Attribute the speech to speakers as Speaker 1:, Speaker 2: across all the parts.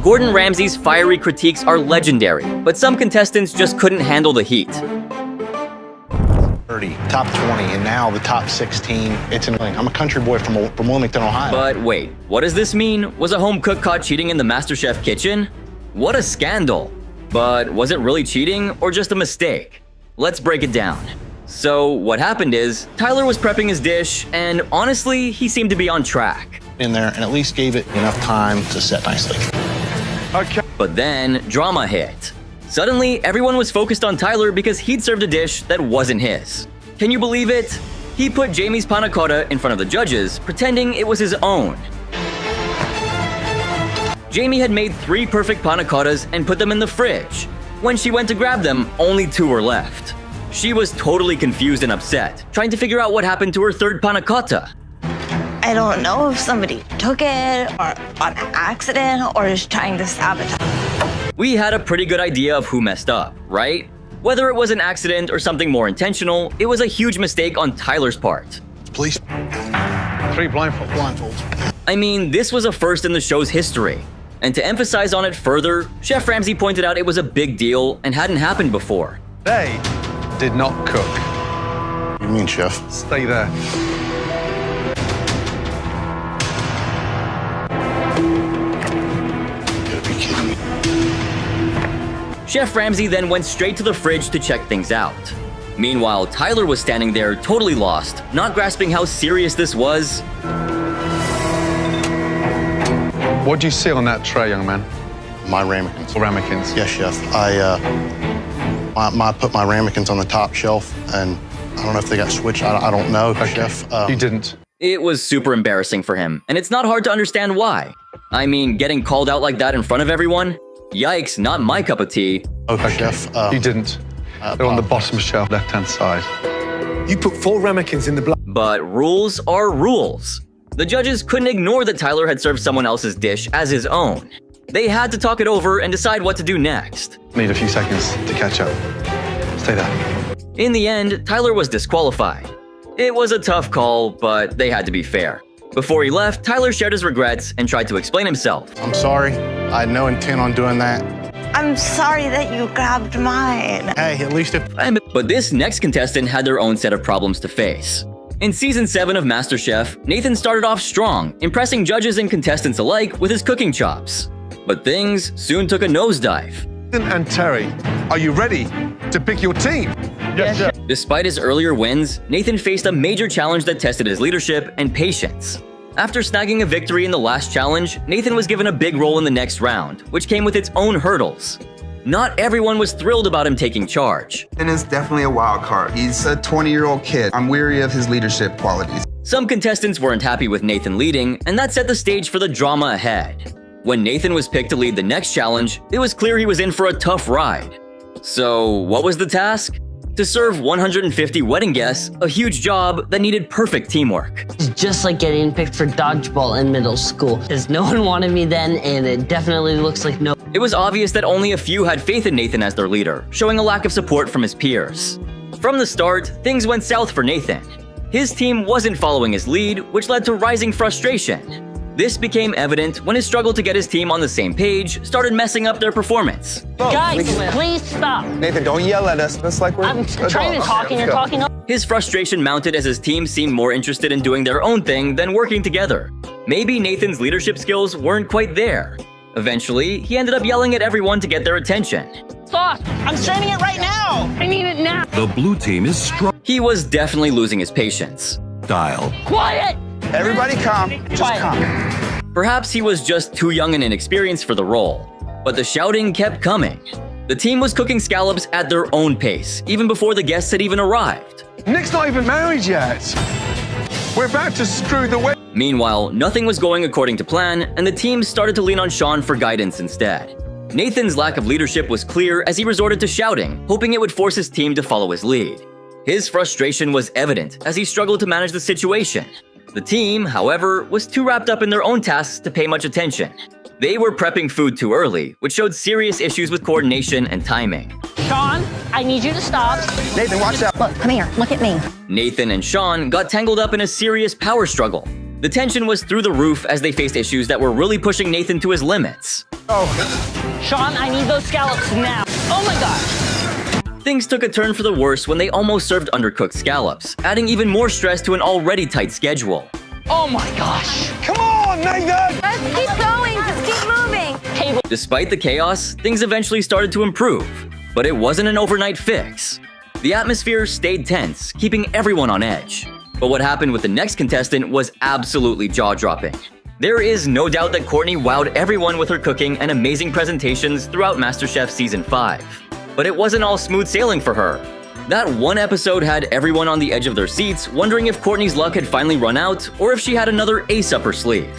Speaker 1: Gordon Ramsay's fiery critiques are legendary, but some contestants just couldn't handle the heat.
Speaker 2: 30, top 20, and now the top 16. It's an thing. I'm a country boy from Wilmington, Ohio.
Speaker 1: But wait, what does this mean? Was a home cook caught cheating in the MasterChef kitchen? What a scandal! But was it really cheating or just a mistake? Let's break it down. So what happened is, Tyler was prepping his dish, and honestly, he seemed to be on track.
Speaker 2: In there and at least gave it enough time to set nicely.
Speaker 3: Okay.
Speaker 1: But then, drama hit. Suddenly, everyone was focused on Tyler because he'd served a dish that wasn't his. Can you believe it? He put Jamie's panna cotta in front of the judges, pretending it was his own. Jamie had made 3 perfect panna cottas and put them in the fridge. When she went to grab them, only 2 were left. She was totally confused and upset, trying to figure out what happened to her 3rd panna cotta.
Speaker 4: I don't know if somebody took it or on accident or is trying to sabotage.
Speaker 1: We had a pretty good idea of who messed up, right? Whether it was an accident or something more intentional, it was a huge mistake on Tyler's part.
Speaker 2: Police.
Speaker 3: 3 blindfolds.
Speaker 2: Blindfolds.
Speaker 1: I mean, this was a first in the show's history. And to emphasize on it further, Chef Ramsay pointed out it was a big deal and hadn't happened before.
Speaker 3: They did not cook.
Speaker 2: What do you mean, Chef?
Speaker 3: Stay there.
Speaker 2: You gotta be kidding me.
Speaker 1: Chef Ramsay then went straight to the fridge to check things out. Meanwhile, Tyler was standing there totally lost, not grasping how serious this was.
Speaker 3: What do you see on that tray, young man?
Speaker 2: My ramekins.
Speaker 3: Or ramekins?
Speaker 2: Yes, Chef. I put my ramekins on the top shelf, and I don't know if they got switched. I don't know,
Speaker 3: Okay.
Speaker 2: Chef.
Speaker 3: You didn't.
Speaker 1: It was super embarrassing for him, and it's not hard to understand why. I mean, getting called out like that in front of everyone? Yikes, not my cup of tea.
Speaker 2: Okay, Chef.
Speaker 3: You didn't. They're on the bottom shelf, left-hand side.
Speaker 5: You put 4 ramekins in the blood.
Speaker 1: But rules are rules. The judges couldn't ignore that Tyler had served someone else's dish as his own. They had to talk it over and decide what to do next.
Speaker 3: Need a few seconds to catch up. Stay there.
Speaker 1: In the end, Tyler was disqualified. It was a tough call, but they had to be fair. Before he left, Tyler shared his regrets and tried to explain himself.
Speaker 2: I'm sorry. I had no intent on doing that.
Speaker 4: I'm sorry that you grabbed mine.
Speaker 2: Hey, at least if...
Speaker 1: But this next contestant had their own set of problems to face. In Season 7 of MasterChef, Nathan started off strong, impressing judges and contestants alike with his cooking chops. But things soon took a nosedive.
Speaker 3: Nathan and Terry, are you ready to pick your team?
Speaker 5: Yes, sir.
Speaker 1: Despite his earlier wins, Nathan faced a major challenge that tested his leadership and patience. After snagging a victory in the last challenge, Nathan was given a big role in the next round, which came with its own hurdles. Not everyone was thrilled about him taking charge.
Speaker 6: And is definitely a wild card. He's a 20-year-old kid. I'm weary of his leadership qualities.
Speaker 1: Some contestants weren't happy with Nathan leading, and that set the stage for the drama ahead. When Nathan was picked to lead the next challenge, it was clear he was in for a tough ride. So, what was the task? To serve 150 wedding guests, a huge job that needed perfect teamwork.
Speaker 7: It's just like getting picked for dodgeball in middle school, because no one wanted me then, and it definitely looks like no.
Speaker 1: It was obvious that only a few had faith in Nathan as their leader, showing a lack of support from his peers. From the start, things went south for Nathan. His team wasn't following his lead, which led to rising frustration. This became evident when his struggle to get his team on the same page started messing up their performance.
Speaker 7: Guys, please stop.
Speaker 6: Nathan, don't yell at us. That's like we're
Speaker 7: I'm trying to talk and you're talking over.
Speaker 1: His frustration mounted as his team seemed more interested in doing their own thing than working together. Maybe Nathan's leadership skills weren't quite there. Eventually, he ended up yelling at everyone to get their attention.
Speaker 7: Stop! I'm streaming it right now! I need it now!
Speaker 8: The blue team is strong.
Speaker 1: He was definitely losing his patience.
Speaker 8: Style.
Speaker 7: Quiet!
Speaker 6: Everybody calm. Just
Speaker 7: Quiet.
Speaker 6: calm.
Speaker 1: Perhaps he was just too young and inexperienced for the role, but the shouting kept coming. The team was cooking scallops at their own pace, even before the guests had even arrived.
Speaker 3: Nick's not even married yet. We're about to screw the wedding.
Speaker 1: Meanwhile, nothing was going according to plan, and the team started to lean on Sean for guidance instead. Nathan's lack of leadership was clear as he resorted to shouting, hoping it would force his team to follow his lead. His frustration was evident as he struggled to manage the situation. The team, however, was too wrapped up in their own tasks to pay much attention. They were prepping food too early, which showed serious issues with coordination and timing.
Speaker 7: Sean, I need you to stop.
Speaker 6: Nathan, watch out.
Speaker 4: Look, come here. Look at me.
Speaker 1: Nathan and Sean got tangled up in a serious power struggle. The tension was through the roof as they faced issues that were really pushing Nathan to his limits.
Speaker 7: Sean, I need those scallops now. Oh my gosh.
Speaker 1: Things took a turn for the worse when they almost served undercooked scallops, adding even more stress to an already tight schedule.
Speaker 7: Oh my gosh.
Speaker 5: Come on, Nathan!
Speaker 4: Let's keep going. Just keep moving.
Speaker 1: Despite the chaos, things eventually started to improve, but it wasn't an overnight fix. The atmosphere stayed tense, keeping everyone on edge. But what happened with the next contestant was absolutely jaw-dropping. There is no doubt that Courtney wowed everyone with her cooking and amazing presentations throughout MasterChef Season 5. But it wasn't all smooth sailing for her. That one episode had everyone on the edge of their seats, wondering if Courtney's luck had finally run out or if she had another ace up her sleeve.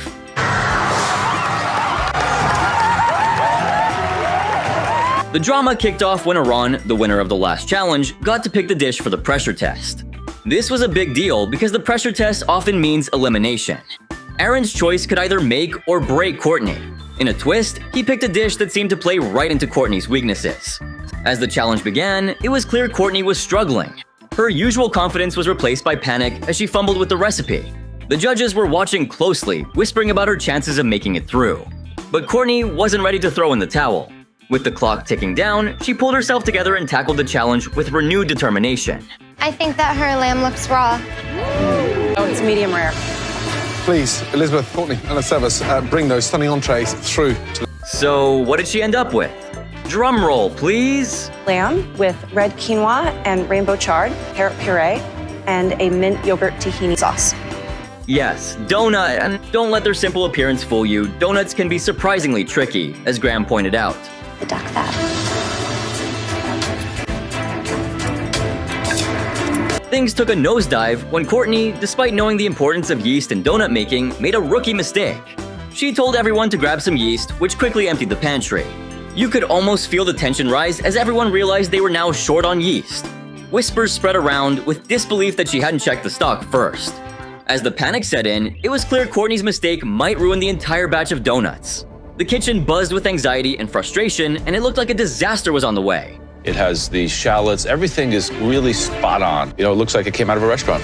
Speaker 1: The drama kicked off when Iran, the winner of the last challenge, got to pick the dish for the pressure test. This was a big deal because the pressure test often means elimination. Aaron's choice could either make or break Courtney. In a twist, he picked a dish that seemed to play right into Courtney's weaknesses. As the challenge began, it was clear Courtney was struggling. Her usual confidence was replaced by panic as she fumbled with the recipe. The judges were watching closely, whispering about her chances of making it through. But Courtney wasn't ready to throw in the towel. With the clock ticking down, she pulled herself together and tackled the challenge with renewed determination.
Speaker 8: I think that her lamb looks raw.
Speaker 9: Oh, it's medium rare.
Speaker 5: Please, Elizabeth, Courtney, and the servers, bring those stunning entrees through to the...
Speaker 1: So, what did she end up with? Drum roll, please.
Speaker 9: Lamb with red quinoa and rainbow chard, carrot puree, and a mint yogurt tahini sauce.
Speaker 1: Yes, donut, and don't let their simple appearance fool you. Donuts can be surprisingly tricky, as Graham pointed out.
Speaker 8: The duck that.
Speaker 1: Things took a nosedive when Courtney, despite knowing the importance of yeast in donut making, made a rookie mistake. She told everyone to grab some yeast, which quickly emptied the pantry. You could almost feel the tension rise as everyone realized they were now short on yeast. Whispers spread around with disbelief that she hadn't checked the stock first. As the panic set in, it was clear Courtney's mistake might ruin the entire batch of donuts. The kitchen buzzed with anxiety and frustration, and it looked like a disaster was on the way.
Speaker 10: It has the shallots. Everything is really spot on. You know, it looks like it came out of a restaurant.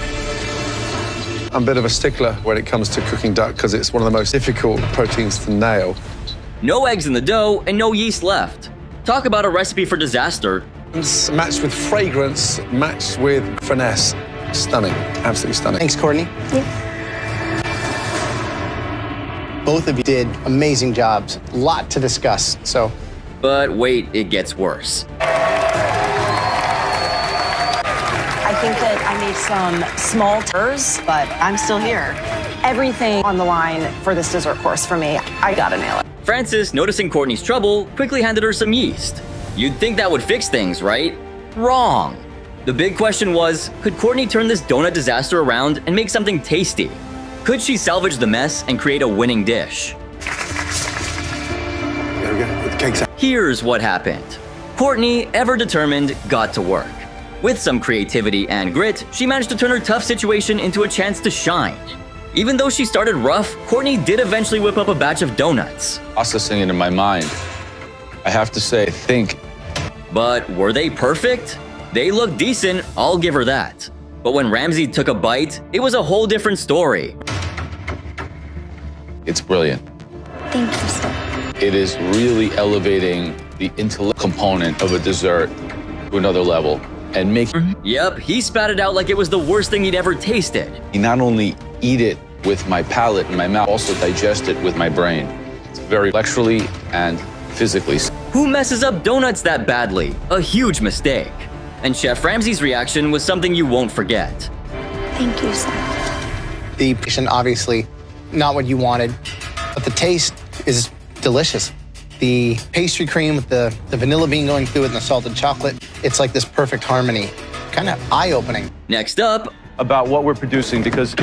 Speaker 5: I'm a bit of a stickler when it comes to cooking duck because it's one of the most difficult proteins to nail.
Speaker 1: No eggs in the dough and no yeast left. Talk about a recipe for disaster.
Speaker 5: It's matched with fragrance, matched with finesse. Stunning, absolutely stunning.
Speaker 11: Thanks, Courtney.
Speaker 8: Yeah.
Speaker 11: Both of you did amazing jobs. A lot to discuss, so.
Speaker 1: But wait, it gets worse.
Speaker 9: I think that I made some small errors, but I'm still here. Everything on the line for this dessert course for me. I gotta nail it.
Speaker 1: Francis, noticing Courtney's trouble, quickly handed her some yeast. You'd think that would fix things, right? Wrong. The big question was, could Courtney turn this donut disaster around and make something tasty? Could she salvage the mess and create a winning dish?
Speaker 5: There we go, with the cakes out.
Speaker 1: Here's what happened. Courtney, ever determined, got to work. With some creativity and grit, she managed to turn her tough situation into a chance to shine. Even though she started rough, Courtney did eventually whip up a batch of donuts.
Speaker 10: Processing it in my mind, I have to say, I think.
Speaker 1: But were they perfect? They looked decent, I'll give her that. But when Ramsay took a bite, it was a whole different story.
Speaker 10: It's brilliant.
Speaker 8: Thank you, sir.
Speaker 10: It is really elevating the intellect component of a dessert to another level and making
Speaker 1: Yep, he spat it out like it was the worst thing he'd ever tasted.
Speaker 10: me not only eat it with my palate and my mouth, also digest it with my brain. It's very intellectually and physically.
Speaker 1: Who messes up donuts that badly? A huge mistake. And Chef Ramsay's reaction was something you won't forget.
Speaker 8: Thank you, sir.
Speaker 11: The patient, obviously, not what you wanted, but the taste is delicious. The pastry cream with the vanilla bean going through it and the salted chocolate, it's like this perfect harmony. Kind of eye-opening.
Speaker 1: Next up,
Speaker 12: about what we're producing because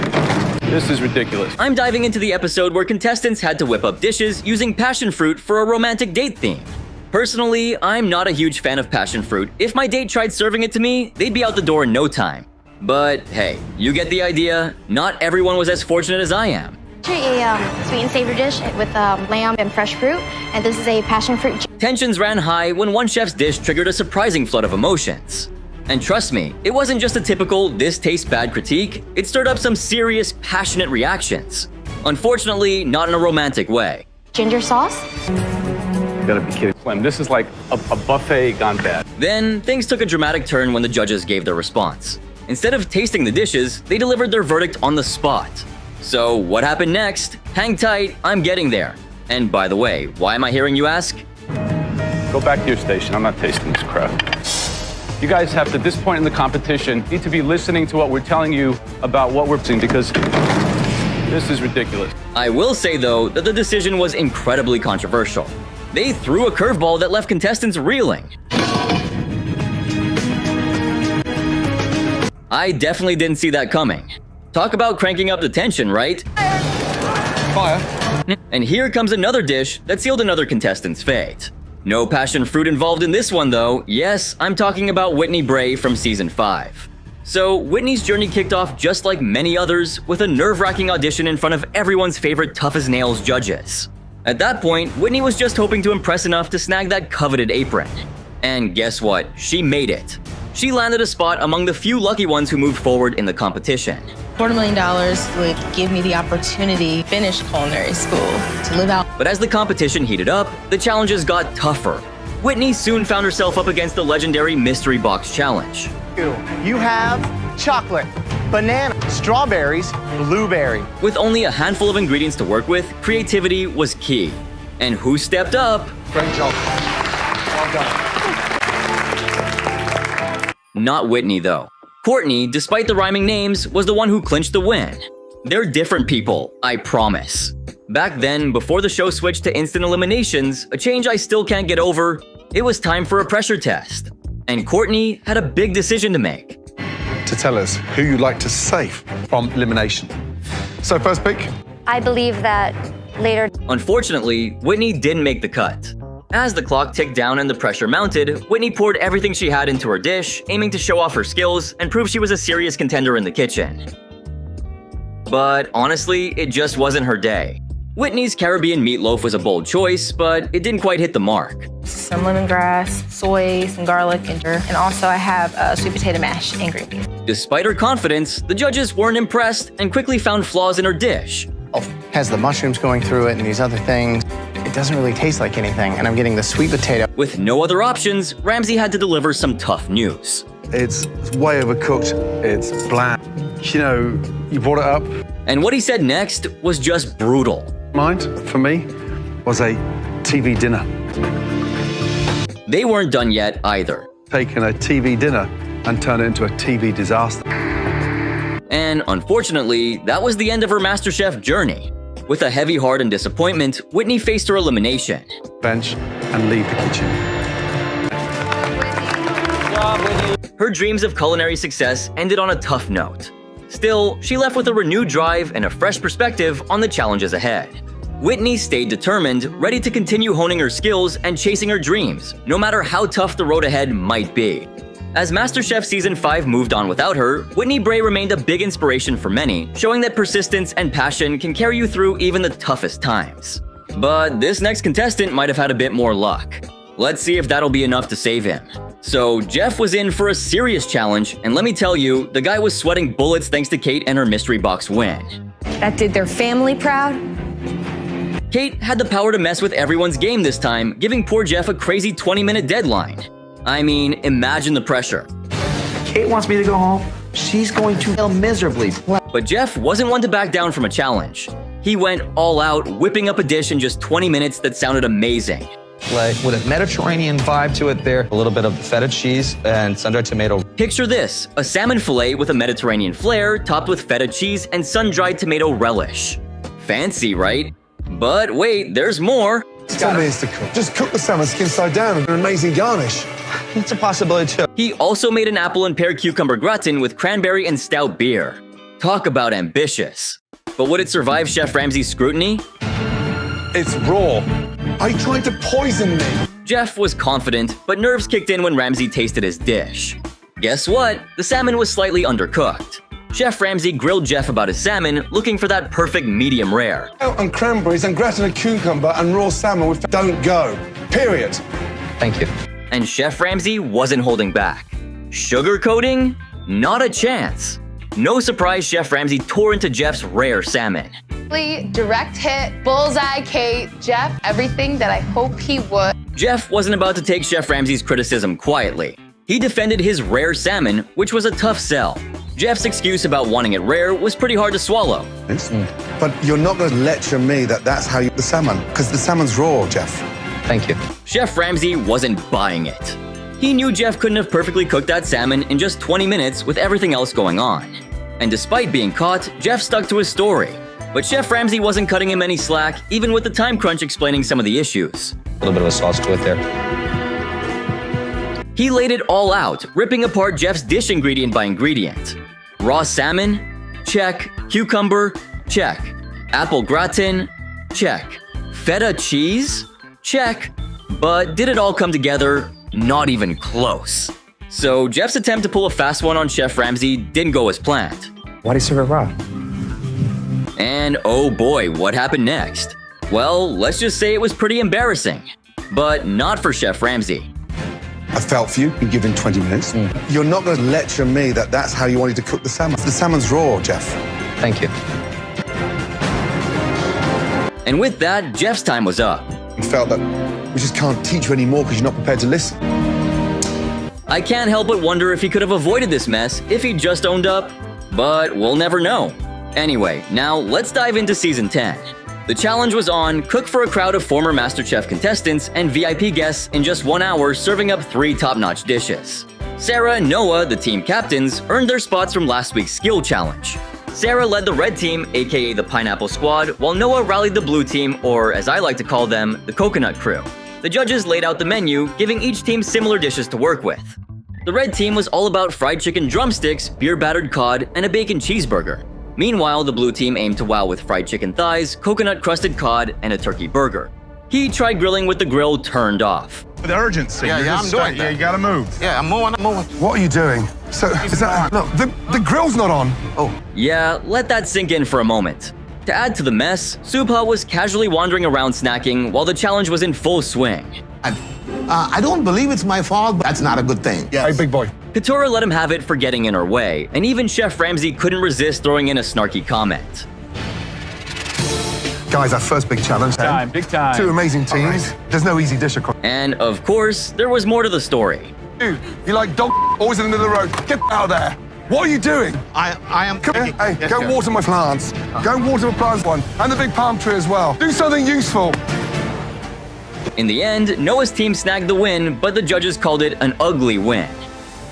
Speaker 12: this is ridiculous.
Speaker 1: I'm diving into the episode where contestants had to whip up dishes using passion fruit for a romantic date theme. Personally, I'm not a huge fan of passion fruit. If my date tried serving it to me, they'd be out the door in no time. But hey, you get the idea. Not everyone was as fortunate as I am.
Speaker 8: A sweet and savory dish with lamb and fresh fruit, and this is a passion fruit.
Speaker 1: Tensions ran high when one chef's dish triggered a surprising flood of emotions. And trust me, it wasn't just a typical "this tastes bad" critique, it stirred up some serious, passionate reactions. Unfortunately, not in a romantic way.
Speaker 8: ginger sauce.
Speaker 12: You gotta be kidding. Slim, this is like a buffet gone bad.
Speaker 1: Then, things took a dramatic turn when the judges gave their response. Instead of tasting the dishes, they delivered their verdict on the spot. So, what happened next? Hang tight, I'm getting there. And by the way, why am I hearing you ask?
Speaker 12: Go back to your station. I'm not tasting this crap. You guys have to, at this point in the competition, need to be listening to what we're telling you about what we're seeing, because this is ridiculous.
Speaker 1: I will say, though, that the decision was incredibly controversial. They threw a curveball that left contestants reeling. I definitely didn't see that coming. Talk about cranking up the tension, right?
Speaker 5: Fire.
Speaker 1: And here comes another dish that sealed another contestant's fate. No passion fruit involved in this one, though. Yes, I'm talking about Whitney Bray from Season 5. So, Whitney's journey kicked off just like many others, with a nerve-wracking audition in front of everyone's favorite tough-as-nails judges. At that point, Whitney was just hoping to impress enough to snag that coveted apron. And guess what? She made it. She landed a spot among the few lucky ones who moved forward in the competition.
Speaker 13: $250,000 would give me the opportunity to finish culinary school, to live out.
Speaker 1: But as the competition heated up, the challenges got tougher. Whitney soon found herself up against the legendary Mystery Box Challenge.
Speaker 11: You have chocolate, banana, strawberries, blueberry.
Speaker 1: With only a handful of ingredients to work with, creativity was key. And who stepped up?
Speaker 5: Great job. Well done.
Speaker 1: Not Whitney, though. Courtney, despite the rhyming names, was the one who clinched the win. They're different people, I promise. Back then, before the show switched to instant eliminations, a change I still can't get over, it was time for a pressure test. And Courtney had a big decision to make.
Speaker 5: To tell us who you'd like to save from elimination. So first pick.
Speaker 8: I believe that later.
Speaker 1: Unfortunately, Whitney didn't make the cut. As the clock ticked down and the pressure mounted, Whitney poured everything she had into her dish, aiming to show off her skills and prove she was a serious contender in the kitchen. But honestly, it just wasn't her day. Whitney's Caribbean meatloaf was a bold choice, but it didn't quite hit the mark.
Speaker 13: Some lemongrass, soy, some garlic, ginger, and also I have sweet potato mash and green beans.
Speaker 1: Despite her confidence, the judges weren't impressed and quickly found flaws in her dish.
Speaker 11: Has the mushrooms going through it and these other things. It doesn't really taste like anything, and I'm getting the sweet potato.
Speaker 1: With no other options, Ramsay had to deliver some tough news.
Speaker 5: It's way overcooked. It's bland. You know, you brought it up.
Speaker 1: And what he said next was just brutal.
Speaker 5: Mind, for me, was a TV dinner.
Speaker 1: They weren't done yet either.
Speaker 5: Taking a TV dinner and turn it into a TV disaster.
Speaker 1: And unfortunately, that was the end of her MasterChef journey. With a heavy heart and disappointment, Whitney faced her elimination.
Speaker 5: Bench and leave the kitchen.
Speaker 1: Her dreams of culinary success ended on a tough note. Still, she left with a renewed drive and a fresh perspective on the challenges ahead. Whitney stayed determined, ready to continue honing her skills and chasing her dreams, no matter how tough the road ahead might be. As MasterChef Season 5 moved on without her, Whitney Bray remained a big inspiration for many, showing that persistence and passion can carry you through even the toughest times. But this next contestant might have had a bit more luck. Let's see if that'll be enough to save him. So Jeff was in for a serious challenge, and let me tell you, the guy was sweating bullets thanks to Kate and her mystery box win.
Speaker 14: That did their family proud.
Speaker 1: Kate had the power to mess with everyone's game this time, giving poor Jeff a crazy 20-minute deadline. I mean, imagine the pressure.
Speaker 15: Kate wants me to go home. She's going to fail miserably.
Speaker 1: But Jeff wasn't one to back down from a challenge. He went all out, whipping up a dish in just 20 minutes that sounded amazing.
Speaker 15: Like with a Mediterranean vibe to it there, a little bit of feta cheese and sun-dried tomato.
Speaker 1: Picture this, a salmon fillet with a Mediterranean flair topped with feta cheese and sun-dried tomato relish. Fancy, right? But wait, there's more.
Speaker 5: It's 10 minutes to cook. Just cook the salmon skin side down with an amazing garnish.
Speaker 15: It's a possibility too.
Speaker 1: He also made an apple and pear cucumber gratin with cranberry and stout beer. Talk about ambitious. But would it survive Chef Ramsay's scrutiny?
Speaker 5: It's raw. Are you trying to poison me?
Speaker 1: Jeff was confident, but nerves kicked in when Ramsay tasted his dish. Guess what? The salmon was slightly undercooked. Chef Ramsay grilled Jeff about his salmon, looking for that perfect medium rare.
Speaker 5: And cranberries and gratin of cucumber and raw salmon with don't go. Period.
Speaker 15: Thank you.
Speaker 1: And Chef Ramsay wasn't holding back. Sugarcoating? Not a chance. No surprise Chef Ramsay tore into Jeff's rare salmon.
Speaker 13: Direct hit, bullseye, Kate, Jeff, everything that I hope he would.
Speaker 1: Jeff wasn't about to take Chef Ramsay's criticism quietly. He defended his rare salmon, which was a tough sell. Jeff's excuse about wanting it rare was pretty hard to swallow.
Speaker 5: But you're not going to lecture me that that's how you the salmon, because the salmon's raw, Jeff.
Speaker 15: Thank you.
Speaker 1: Chef Ramsay wasn't buying it. He knew Jeff couldn't have perfectly cooked that salmon in just 20 minutes with everything else going on. And despite being caught, Jeff stuck to his story. But Chef Ramsay wasn't cutting him any slack, even with the time crunch explaining some of the issues.
Speaker 15: A little bit of a sauce to it there.
Speaker 1: He laid it all out, ripping apart Jeff's dish ingredient by ingredient. Raw salmon? Check. Cucumber? Check. Apple gratin? Check. Feta cheese? Check. But did it all come together? Not even close. So Jeff's attempt to pull a fast one on Chef Ramsay didn't go as planned.
Speaker 15: Why'd he serve it raw?
Speaker 1: And oh boy, what happened next? Well, let's just say it was pretty embarrassing. But not for Chef Ramsay.
Speaker 5: I felt for you, been given 20 minutes. You're not going to lecture me that that's how you wanted to cook the salmon. The salmon's raw, Jeff.
Speaker 15: Thank you.
Speaker 1: And with that, Jeff's time was up.
Speaker 5: I felt that we just can't teach you anymore because you're not prepared to listen.
Speaker 1: I can't help but wonder if he could have avoided this mess if he'd just owned up, but we'll never know. Anyway, now let's dive into Season 10. The challenge was on cook for a crowd of former MasterChef contestants and VIP guests in just 1 hour, serving up 3 top-notch dishes. Sarah and Noah, the team captains, earned their spots from last week's skill challenge. Sarah led the red team, aka the Pineapple Squad, while Noah rallied the blue team, or as I like to call them, the Coconut Crew. The judges laid out the menu, giving each team similar dishes to work with. The red team was all about fried chicken drumsticks, beer-battered cod, and a bacon cheeseburger. Meanwhile, the blue team aimed to wow with fried chicken thighs, coconut-crusted cod, and a turkey burger. He tried grilling with the grill turned off.
Speaker 3: With urgency.
Speaker 16: Yeah, I'm doing that.
Speaker 3: Yeah, you gotta move.
Speaker 16: Yeah, I'm moving.
Speaker 3: What are you doing? So, is that, look, the grill's not on.
Speaker 16: Oh.
Speaker 1: Yeah, let that sink in for a moment. To add to the mess, Subha was casually wandering around snacking while the challenge was in full swing.
Speaker 16: I don't believe it's my fault, but that's not a good thing.
Speaker 3: Yeah. Hey, big boy.
Speaker 1: Katura let him have it for getting in her way, and even Chef Ramsay couldn't resist throwing in a snarky comment.
Speaker 3: Guys, our first big challenge.
Speaker 12: Big time.
Speaker 3: 2 amazing teams. Right. There's no easy dish across.
Speaker 1: And of course, there was more to the story.
Speaker 3: You like dog always in the middle of the road. Get out of there. What are you doing?
Speaker 16: I am.
Speaker 3: Come here. Hey, yes, go water my plants. Go water my plants one. And the big palm tree as well. Do something useful.
Speaker 1: In the end, Noah's team snagged the win, but the judges called it an ugly win.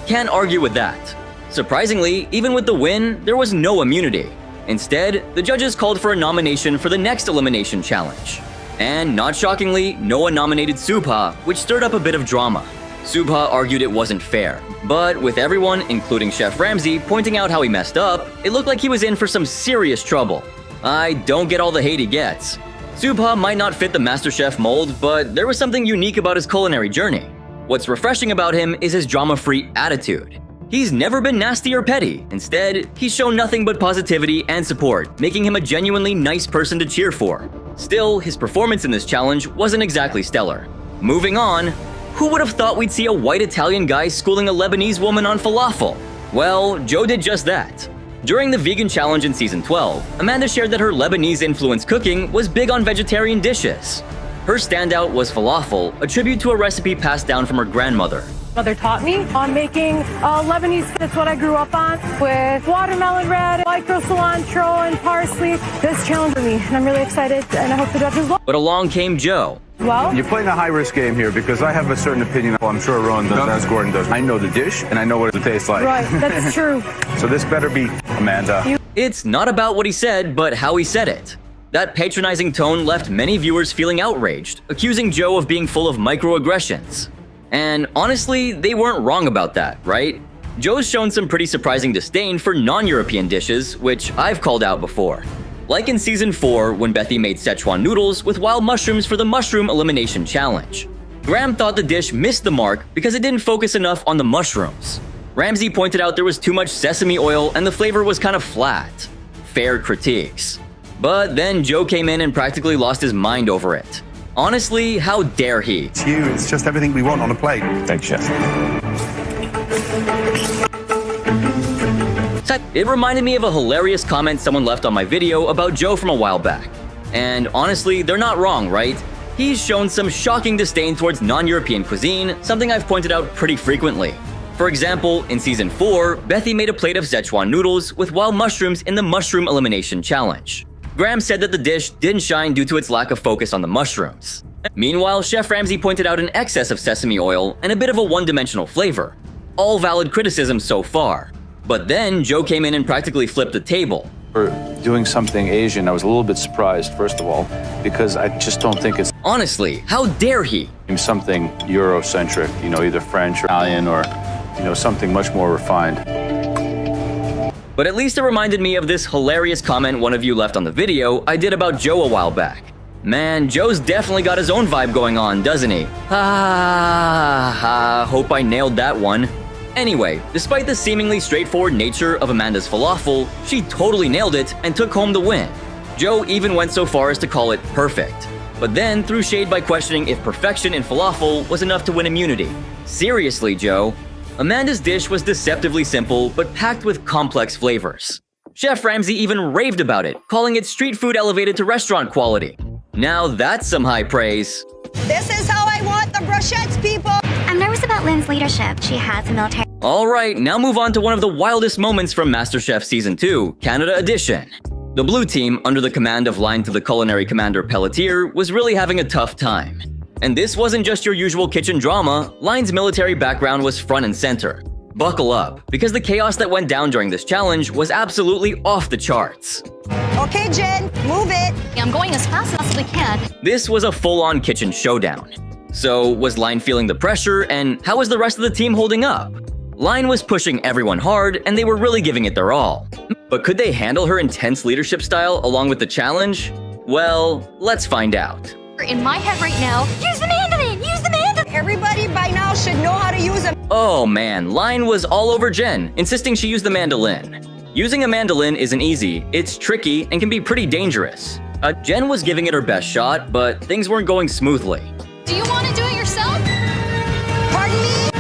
Speaker 1: Can't argue with that. Surprisingly, even with the win, there was no immunity. Instead, the judges called for a nomination for the next elimination challenge. And not shockingly, Noah nominated Subha, which stirred up a bit of drama. Subha argued it wasn't fair, but with everyone, including Chef Ramsay, pointing out how he messed up, it looked like he was in for some serious trouble. I don't get all the hate he gets. Subha might not fit the MasterChef mold, but there was something unique about his culinary journey. What's refreshing about him is his drama-free attitude. He's never been nasty or petty. Instead, he's shown nothing but positivity and support, making him a genuinely nice person to cheer for. Still, his performance in this challenge wasn't exactly stellar. Moving on, who would have thought we'd see a white Italian guy schooling a Lebanese woman on falafel? Well, Joe did just that. During the vegan challenge in Season 12, Amanda shared that her Lebanese-influenced cooking was big on vegetarian dishes. Her standout was falafel, a tribute to a recipe passed down from her grandmother.
Speaker 17: Mother taught me on making Lebanese. That's what I grew up on, with watermelon red, micro cilantro, and parsley. This challenge for me, and I'm really excited, and I hope the judges will.
Speaker 1: But along came Joe.
Speaker 17: Well,
Speaker 12: you're playing a high-risk game here because I have a certain opinion. I'm sure Rowan does, as Gordon does. I know the dish, and I know what it tastes like.
Speaker 17: Right, that's true.
Speaker 12: So this better be Amanda.
Speaker 1: It's not about what he said, but how he said it. That patronizing tone left many viewers feeling outraged, accusing Joe of being full of microaggressions. And honestly, they weren't wrong about that, right? Joe's shown some pretty surprising disdain for non-European dishes, which I've called out before. Like in Season 4, when Bethy made Szechuan noodles with wild mushrooms for the Mushroom Elimination Challenge. Graham thought the dish missed the mark because it didn't focus enough on the mushrooms. Ramsay pointed out there was too much sesame oil and the flavor was kind of flat. Fair critiques. But then Joe came in and practically lost his mind over it. Honestly, how dare he?
Speaker 3: It's you, it's just everything we want on a plate.
Speaker 12: Thanks, Chef.
Speaker 1: It reminded me of a hilarious comment someone left on my video about Joe from a while back. And honestly, they're not wrong, right? He's shown some shocking disdain towards non-European cuisine, something I've pointed out pretty frequently. For example, in Season 4, Bethy made a plate of Szechuan noodles with wild mushrooms in the Mushroom Elimination Challenge. Graham said that the dish didn't shine due to its lack of focus on the mushrooms. Meanwhile, Chef Ramsay pointed out an excess of sesame oil and a bit of a one-dimensional flavor. All valid criticisms so far. But then Joe came in and practically flipped the table.
Speaker 12: For doing something Asian, I was a little bit surprised, first of all, because I just don't think it's
Speaker 1: honestly, how dare he?
Speaker 12: Something Eurocentric, either French or Italian or, something much more refined.
Speaker 1: But at least it reminded me of this hilarious comment one of you left on the video I did about Joe a while back. Man, Joe's definitely got his own vibe going on, doesn't he? Hope I nailed that one. Anyway, despite the seemingly straightforward nature of Amanda's falafel, she totally nailed it and took home the win. Joe even went so far as to call it perfect, but then threw shade by questioning if perfection in falafel was enough to win immunity. Seriously, Joe. Amanda's dish was deceptively simple, but packed with complex flavors. Chef Ramsay even raved about it, calling it street food elevated to restaurant quality. Now that's some high praise.
Speaker 18: This is how I want the brochettes, people!
Speaker 8: I'm nervous about Lynn's leadership. She has a military.
Speaker 1: Alright, now move on to one of the wildest moments from MasterChef Season 2, Canada Edition. The blue team, under the command of Line to the Culinary Commander Pelletier, was really having a tough time. And this wasn't just your usual kitchen drama, Line's military background was front and center. Buckle up, because the chaos that went down during this challenge was absolutely off the charts.
Speaker 18: Okay, Jen, move it.
Speaker 8: I'm going as fast as I possibly can.
Speaker 1: This was a full-on kitchen showdown. So, was Line feeling the pressure, and how was the rest of the team holding up? Line was pushing everyone hard, and they were really giving it their all. But could they handle her intense leadership style along with the challenge? Well, let's find out.
Speaker 8: In my head right now, use the mandolin! Use the mandolin!
Speaker 18: Everybody by now should know how to use them.
Speaker 1: Oh man, Line was all over Jen, insisting she use the mandolin. Using a mandolin isn't easy, it's tricky and can be pretty dangerous. Jen was giving it her best shot, but things weren't going smoothly.
Speaker 8: Do you want to do it yourself?
Speaker 18: Pardon me?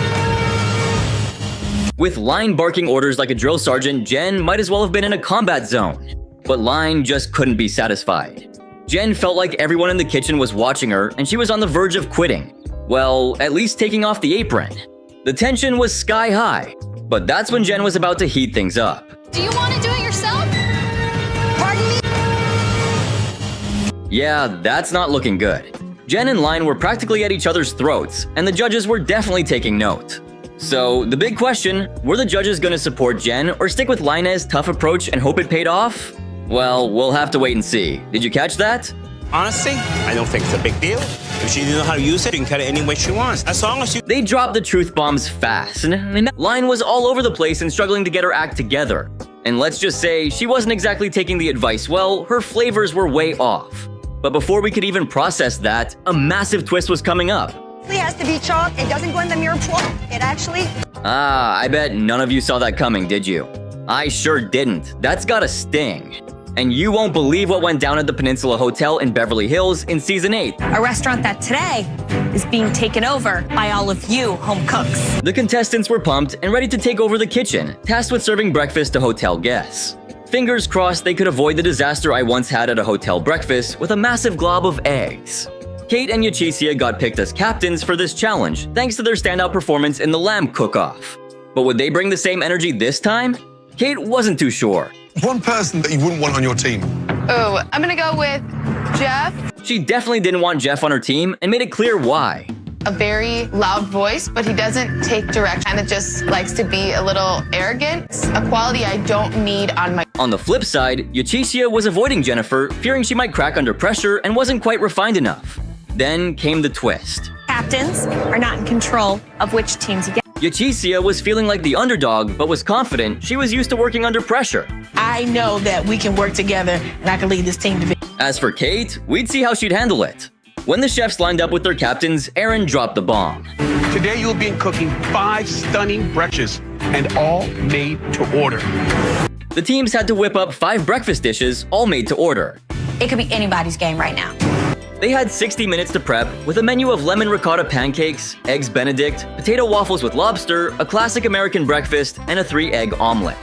Speaker 1: With Line barking orders like a drill sergeant, Jen might as well have been in a combat zone. But Line just couldn't be satisfied. Jen felt like everyone in the kitchen was watching her and she was on the verge of quitting. Well, at least taking off the apron. The tension was sky high, but that's when Jen was about to heat things up.
Speaker 8: Do you want to do it yourself?
Speaker 18: Pardon me?
Speaker 1: Yeah, that's not looking good. Jen and Line were practically at each other's throats, and the judges were definitely taking note. So, the big question, were the judges gonna support Jen or stick with Line's tough approach and hope it paid off? Well, we'll have to wait and see. Did you catch that?
Speaker 19: Honestly, I don't think it's a big deal. If she didn't know how to use it, she can cut it any way she wants. As long as you...
Speaker 1: They dropped the truth bombs fast. Line was all over the place and struggling to get her act together. And let's just say, she wasn't exactly taking the advice well, her flavors were way off. But before we could even process that, a massive twist was coming up.
Speaker 18: It has to be chalk. It doesn't go in the mirror pool. It actually...
Speaker 1: I bet none of you saw that coming, did you? I sure didn't. That's gotta sting. And you won't believe what went down at the Peninsula Hotel in Beverly Hills in Season 8.
Speaker 14: A restaurant that today is being taken over by all of you home cooks.
Speaker 1: The contestants were pumped and ready to take over the kitchen, tasked with serving breakfast to hotel guests. Fingers crossed they could avoid the disaster I once had at a hotel breakfast with a massive glob of eggs. Kate and Yachicia got picked as captains for this challenge, thanks to their standout performance in the lamb cook-off. But would they bring the same energy this time? Kate wasn't too sure.
Speaker 3: One person that you wouldn't want on your team.
Speaker 13: Oh, I'm gonna go with Jeff.
Speaker 1: She definitely didn't want Jeff on her team and made it clear why.
Speaker 13: A very loud voice, but he doesn't take direction. Kind of just likes to be a little arrogant. A quality I don't need on my...
Speaker 1: On the flip side, Yachicia was avoiding Jennifer, fearing she might crack under pressure and wasn't quite refined enough. Then came the twist.
Speaker 14: Captains are not in control of which teams you get.
Speaker 1: Yachicia was feeling like the underdog, but was confident she was used to working under pressure.
Speaker 20: I know that we can work together and I can lead this team to victory.
Speaker 1: As for Kate, we'd see how she'd handle it. When the chefs lined up with their captains, Aaron dropped the bomb.
Speaker 21: Today you'll be cooking 5 stunning breakfasts and all made to order.
Speaker 1: The teams had to whip up 5 breakfast dishes, all made to order.
Speaker 14: It could be anybody's game right now.
Speaker 1: They had 60 minutes to prep, with a menu of lemon ricotta pancakes, eggs benedict, potato waffles with lobster, a classic American breakfast, and a 3-egg omelet.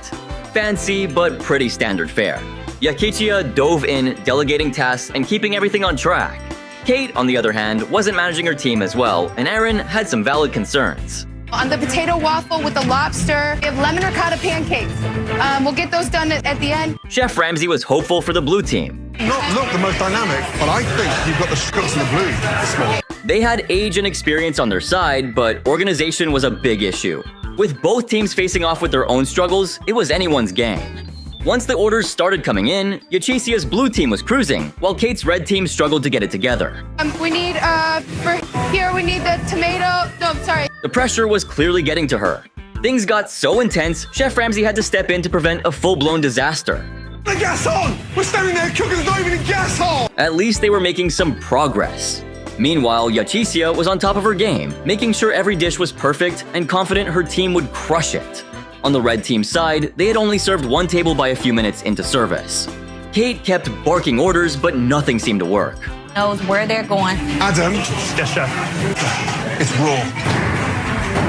Speaker 1: Fancy, but pretty standard fare. Yakichia dove in, delegating tasks and keeping everything on track. Kate, on the other hand, wasn't managing her team as well, and Erin had some valid concerns.
Speaker 13: On the potato waffle with the lobster, we have lemon ricotta pancakes. We'll get those done at the end.
Speaker 1: Chef Ramsay was hopeful for the blue team.
Speaker 3: Not look the most dynamic, but I think you've got the cooks in the blue this morning.
Speaker 1: They had age and experience on their side, but organization was a big issue. With both teams facing off with their own struggles, it was anyone's game. Once the orders started coming in, Yachisia's blue team was cruising, while Kate's red team struggled to get it together.
Speaker 13: We need, we need the tomato, no, sorry.
Speaker 1: The pressure was clearly getting to her. Things got so intense, Chef Ramsay had to step in to prevent a full-blown disaster.
Speaker 3: The gas on! We're standing there cooking, there's not even a gas on!
Speaker 1: At least they were making some progress. Meanwhile, Yachisia was on top of her game, making sure every dish was perfect and confident her team would crush it. On the red team's side, they had only served one table by a few minutes into service. Kate kept barking orders, but nothing seemed to work.
Speaker 4: Knows where they're going.
Speaker 3: Adam. Yes, chef. It's raw.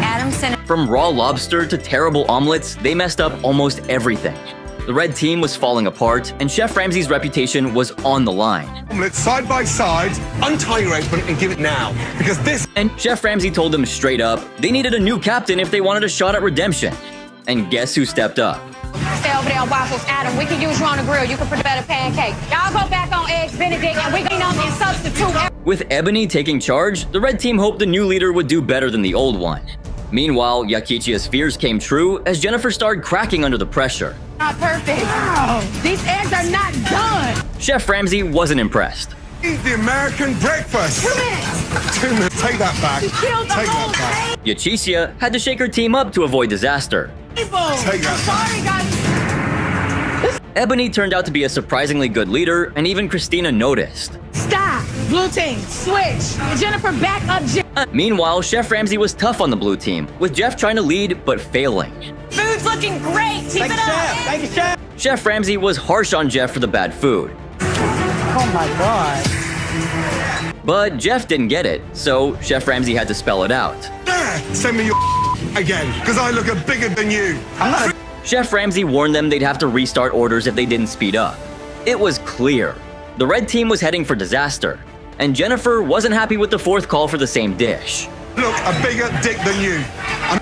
Speaker 4: Adam sent
Speaker 1: From raw lobster to terrible omelets, they messed up almost everything. The red team was falling apart, and Chef Ramsay's reputation was on the line.
Speaker 3: Omelette side by side, untie your apron and give it now. Because this...
Speaker 1: And Chef Ramsay told them straight up, they needed a new captain if they wanted a shot at redemption. And guess who stepped up?
Speaker 2: Stay over there on waffles, Adam. We can use you on the grill. You can put a better pancake. Y'all go back on eggs Benedict, and we can on substitute.
Speaker 1: With Ebony taking charge, the red team hoped the new leader would do better than the old one. Meanwhile, Yakichia's fears came true as Jennifer started cracking under the pressure.
Speaker 2: Not perfect. Wow, these eggs are not done.
Speaker 1: Chef Ramsay wasn't impressed.
Speaker 3: Eat the American breakfast.
Speaker 2: 2 minutes.
Speaker 3: 2 minutes. Take that back.
Speaker 2: You killed the
Speaker 3: Take
Speaker 2: whole
Speaker 3: that back.
Speaker 1: Yachisia had to shake her team up to avoid disaster.
Speaker 3: Take that
Speaker 2: back.
Speaker 3: Sorry, guys.
Speaker 1: Ebony turned out to be a surprisingly good leader, and even Christina noticed.
Speaker 2: Stop. Blue team, switch. Jennifer, back up.
Speaker 1: Meanwhile, Chef Ramsay was tough on the blue team, with Jeff trying to lead but failing.
Speaker 2: Food's looking great. Keep it up.
Speaker 3: Thank you, chef.
Speaker 1: Chef Ramsay was harsh on Jeff for the bad food.
Speaker 2: Oh my God.
Speaker 1: But Jeff didn't get it, so Chef Ramsay had to spell it out.
Speaker 3: Send me your again, because I look bigger than you.
Speaker 1: Chef Ramsay warned them they'd have to restart orders if they didn't speed up. It was clear. The red team was heading for disaster, and Jennifer wasn't happy with the fourth call for the same dish.
Speaker 3: Look, a bigger dick than you.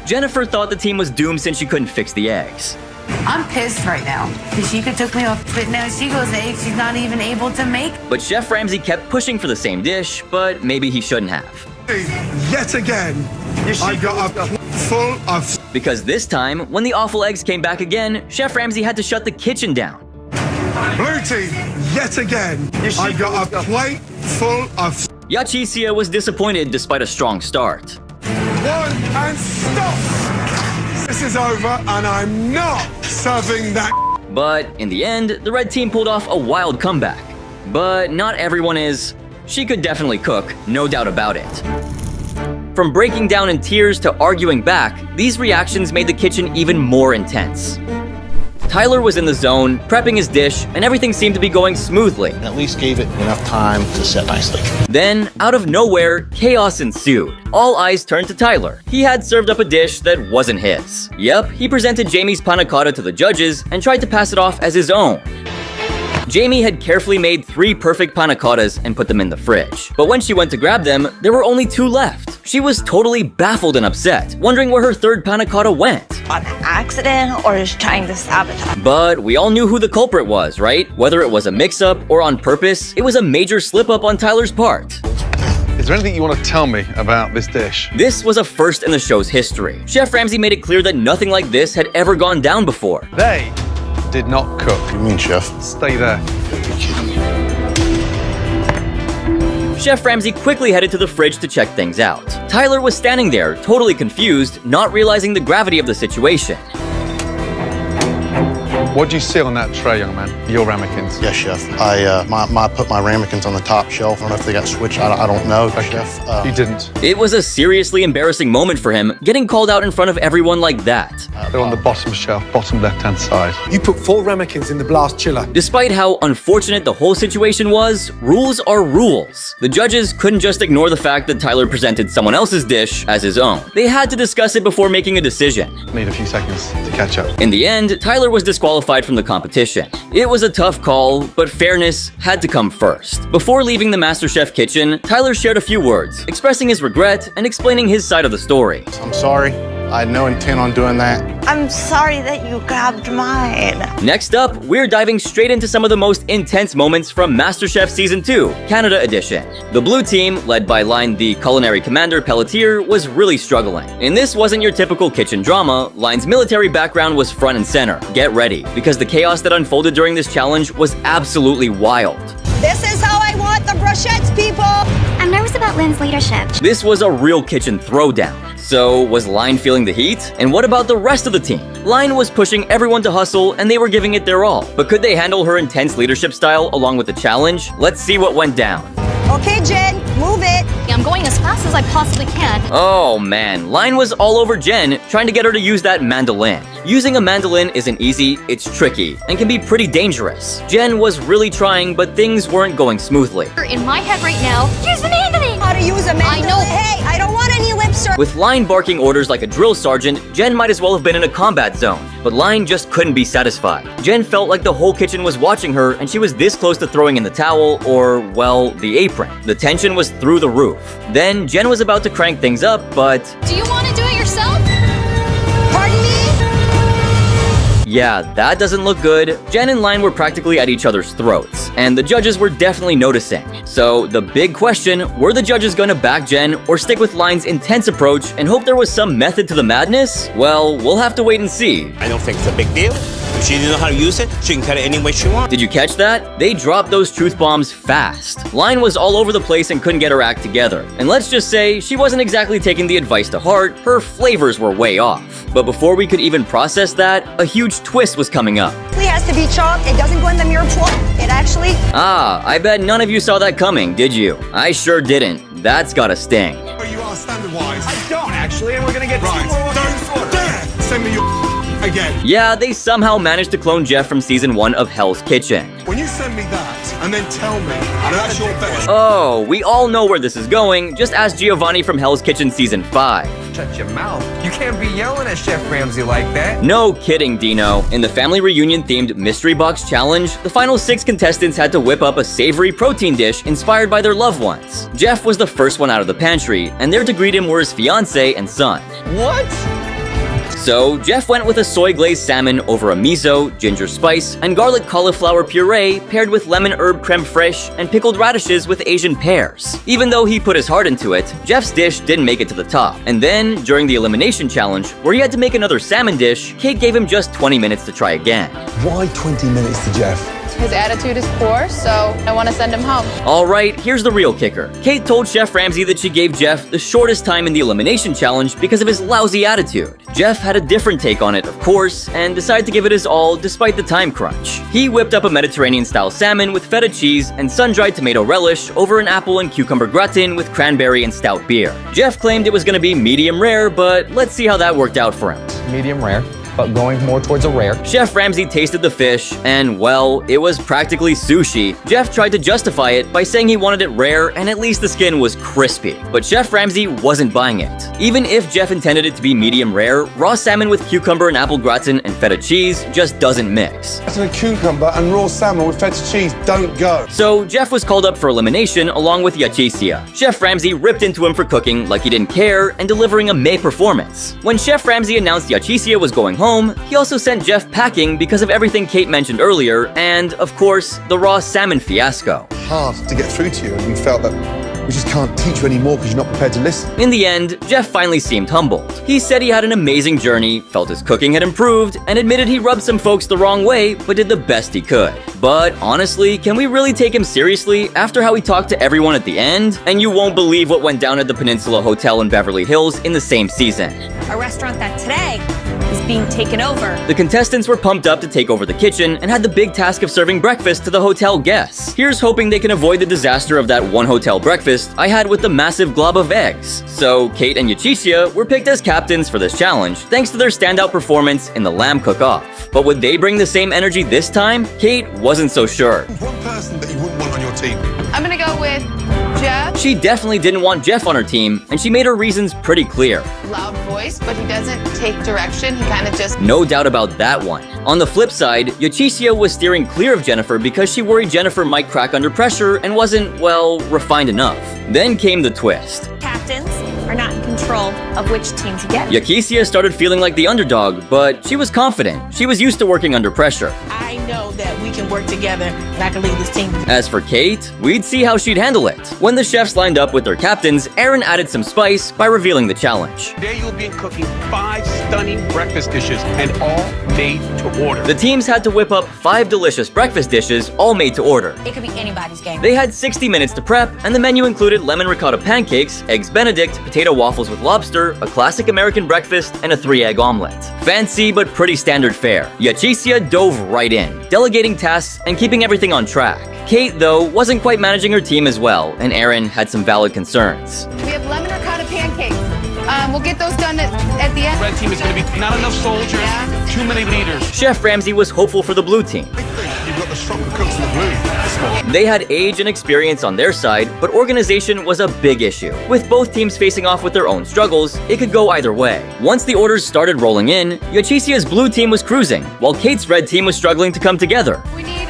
Speaker 1: Jennifer thought the team was doomed since she couldn't fix the eggs.
Speaker 22: I'm pissed right now because she took me off, but now she goes to eggs she's not even able to make.
Speaker 1: But Chef Ramsay kept pushing for the same dish, but maybe he shouldn't have.
Speaker 3: Yet again, I got a full of...
Speaker 1: Because this time, when the awful eggs came back again, Chef Ramsay had to shut the kitchen down.
Speaker 3: Blue team, yet again, I got a plate full of...
Speaker 1: Yachisia was disappointed despite a strong start.
Speaker 3: 1 and stop! This is over and I'm not serving that.
Speaker 1: But in the end, the red team pulled off a wild comeback. But not everyone is. She could definitely cook, no doubt about it. From breaking down in tears to arguing back, these reactions made the kitchen even more intense. Tyler was in the zone, prepping his dish, and everything seemed to be going smoothly.
Speaker 23: At least gave it enough time to set nicely.
Speaker 1: Then, out of nowhere, chaos ensued. All eyes turned to Tyler. He had served up a dish that wasn't his. Yep, he presented Jamie's panna cotta to the judges and tried to pass it off as his own. Jamie had carefully made 3 perfect panna cottas and put them in the fridge. But when she went to grab them, there were only 2 left. She was totally baffled and upset, wondering where her 3rd panna cotta went.
Speaker 4: On accident or is trying to sabotage.
Speaker 1: But we all knew who the culprit was, right? Whether it was a mix-up or on purpose, it was a major slip-up on Tyler's part.
Speaker 24: Is there anything you want to tell me about this dish?
Speaker 1: This was a first in the show's history. Chef Ramsay made it clear that nothing like this had ever gone down before.
Speaker 24: They did not cook.
Speaker 3: What do you mean, chef?
Speaker 24: Stay there.
Speaker 3: You're kidding me.
Speaker 1: Chef Ramsay quickly headed to the fridge to check things out. Tyler was standing there, totally confused, not realizing the gravity of the situation.
Speaker 24: What do you see on that tray, young man? Your ramekins.
Speaker 23: Yes, chef. I put my ramekins on the top shelf. I don't know if they got switched. I don't know, chef.
Speaker 24: You didn't.
Speaker 1: It was a seriously embarrassing moment for him, getting called out in front of everyone like that.
Speaker 24: They're on the bottom shelf, bottom left-hand side.
Speaker 3: You put 4 ramekins in the blast chiller.
Speaker 1: Despite how unfortunate the whole situation was, rules are rules. The judges couldn't just ignore the fact that Tyler presented someone else's dish as his own. They had to discuss it before making a decision.
Speaker 24: Need a few seconds to catch up.
Speaker 1: In the end, Tyler was disqualified from the competition. It was a tough call, but fairness had to come first. Before leaving the MasterChef kitchen, Tyler shared a few words, expressing his regret and explaining his side of the story.
Speaker 23: I'm sorry. I had no intent on doing that.
Speaker 4: I'm sorry that you grabbed mine.
Speaker 1: Next up, we're diving straight into some of the most intense moments from MasterChef Season 2, Canada Edition. The blue team, led by Line the culinary commander Pelletier, was really struggling. And this wasn't your typical kitchen drama. Line's military background was front and center. Get ready, because the chaos that unfolded during this challenge was absolutely wild.
Speaker 18: This is how I want the brochettes, people.
Speaker 8: I'm nervous about Lynn's leadership.
Speaker 1: This was a real kitchen throwdown. So, was Line feeling the heat? And what about the rest of the team? Line was pushing everyone to hustle and they were giving it their all. But could they handle her intense leadership style along with the challenge? Let's see what went down.
Speaker 18: Okay, Jen, move it.
Speaker 8: I'm going as fast as I possibly can.
Speaker 1: Oh man, Line was all over Jen, trying to get her to use that mandolin. Using a mandolin isn't easy, it's tricky, and can be pretty dangerous. Jen was really trying, but things weren't going smoothly.
Speaker 8: In my head right now, use the mandolin.
Speaker 18: How to use a mandolin? I know. Hey, I don't want any lip service.
Speaker 1: With Line barking orders like a drill sergeant, Jen might as well have been in a combat zone. But Line just couldn't be satisfied. Jen felt like the whole kitchen was watching her and she was this close to throwing in the towel or, well, the apron. The tension was through the roof. Then Jen was about to crank things up, but...
Speaker 8: Do you want to do it yourself?
Speaker 18: Pardon me?
Speaker 1: Yeah, that doesn't look good. Jen and Line were practically at each other's throats, and the judges were definitely noticing. So the big question, were the judges gonna back Jen or stick with Line's intense approach and hope there was some method to the madness? Well, we'll have to wait and see.
Speaker 19: I don't think it's a big deal. If she didn't know how to use it, she can cut it any way she wants.
Speaker 1: Did you catch that? They dropped those truth bombs fast. Line was all over the place and couldn't get her act together. And let's just say, she wasn't exactly taking the advice to heart, her flavors were way off. But before we could even process that, a huge twist was coming up.
Speaker 18: It has to be chopped. It doesn't go in the mirepoix. It actually...
Speaker 1: Ah, I bet none of you saw that coming, did you? I sure didn't. That's gotta sting.
Speaker 3: Where you are standard-wise.
Speaker 21: I don't, actually, and we're gonna get
Speaker 3: Right, don't dare send me your again.
Speaker 1: Yeah, they somehow managed to clone Jeff from Season 1 of Hell's Kitchen.
Speaker 3: When you send me that, and then tell me that's your best.
Speaker 1: Oh, we all know where this is going. Just ask Giovanni from Hell's Kitchen Season 5.
Speaker 6: Shut your mouth. You can't be yelling at Chef Ramsay like that.
Speaker 1: No kidding, Dino. In the family reunion-themed Mystery Box Challenge, the final 6 contestants had to whip up a savory protein dish inspired by their loved ones. Jeff was the first one out of the pantry, and there to greet him were his fiancé and son.
Speaker 6: What?
Speaker 1: So, Jeff went with a soy-glazed salmon over a miso, ginger spice, and garlic cauliflower puree paired with lemon herb creme fraiche and pickled radishes with Asian pears. Even though he put his heart into it, Jeff's dish didn't make it to the top. And then, during the elimination challenge, where he had to make another salmon dish, Kate gave him just 20 minutes to try again.
Speaker 5: Why 20 minutes to Jeff?
Speaker 13: His attitude is poor, so I want to send him home.
Speaker 1: Alright, here's the real kicker. Kate told Chef Ramsay that she gave Jeff the shortest time in the elimination challenge because of his lousy attitude. Jeff had a different take on it, of course, and decided to give it his all despite the time crunch. He whipped up a Mediterranean-style salmon with feta cheese and sun-dried tomato relish over an apple and cucumber gratin with cranberry and stout beer. Jeff claimed it was going to be medium rare, but let's see how that worked out for him.
Speaker 15: Medium rare, but going more towards a rare.
Speaker 1: Chef Ramsay tasted the fish, and well, it was practically sushi. Jeff tried to justify it by saying he wanted it rare and at least the skin was crispy. But Chef Ramsay wasn't buying it. Even if Jeff intended it to be medium rare, raw salmon with cucumber and apple gratin and feta cheese just doesn't mix.
Speaker 5: That's a cucumber and raw salmon with feta cheese don't go.
Speaker 1: So Jeff was called up for elimination along with Yachicia. Chef Ramsay ripped into him for cooking like he didn't care and delivering a May performance. When Chef Ramsay announced Yachicia was going home, he also sent Jeff packing because of everything Kate mentioned earlier and, of course, the raw salmon fiasco.
Speaker 5: Hard to get through to you, and we felt that we just can't teach you anymore because you're not prepared to listen.
Speaker 1: In the end, Jeff finally seemed humbled. He said he had an amazing journey, felt his cooking had improved, and admitted he rubbed some folks the wrong way, but did the best he could. But honestly, can we really take him seriously after how he talked to everyone at the end? And you won't believe what went down at the Peninsula Hotel in Beverly Hills in the same season.
Speaker 22: A restaurant that today
Speaker 14: is being taken over.
Speaker 1: The contestants were pumped up to take over the kitchen and had the big task of serving breakfast to the hotel guests. Here's hoping they can avoid the disaster of that one hotel breakfast I had with the massive glob of eggs. So Kate and Yachicia were picked as captains for this challenge thanks to their standout performance in the lamb cook-off. But would they bring the same energy this time? Kate wasn't so sure.
Speaker 3: One person that you wouldn't want on your team.
Speaker 13: I'm gonna go with Jeff.
Speaker 1: She definitely didn't want Jeff on her team, and she made her reasons pretty clear.
Speaker 13: Loud voice, but he doesn't take direction. He kind of just...
Speaker 1: No doubt about that one. On the flip side, Yachicia was steering clear of Jennifer because she worried Jennifer might crack under pressure and wasn't, well, refined enough. Then came the twist.
Speaker 14: Captains are not in control of which team to get.
Speaker 1: Yachicia started feeling like the underdog, but she was confident. She was used to working under pressure.
Speaker 20: I know that we can work together and I can lead this team.
Speaker 1: As for Kate, we'd see how she'd handle it. When the chefs lined up with their captains, Aaron added some spice by revealing the challenge.
Speaker 21: Today you'll be cooking 5 stunning breakfast dishes and all made to order.
Speaker 1: The teams had to whip up 5 delicious breakfast dishes, all made to order.
Speaker 14: It could be anybody's game.
Speaker 1: They had 60 minutes to prep, and the menu included lemon ricotta pancakes, eggs benedict, potato waffles with lobster, a classic American breakfast, and a 3-egg omelet. Fancy but pretty standard fare. Yachicia dove right in, delegating tasks and keeping everything on track. Kate, though, wasn't quite managing her team as well, and Aaron had some valid concerns.
Speaker 13: We have lemon ricotta pancakes. We'll get those done at the end.
Speaker 21: Red team is going to be not enough soldiers, too many leaders.
Speaker 1: Chef Ramsay was hopeful for the blue team.
Speaker 3: You've got the stronger cooks in the blue.
Speaker 1: They had age and experience on their side, but organization was a big issue. With both teams facing off with their own struggles, it could go either way. Once the orders started rolling in, Yachicia's blue team was cruising, while Kate's red team was struggling to come together.
Speaker 13: We need,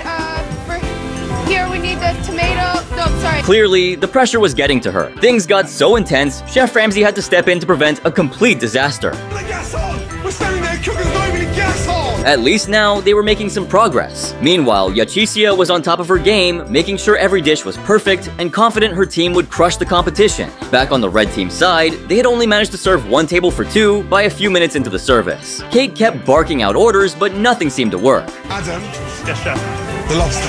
Speaker 13: we need the tomato. No, sorry.
Speaker 1: Clearly, the pressure was getting to her. Things got so intense, Chef Ramsay had to step in to prevent a complete disaster.
Speaker 3: The gas on! We're standing there, cooking, not even gas on!
Speaker 1: At least now, they were making some progress. Meanwhile, Yachicia was on top of her game, making sure every dish was perfect and confident her team would crush the competition. Back on the red team side, they had only managed to serve 1 table for 2 by a few minutes into the service. Kate kept barking out orders, but nothing seemed to work.
Speaker 3: Adam. Yes, chef. The lobster.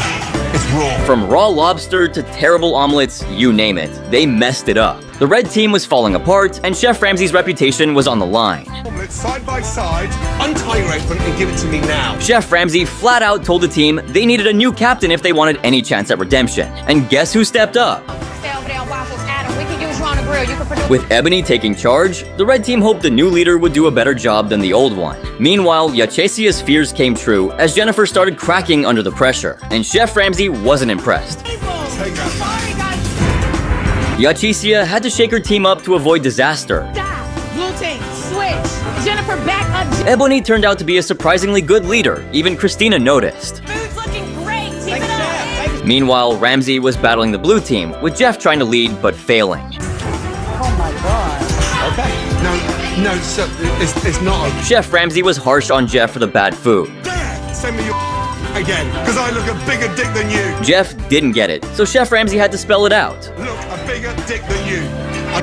Speaker 3: It's raw.
Speaker 1: From raw lobster to terrible omelets, you name it, they messed it up. The red team was falling apart, and Chef Ramsay's reputation was on the line.
Speaker 3: Omelets side by side, untie your apron and give it to me now.
Speaker 1: Chef Ramsay flat out told the team they needed a new captain if they wanted any chance at redemption. And guess who stepped up?
Speaker 2: Stay over there on waffles, Adam. We can use you on the grill. You can produce.
Speaker 1: With Ebony taking charge, the red team hoped the new leader would do a better job than the old one. Meanwhile, Yachicia's fears came true as Jennifer started cracking under the pressure, and Chef Ramsay wasn't impressed. Yachicia had to shake her team up to avoid disaster.
Speaker 2: Blue team, switch. Jennifer, back up.
Speaker 1: Ebony turned out to be a surprisingly good leader. Even Christina noticed.
Speaker 14: Food's looking great. Keep it up.
Speaker 1: Meanwhile, Ramsay was battling the blue team, with Jeff trying to lead but failing.
Speaker 18: Oh my god.
Speaker 3: Okay. No, sir, it's not a...
Speaker 1: Chef Ramsay was harsh on Jeff for the bad food.
Speaker 3: Dare send me your again, because I look a bigger dick than you.
Speaker 1: Jeff didn't get it, so Chef Ramsay had to spell it out.
Speaker 3: Look, a bigger dick than you.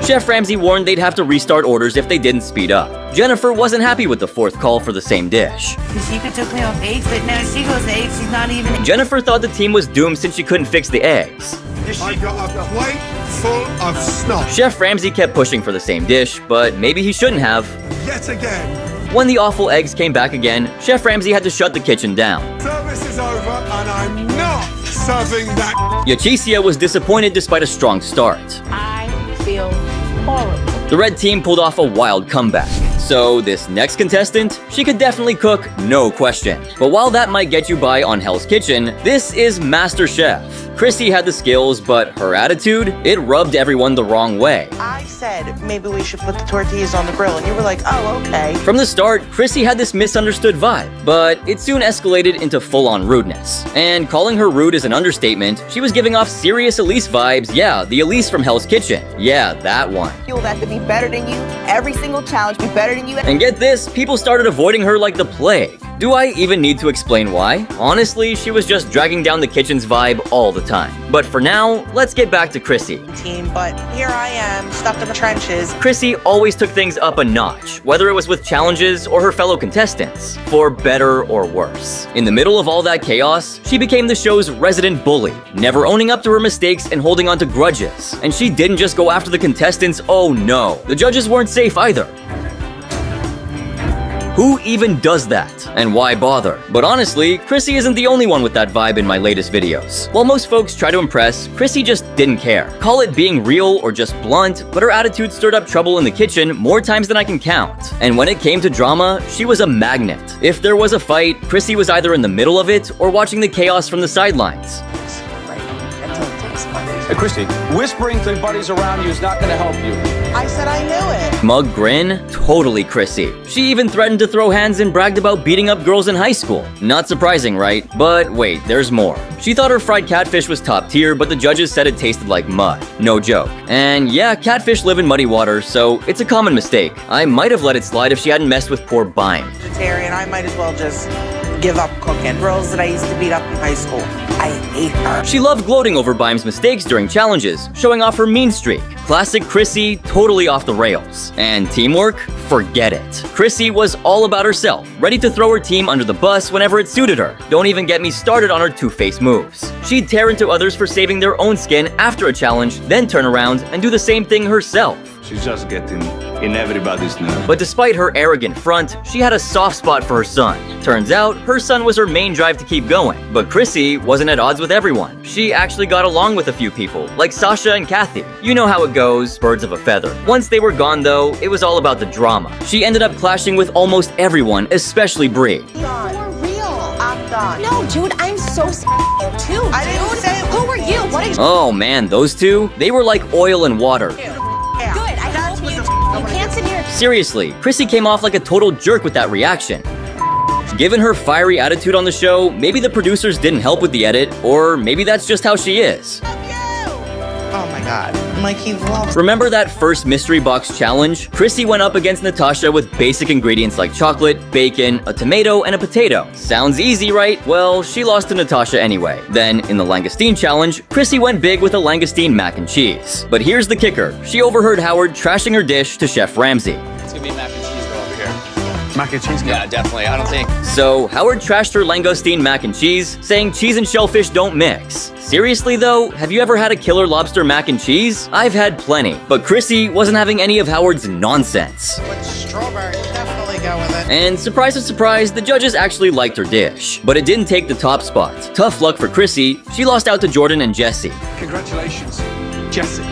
Speaker 1: Chef Ramsay warned they'd have to restart orders if they didn't speed up. Jennifer wasn't happy with the 4th call for the same dish.
Speaker 22: She could took me off eggs, but now she goes to eggs. She's not even.
Speaker 1: Jennifer thought the team was doomed since she couldn't fix the eggs.
Speaker 3: I got a plate full of snot.
Speaker 1: Chef Ramsay kept pushing for the same dish, but maybe he shouldn't have.
Speaker 3: Yet again.
Speaker 1: When the awful eggs came back again, Chef Ramsay had to shut the kitchen down.
Speaker 3: Service is over, and I'm not serving that.
Speaker 1: Yachicia was disappointed despite a strong start.
Speaker 22: I feel horrible.
Speaker 1: The red team pulled off a wild comeback. So this next contestant, she could definitely cook, no question. But while that might get you by on Hell's Kitchen, this is Master Chef. Chrissy had the skills, but her attitude, it rubbed everyone the wrong way.
Speaker 18: I said maybe we should put the tortillas on the grill, and you were like, oh, okay.
Speaker 1: From the start, Chrissy had this misunderstood vibe, but it soon escalated into full-on rudeness. And calling her rude is an understatement. She was giving off serious Elise vibes. Yeah, the Elise from Hell's Kitchen. Yeah, that one.
Speaker 18: Feel that to be better than you. Every single challenge, be better than you.
Speaker 1: And get this, people started avoiding her like the plague. Do I even need to explain why? Honestly, she was just dragging down the kitchen's vibe all the time. But for now, let's get back to Chrissy.
Speaker 18: Team, but here I am, stuck in the trenches.
Speaker 1: Chrissy always took things up a notch, whether it was with challenges or her fellow contestants, for better or worse. In the middle of all that chaos, she became the show's resident bully, never owning up to her mistakes and holding on to grudges. And she didn't just go after the contestants, oh no. The judges weren't safe either. Who even does that? And why bother? But honestly, Chrissy isn't the only one with that vibe in my latest videos. While most folks try to impress, Chrissy just didn't care. Call it being real or just blunt, but her attitude stirred up trouble in the kitchen more times than I can count. And when it came to drama, she was a magnet. If there was a fight, Chrissy was either in the middle of it or watching the chaos from the sidelines.
Speaker 12: Hey, Christy, whispering to buddies around you is not going to help you.
Speaker 7: I said I knew it.
Speaker 1: Smug grin? Totally Chrissy. She even threatened to throw hands and bragged about beating up girls in high school. Not surprising, right? But wait, there's more. She thought her fried catfish was top tier, but the judges said it tasted like mud. No joke. And yeah, catfish live in muddy water, so it's a common mistake. I might have let it slide if she hadn't messed with poor Bime.
Speaker 7: Vegetarian, I might as well just give up cooking. Girls that I used to beat up in high school, I hate her.
Speaker 1: She loved gloating over Bime's mistakes during challenges, showing off her mean streak. Classic Chrissy, totally off the rails. And teamwork? Forget it. Chrissy was all about herself, ready to throw her team under the bus whenever it suited her. Don't even get me started on her two-faced moves. She'd tear into others for saving their own skin after a challenge, then turn around and do the same thing herself.
Speaker 19: She's just getting in everybody's nerve.
Speaker 1: But despite her arrogant front, she had a soft spot for her son. Turns out, her son was her main drive to keep going. But Chrissy wasn't at odds with everyone. She actually got along with a few people, like Sasha and Kathy. You know how it goes, birds of a feather. Once they were gone though, it was all about the drama. She ended up clashing with almost everyone, especially Bree.
Speaker 7: For real, I'm done.
Speaker 2: No, dude, I'm so too.
Speaker 7: I didn't say it.
Speaker 2: Who were you? What did you?
Speaker 1: Oh man, those two? They were like oil and water.
Speaker 7: Yeah.
Speaker 2: Good. I hope you can't sit here.
Speaker 1: Seriously, Chrissy came off like a total jerk with that reaction. Given her fiery attitude on the show, maybe the producers didn't help with the edit, or maybe that's just how she is.
Speaker 7: Oh my god. Like he loves.
Speaker 1: Remember that first mystery box challenge? Chrissy went up against Natasha with basic ingredients like chocolate, bacon, a tomato, and a potato. Sounds easy, right? Well, she lost to Natasha anyway. Then, in the langoustine challenge, Chrissy went big with a langoustine mac and cheese. But here's the kicker. She overheard Howard trashing her dish to Chef Ramsay.
Speaker 9: It's gonna be mac and cheese over here.
Speaker 24: Mac and cheese?
Speaker 9: Yeah, definitely. I don't think.
Speaker 1: So, Howard trashed her langoustine mac and cheese, saying cheese and shellfish don't mix. Seriously though, have you ever had a killer lobster mac and cheese? I've had plenty, but Chrissy wasn't having any of Howard's nonsense.
Speaker 7: With strawberry, definitely go with it.
Speaker 1: And surprise, surprise, the judges actually liked her dish. But it didn't take the top spot. Tough luck for Chrissy, she lost out to Jordan and Jesse.
Speaker 21: Congratulations, Jesse.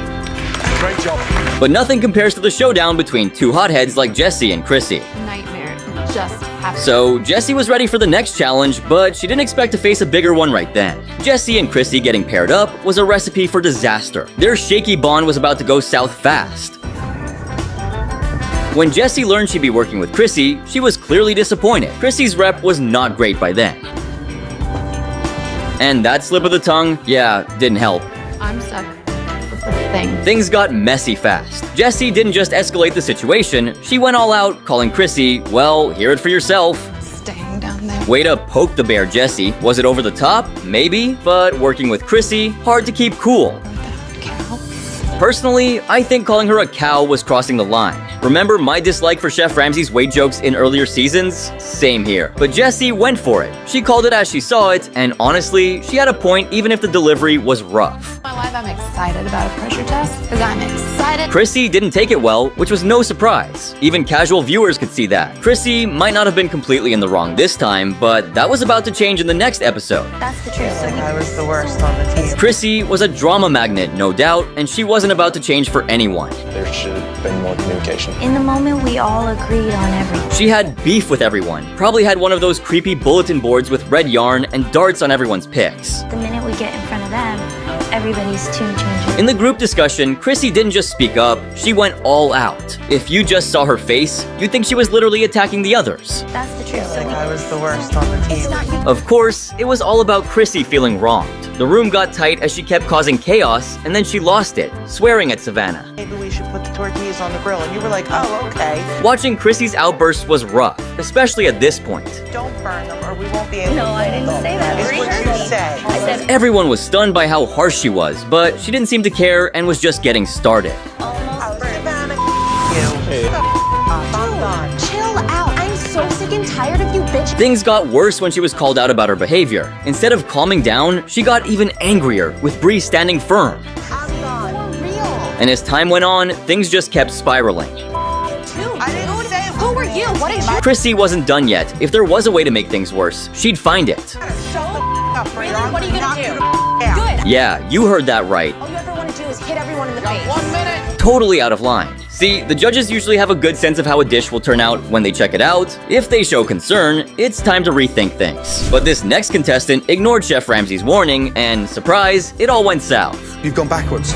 Speaker 21: Great job.
Speaker 1: But nothing compares to the showdown between two hotheads like Jesse and Chrissy.
Speaker 13: Nightmare just happened.
Speaker 1: So, Jesse was ready for the next challenge, but she didn't expect to face a bigger one right then. Jesse and Chrissy getting paired up was a recipe for disaster. Their shaky bond was about to go south fast. When Jesse learned she'd be working with Chrissy, she was clearly disappointed. Chrissy's rep was not great by then. And that slip of the tongue, yeah, didn't help.
Speaker 13: I'm stuck with the thing.
Speaker 1: Things got messy fast. Jesse didn't just escalate the situation, she went all out, calling Chrissy, well, hear it for yourself.
Speaker 13: Staying down there.
Speaker 1: Way to poke the bear, Jesse. Was it over the top? Maybe. But working with Chrissy, hard to keep cool. Personally, I think calling her a cow was crossing the line. Remember my dislike for Chef Ramsay's weight jokes in earlier seasons? Same here. But Jessie went for it. She called it as she saw it, and honestly, she had a point even if the delivery was rough.
Speaker 13: My life, I'm excited about a pressure test because I'm excited.
Speaker 1: Chrissy didn't take it well, which was no surprise. Even casual viewers could see that. Chrissy might not have been completely in the wrong this time, but that was about to change in the next episode.
Speaker 8: That's the truth.
Speaker 7: Like I was the worst on the team.
Speaker 1: Chrissy was a drama magnet, no doubt, and she wasn't about to change for anyone.
Speaker 9: There should have been more communication.
Speaker 8: In the moment, we all agreed on everything.
Speaker 1: She had beef with everyone. Probably had one of those creepy bulletin boards with red yarn and darts on everyone's pics.
Speaker 8: The minute we get in front of them, everybody's tune changes.
Speaker 1: In the group discussion, Chrissy didn't just speak up, she went all out. If you just saw her face, you'd think she was literally attacking the others.
Speaker 8: That's the truth.
Speaker 7: Like I was the worst on the team.
Speaker 1: Of course, it was all about Chrissy feeling wronged. The room got tight as she kept causing chaos, and then she lost it, swearing at Savannah.
Speaker 7: Maybe we should put the tortillas on the grill, and you were like, oh, okay.
Speaker 1: Watching Chrissy's outburst was rough, especially at this point.
Speaker 7: Don't burn them, or we won't be able to.
Speaker 8: No, I didn't say that.
Speaker 7: It's what you said.
Speaker 8: I said
Speaker 1: Everyone was stunned by how harsh she was, but she didn't seem to care and was just getting started.
Speaker 2: Chill out. I'm so sick and tired of you, bitch.
Speaker 1: Things got worse when she was called out about her behavior. Instead of calming down, she got even angrier, with Bree standing firm. And as time went on, things just kept spiraling.
Speaker 2: I didn't say. Who were you? What did you?
Speaker 1: Chrissy wasn't done yet. If there was a way to make things worse, she'd find it.
Speaker 2: Really? What are you gonna do? Good.
Speaker 1: Yeah, you heard that right.
Speaker 2: All you ever want to do is hit everyone in the face. 1 minute.
Speaker 1: Totally out of line. See, the judges usually have a good sense of how a dish will turn out when they check it out. If they show concern, it's time to rethink things. But this next contestant ignored Chef Ramsay's warning, and surprise, it all went south.
Speaker 5: You've gone backwards.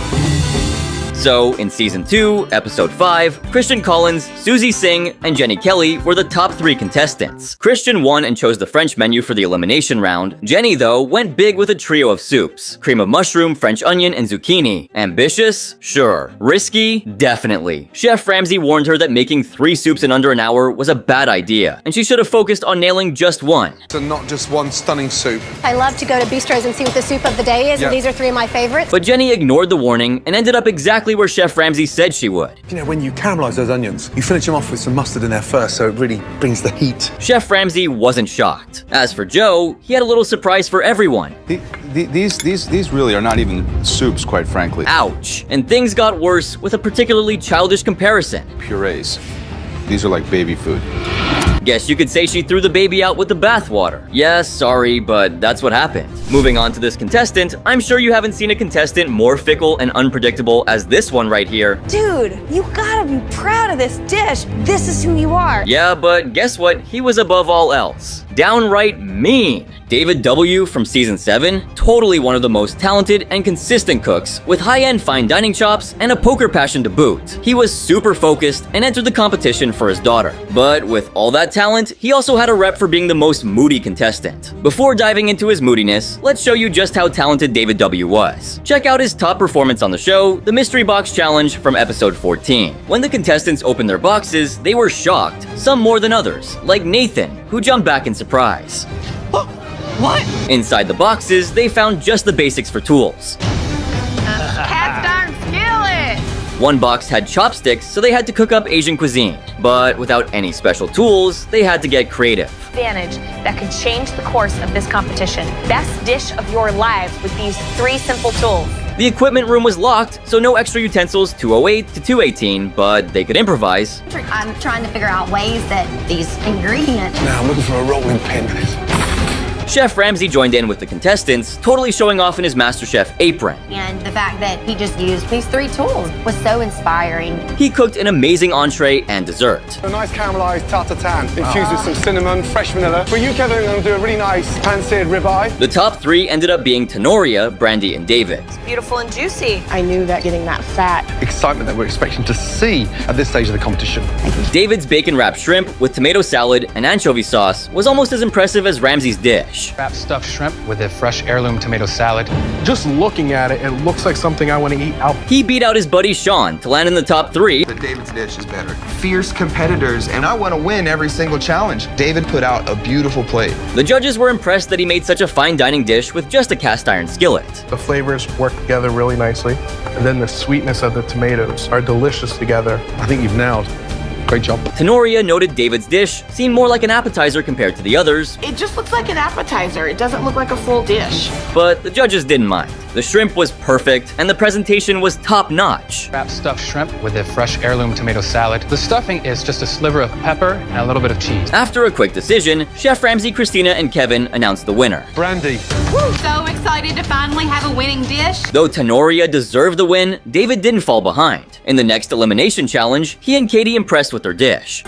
Speaker 1: So, in Season 2, Episode 5, Christian Collins, Susie Singh, and Jenny Kelly were the top 3 contestants. Christian won and chose the French menu for the elimination round. Jenny, though, went big with a trio of soups. Cream of mushroom, French onion, and zucchini. Ambitious? Sure. Risky? Definitely. Chef Ramsay warned her that making 3 soups in under an hour was a bad idea, and she should have focused on nailing just one.
Speaker 5: So not just one stunning soup.
Speaker 2: I love to go to bistros and see what the soup of the day is, and these are 3 of my favorites.
Speaker 1: But Jenny ignored the warning and ended up exactly where Chef Ramsay said she would.
Speaker 5: You know, when you caramelize those onions, you finish them off with some mustard in there first, so it really brings the heat.
Speaker 1: Chef Ramsay wasn't shocked. As for Joe, he had a little surprise for everyone.
Speaker 12: These really are not even soups, quite frankly.
Speaker 1: Ouch. And things got worse with a particularly childish comparison.
Speaker 12: Purees. These are like baby food.
Speaker 1: Guess you could say she threw the baby out with the bathwater. Yes, sorry, but that's what happened. Moving on to this contestant, I'm sure you haven't seen a contestant more fickle and unpredictable as this one right here.
Speaker 4: Dude, you gotta be proud of this dish. This is who you are.
Speaker 1: Yeah, but guess what? He was above all else. Downright mean. David W. from Season 7, totally one of the most talented and consistent cooks, with high-end fine dining chops and a poker passion to boot. He was super focused and entered the competition for his daughter. But with all that talent, he also had a rep for being the most moody contestant. Before diving into his moodiness, let's show you just how talented David W. was. Check out his top performance on the show, the Mystery Box Challenge from episode 14. When the contestants opened their boxes, they were shocked, some more than others, like Nathan, who jumped back in surprise.
Speaker 2: What?
Speaker 1: Inside the boxes, they found just the basics for tools.
Speaker 2: Cast iron skillet.
Speaker 1: One box had chopsticks, so they had to cook up Asian cuisine. But without any special tools, they had to get creative.
Speaker 14: Advantage that could change the course of this competition. Best dish of your lives with these 3 simple tools.
Speaker 1: The equipment room was locked, so no extra utensils 208 to 218, but they could improvise.
Speaker 8: I'm trying to figure out ways that these ingredients.
Speaker 5: Now I'm looking for a rolling pin.
Speaker 1: Chef Ramsay joined in with the contestants, totally showing off in his MasterChef apron.
Speaker 8: And the fact that he just used these 3 tools was so inspiring.
Speaker 1: He cooked an amazing entree and dessert.
Speaker 3: A nice caramelised tartatan infused with some cinnamon, fresh vanilla. For you, Kevin, I'm going to do a really nice pan-seared ribeye.
Speaker 1: The top 3 ended up being Tenoria, Brandy, and David.
Speaker 14: Beautiful and juicy.
Speaker 7: I knew that getting that fat.
Speaker 24: Excitement that we're expecting to see at this stage of the competition.
Speaker 1: David's bacon-wrapped shrimp with tomato salad and anchovy sauce was almost as impressive as Ramsay's dish.
Speaker 15: Wrapped stuffed shrimp with a fresh heirloom tomato salad.
Speaker 3: Just looking at it, it looks like something I want to eat out.
Speaker 1: He beat out his buddy Sean to land in the top 3.
Speaker 10: But David's dish is better. Fierce competitors, and I want to win every single challenge. David put out a beautiful plate.
Speaker 1: The judges were impressed that he made such a fine dining dish with just a cast iron skillet.
Speaker 3: The flavors work together really nicely, and then the sweetness of the tomatoes are delicious together.
Speaker 24: I think you've nailed. Great job.
Speaker 1: Tenoria noted David's dish seemed more like an appetizer compared to the others.
Speaker 7: It just looks like an appetizer. It doesn't look like a full dish.
Speaker 1: But the judges didn't mind. The shrimp was perfect, and the presentation was top-notch.
Speaker 15: Wrapped stuffed shrimp with a fresh heirloom tomato salad. The stuffing is just a sliver of pepper and a little bit of cheese.
Speaker 1: After a quick decision, Chef Ramsay, Christina, and Kevin announced the winner.
Speaker 24: Brandy.
Speaker 2: Woo, so excited to finally have a winning dish.
Speaker 1: Though Tenoria deserved the win, David didn't fall behind. In the next elimination challenge, he and Katie impressed with their dish.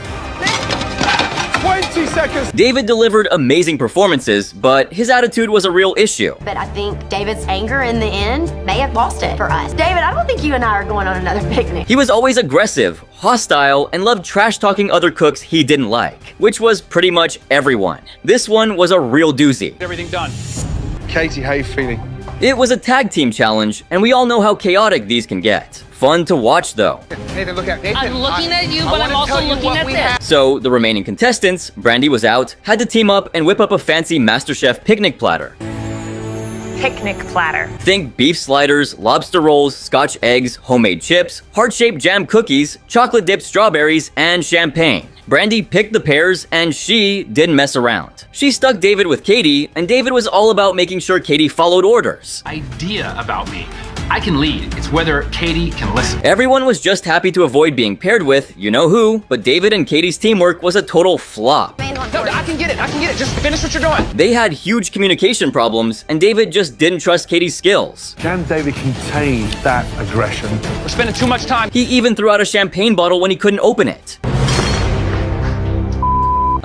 Speaker 3: 20 seconds.
Speaker 1: David delivered amazing performances, but his attitude was a real issue.
Speaker 8: But I think David's anger in the end may have lost it for us. David, I don't think you and I are going on another picnic.
Speaker 1: He was always aggressive, hostile, and loved trash-talking other cooks he didn't like, which was pretty much everyone. This one was a real doozy.
Speaker 12: Everything done.
Speaker 3: Katie, how you feeling?
Speaker 1: It was a tag team challenge, and we all know how chaotic these can get. Fun to watch, though.
Speaker 3: Nathan, look at Nathan.
Speaker 20: I'm looking at you, but I'm also looking at this.
Speaker 1: So, the remaining contestants, Brandy was out, had to team up and whip up a fancy MasterChef picnic platter.
Speaker 14: Picnic platter.
Speaker 1: Think beef sliders, lobster rolls, Scotch eggs, homemade chips, heart-shaped jam cookies, chocolate-dipped strawberries, and champagne. Brandy picked the pairs, and she didn't mess around. She stuck David with Katie, and David was all about making sure Katie followed orders.
Speaker 21: Idea about me.
Speaker 15: I can lead. It's whether Katie can listen.
Speaker 1: Everyone was just happy to avoid being paired with you-know-who, but David and Katie's teamwork was a total flop.
Speaker 6: No, I can get it. Just finish what you're doing.
Speaker 1: They had huge communication problems, and David just didn't trust Katie's skills.
Speaker 21: Can David contain that aggression?
Speaker 15: We're spending too much time.
Speaker 1: He even threw out a champagne bottle when he couldn't open it.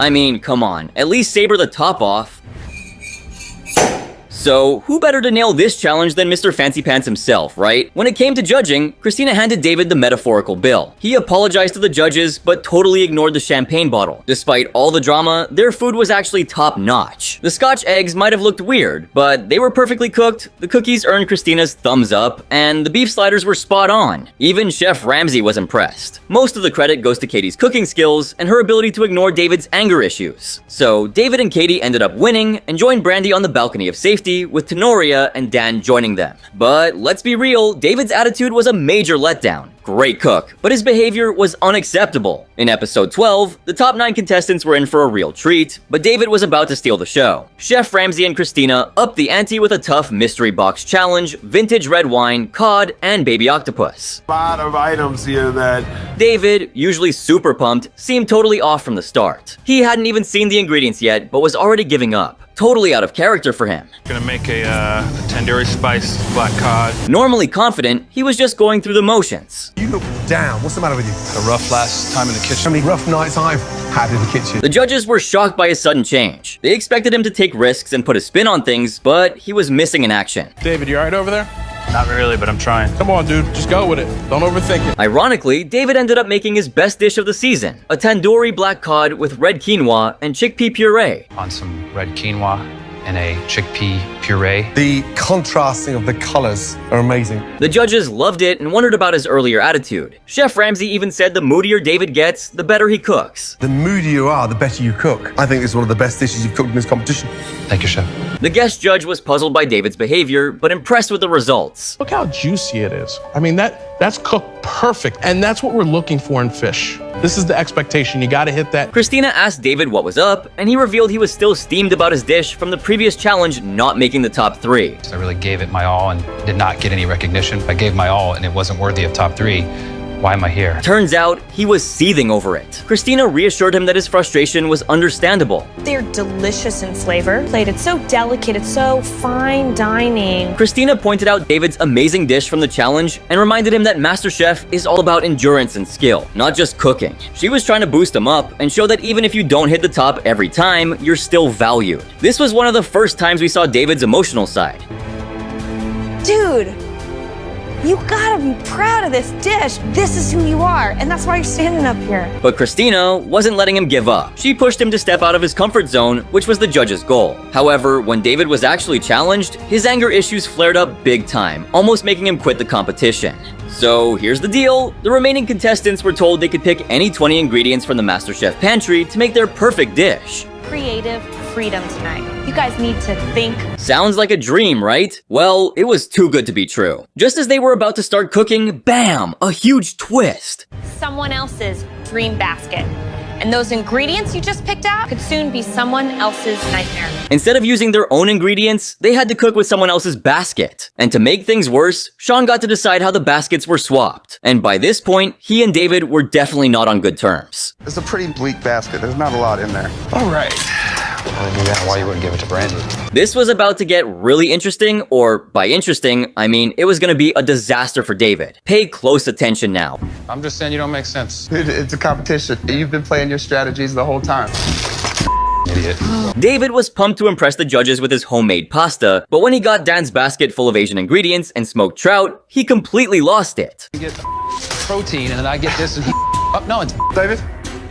Speaker 1: I mean, come on, at least saber the top off. So, who better to nail this challenge than Mr. Fancy Pants himself, right? When it came to judging, Christina handed David the metaphorical bill. He apologized to the judges, but totally ignored the champagne bottle. Despite all the drama, their food was actually top-notch. The Scotch eggs might have looked weird, but they were perfectly cooked, the cookies earned Christina's thumbs up, and the beef sliders were spot on. Even Chef Ramsay was impressed. Most of the credit goes to Katie's cooking skills and her ability to ignore David's anger issues. So, David and Katie ended up winning and joined Brandy on the balcony of safety, with Tenoria and Dan joining them. But let's be real, David's attitude was a major letdown. Great cook, but his behavior was unacceptable. In episode 12, the top 9 contestants were in for a real treat, but David was about to steal the show. Chef Ramsay and Christina upped the ante with a tough mystery box challenge, vintage red wine, cod, and baby octopus.
Speaker 3: A lot of items here that
Speaker 1: David, usually super pumped, seemed totally off from the start. He hadn't even seen the ingredients yet, but was already giving up. Totally out of character for him.
Speaker 11: Gonna make a tandoori spice black cod.
Speaker 1: Normally confident, he was just going through the motions.
Speaker 3: You look down. What's the matter with you?
Speaker 11: A rough last time in the kitchen.
Speaker 3: How many rough nights I've had in the kitchen?
Speaker 1: The judges were shocked by his sudden change. They expected him to take risks and put a spin on things, but he was missing in action.
Speaker 21: David, you all right over there?
Speaker 11: Not really, but I'm trying.
Speaker 21: Come on, dude. Just go with it. Don't overthink it.
Speaker 1: Ironically, David ended up making his best dish of the season, a tandoori black cod with red quinoa and chickpea puree.
Speaker 15: On some red quinoa and a chickpea puree.
Speaker 5: The contrasting of the colors are amazing.
Speaker 1: The judges loved it and wondered about his earlier attitude. Chef Ramsay even said the moodier David gets, the better he cooks.
Speaker 5: The moodier you are, the better you cook. I think this is one of the best dishes you've cooked in this competition.
Speaker 15: Thank you, Chef.
Speaker 1: The guest judge was puzzled by David's behavior, but impressed with the results.
Speaker 21: Look how juicy it is. I mean, that's cooked perfect, and that's what we're looking for in fish. This is the expectation. You gotta hit that.
Speaker 1: Christina asked David what was up, and he revealed he was still steamed about his dish from the previous challenge not making the top 3.
Speaker 15: I really gave it my all and did not get any recognition. I gave my all and it wasn't worthy of top 3. Why am I here?
Speaker 1: Turns out, he was seething over it. Christina reassured him that his frustration was understandable.
Speaker 14: They're delicious in flavor. Plated so delicate, it's so fine dining.
Speaker 1: Christina pointed out David's amazing dish from the challenge and reminded him that MasterChef is all about endurance and skill, not just cooking. She was trying to boost him up and show that even if you don't hit the top every time, you're still valued. This was one of the first times we saw David's emotional side.
Speaker 18: Dude, you gotta be proud of this dish. This is who you are, and that's why you're standing up here.
Speaker 1: But Christina wasn't letting him give up. She pushed him to step out of his comfort zone, which was the judge's goal. However, when David was actually challenged, his anger issues flared up big time, almost making him quit the competition. So here's the deal. The remaining contestants were told they could pick any 20 ingredients from the MasterChef pantry to make their perfect dish.
Speaker 14: Creative freedom tonight. You guys need to think.
Speaker 1: Sounds like a dream, right? Well, it was too good to be true. Just as they were about to start cooking, bam! A huge twist.
Speaker 14: Someone else's dream basket. And those ingredients you just picked out could soon be someone else's nightmare.
Speaker 1: Instead of using their own ingredients, they had to cook with someone else's basket. And to make things worse, Sean got to decide how the baskets were swapped. And by this point, he and David were definitely not on good terms.
Speaker 10: It's a pretty bleak basket. There's not a lot in there.
Speaker 21: All right.
Speaker 15: Why you wouldn't give it to Brandy?
Speaker 1: This was about to get really interesting, or by interesting, I mean it was going to be a disaster for David. Pay close attention now.
Speaker 15: I'm just saying you don't make sense.
Speaker 10: It's a competition. You've been playing your strategies the whole time.
Speaker 15: Idiot.
Speaker 1: David was pumped to impress the judges with his homemade pasta, but when he got Dan's basket full of Asian ingredients and smoked trout, he completely lost it.
Speaker 15: You get protein and then I get this and no, it's
Speaker 5: David,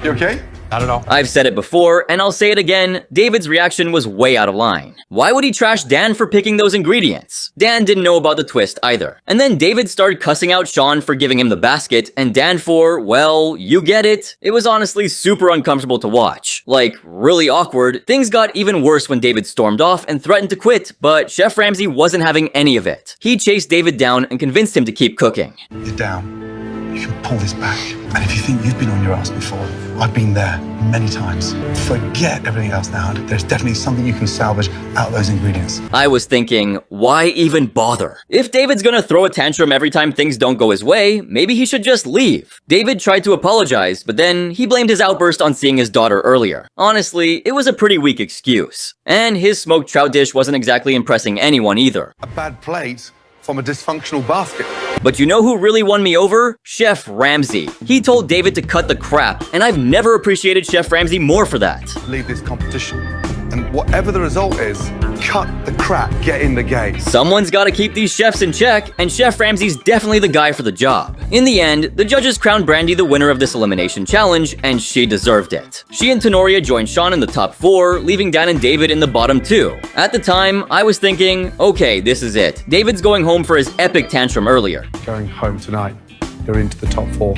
Speaker 5: you okay?
Speaker 15: Not at all.
Speaker 1: I've said it before, and I'll say it again, David's reaction was way out of line. Why would he trash Dan for picking those ingredients? Dan didn't know about the twist either. And then David started cussing out Sean for giving him the basket, and Dan for, well, you get it. It was honestly super uncomfortable to watch. Like, really awkward. Things got even worse when David stormed off and threatened to quit, but Chef Ramsay wasn't having any of it. He chased David down and convinced him to keep cooking.
Speaker 5: You're down. You can pull this back. And if you think you've been on your ass before, I've been there many times. Forget everything else now. There's definitely something you can salvage out of those ingredients.
Speaker 1: I was thinking, why even bother? If David's gonna throw a tantrum every time things don't go his way, maybe he should just leave. David tried to apologize, but then he blamed his outburst on seeing his daughter earlier. Honestly, it was a pretty weak excuse. And his smoked trout dish wasn't exactly impressing anyone either.
Speaker 5: A bad plate from a dysfunctional basket.
Speaker 1: But you know who really won me over? Chef Ramsay. He told David to cut the crap, and I've never appreciated Chef Ramsay more for that.
Speaker 5: Leave this competition. And whatever the result is, cut the crap, get in the game.
Speaker 1: Someone's gotta keep these chefs in check, and Chef Ramsay's definitely the guy for the job. In the end, the judges crowned Brandy the winner of this elimination challenge, and she deserved it. She and Tenoria joined Sean in the top 4, leaving Dan and David in the bottom 2. At the time, I was thinking, okay, this is it. David's going home for his epic tantrum earlier.
Speaker 5: Going home tonight, you're into the top 4.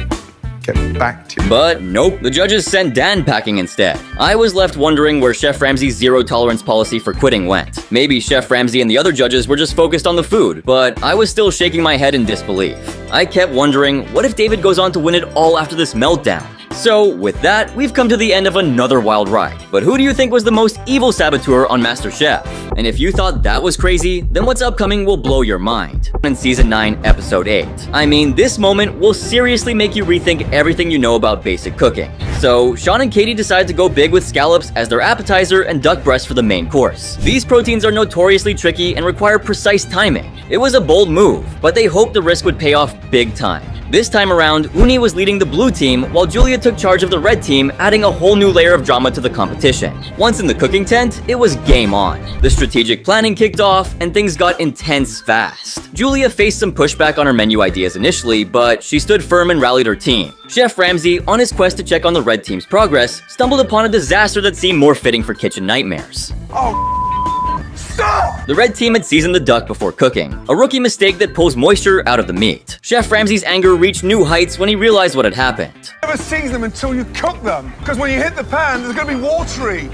Speaker 5: Get back to you.
Speaker 1: But nope, the judges sent Dan packing instead. I was left wondering where Chef Ramsay's zero tolerance policy for quitting went. Maybe Chef Ramsay and the other judges were just focused on the food, but I was still shaking my head in disbelief. I kept wondering, what if David goes on to win it all after this meltdown? So, with that, we've come to the end of another wild ride. But who do you think was the most evil saboteur on MasterChef? And if you thought that was crazy, then what's upcoming will blow your mind. In Season 9, Episode 8. I mean, this moment will seriously make you rethink everything you know about basic cooking. So, Sean and Katie decide to go big with scallops as their appetizer and duck breast for the main course. These proteins are notoriously tricky and require precise timing. It was a bold move, but they hoped the risk would pay off big time. This time around, Uni was leading the blue team while Julia took charge of the red team, adding a whole new layer of drama to the competition. Once in the cooking tent, it was game on. The strategic planning kicked off and things got intense fast. Julia faced some pushback on her menu ideas initially, but she stood firm and rallied her team. Chef Ramsay, on his quest to check on the red team's progress, stumbled upon a disaster that seemed more fitting for kitchen nightmares.
Speaker 3: Stop!
Speaker 1: The red team had seasoned the duck before cooking, a rookie mistake that pulls moisture out of the meat. Chef Ramsay's anger reached new heights when he realized what had happened.
Speaker 3: Never season them until you cook them, because when you hit the pan, there's going to be watery.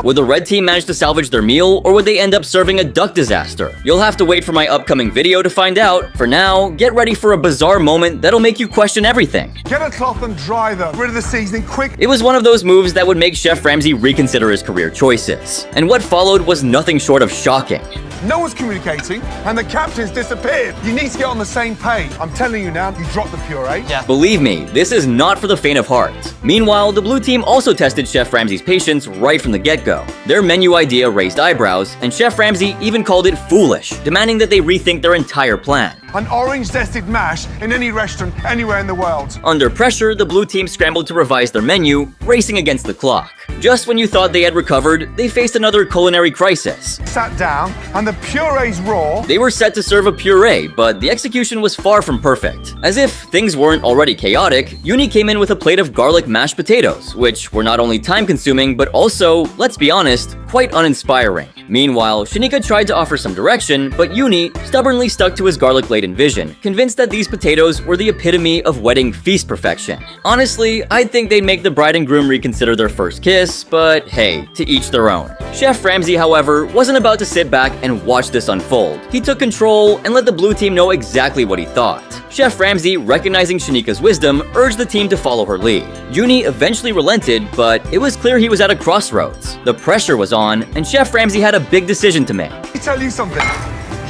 Speaker 1: Would the red team manage to salvage their meal, or would they end up serving a duck disaster? You'll have to wait for my upcoming video to find out. For now, get ready for a bizarre moment that'll make you question everything.
Speaker 3: Get a cloth and dry them. Rid of the seasoning quick.
Speaker 1: It was one of those moves that would make Chef Ramsay reconsider his career choices. And what followed was nothing short of shocking.
Speaker 3: No one's communicating, and the captain's disappeared. You need to get on the same page. I'm telling you now, you dropped the puree.
Speaker 1: Yeah. Believe me, this is not for the faint of heart. Meanwhile, the blue team also tested Chef Ramsay's patience right from the get-go. Their menu idea raised eyebrows, and Chef Ramsay even called it foolish, demanding that they rethink their entire plan.
Speaker 3: An orange-zested mash in any restaurant anywhere in the world.
Speaker 1: Under pressure, the blue team scrambled to revise their menu, racing against the clock. Just when you thought they had recovered, they faced another culinary crisis.
Speaker 3: Sat down, and the puree's raw.
Speaker 1: They were set to serve a puree, but the execution was far from perfect. As if things weren't already chaotic, Uni came in with a plate of garlic mashed potatoes, which were not only time-consuming, but also, let's be honest, quite uninspiring. Meanwhile, Shanika tried to offer some direction, but Uni stubbornly stuck to his garlic-laden vision, convinced that these potatoes were the epitome of wedding feast perfection. Honestly, I'd think they'd make the bride and groom reconsider their first kiss, but hey, to each their own. Chef Ramsay, however, wasn't about to sit back and watch this unfold. He took control and let the blue team know exactly what he thought. Chef Ramsay, recognizing Shanika's wisdom, urged the team to follow her lead. Uni eventually relented, but it was clear he was at a crossroads. The pressure was on, and Chef Ramsay had a big decision to make.
Speaker 3: Let me tell you something.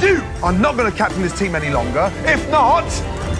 Speaker 3: You are not going to captain this team any longer. If not,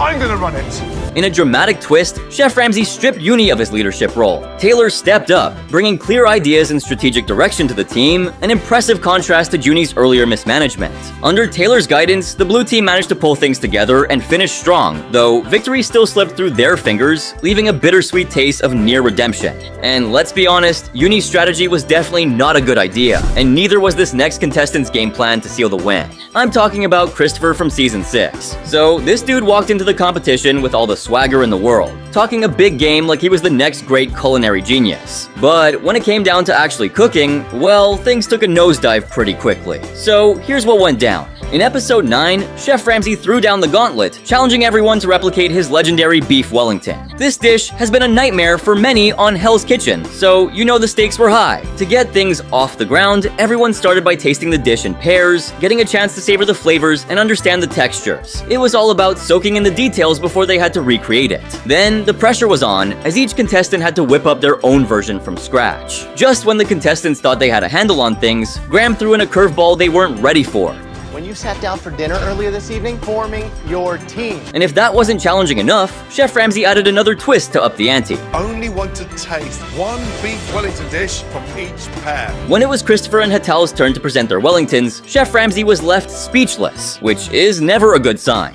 Speaker 3: I'm going to run it.
Speaker 1: In a dramatic twist, Chef Ramsay stripped Uni of his leadership role. Taylor stepped up, bringing clear ideas and strategic direction to the team, an impressive contrast to Juni's earlier mismanagement. Under Taylor's guidance, the blue team managed to pull things together and finish strong, though victory still slipped through their fingers, leaving a bittersweet taste of near redemption. And let's be honest, Uni's strategy was definitely not a good idea, and neither was this next contestant's game plan to seal the win. I'm talking about Christopher from Season 6. So, this dude walked into the competition with all the swagger in the world, talking a big game like he was the next great culinary genius. But when it came down to actually cooking, well, things took a nosedive pretty quickly. So here's what went down. In episode 9, Chef Ramsay threw down the gauntlet, challenging everyone to replicate his legendary beef Wellington. This dish has been a nightmare for many on Hell's Kitchen, so you know the stakes were high. To get things off the ground, everyone started by tasting the dish in pairs, getting a chance to savor the flavors and understand the textures. It was all about soaking in the details before they had to recreate it. Then, the pressure was on, as each contestant had to whip up their own version from scratch. Just when the contestants thought they had a handle on things, Graham threw in a curveball they weren't ready for.
Speaker 16: When you sat down for dinner earlier this evening, forming your team.
Speaker 1: And if that wasn't challenging enough, Chef Ramsay added another twist to up the ante.
Speaker 3: Only want to taste one beef Wellington dish from each pair.
Speaker 1: When it was Christopher and Hetal's turn to present their Wellingtons, Chef Ramsay was left speechless, which is never a good sign.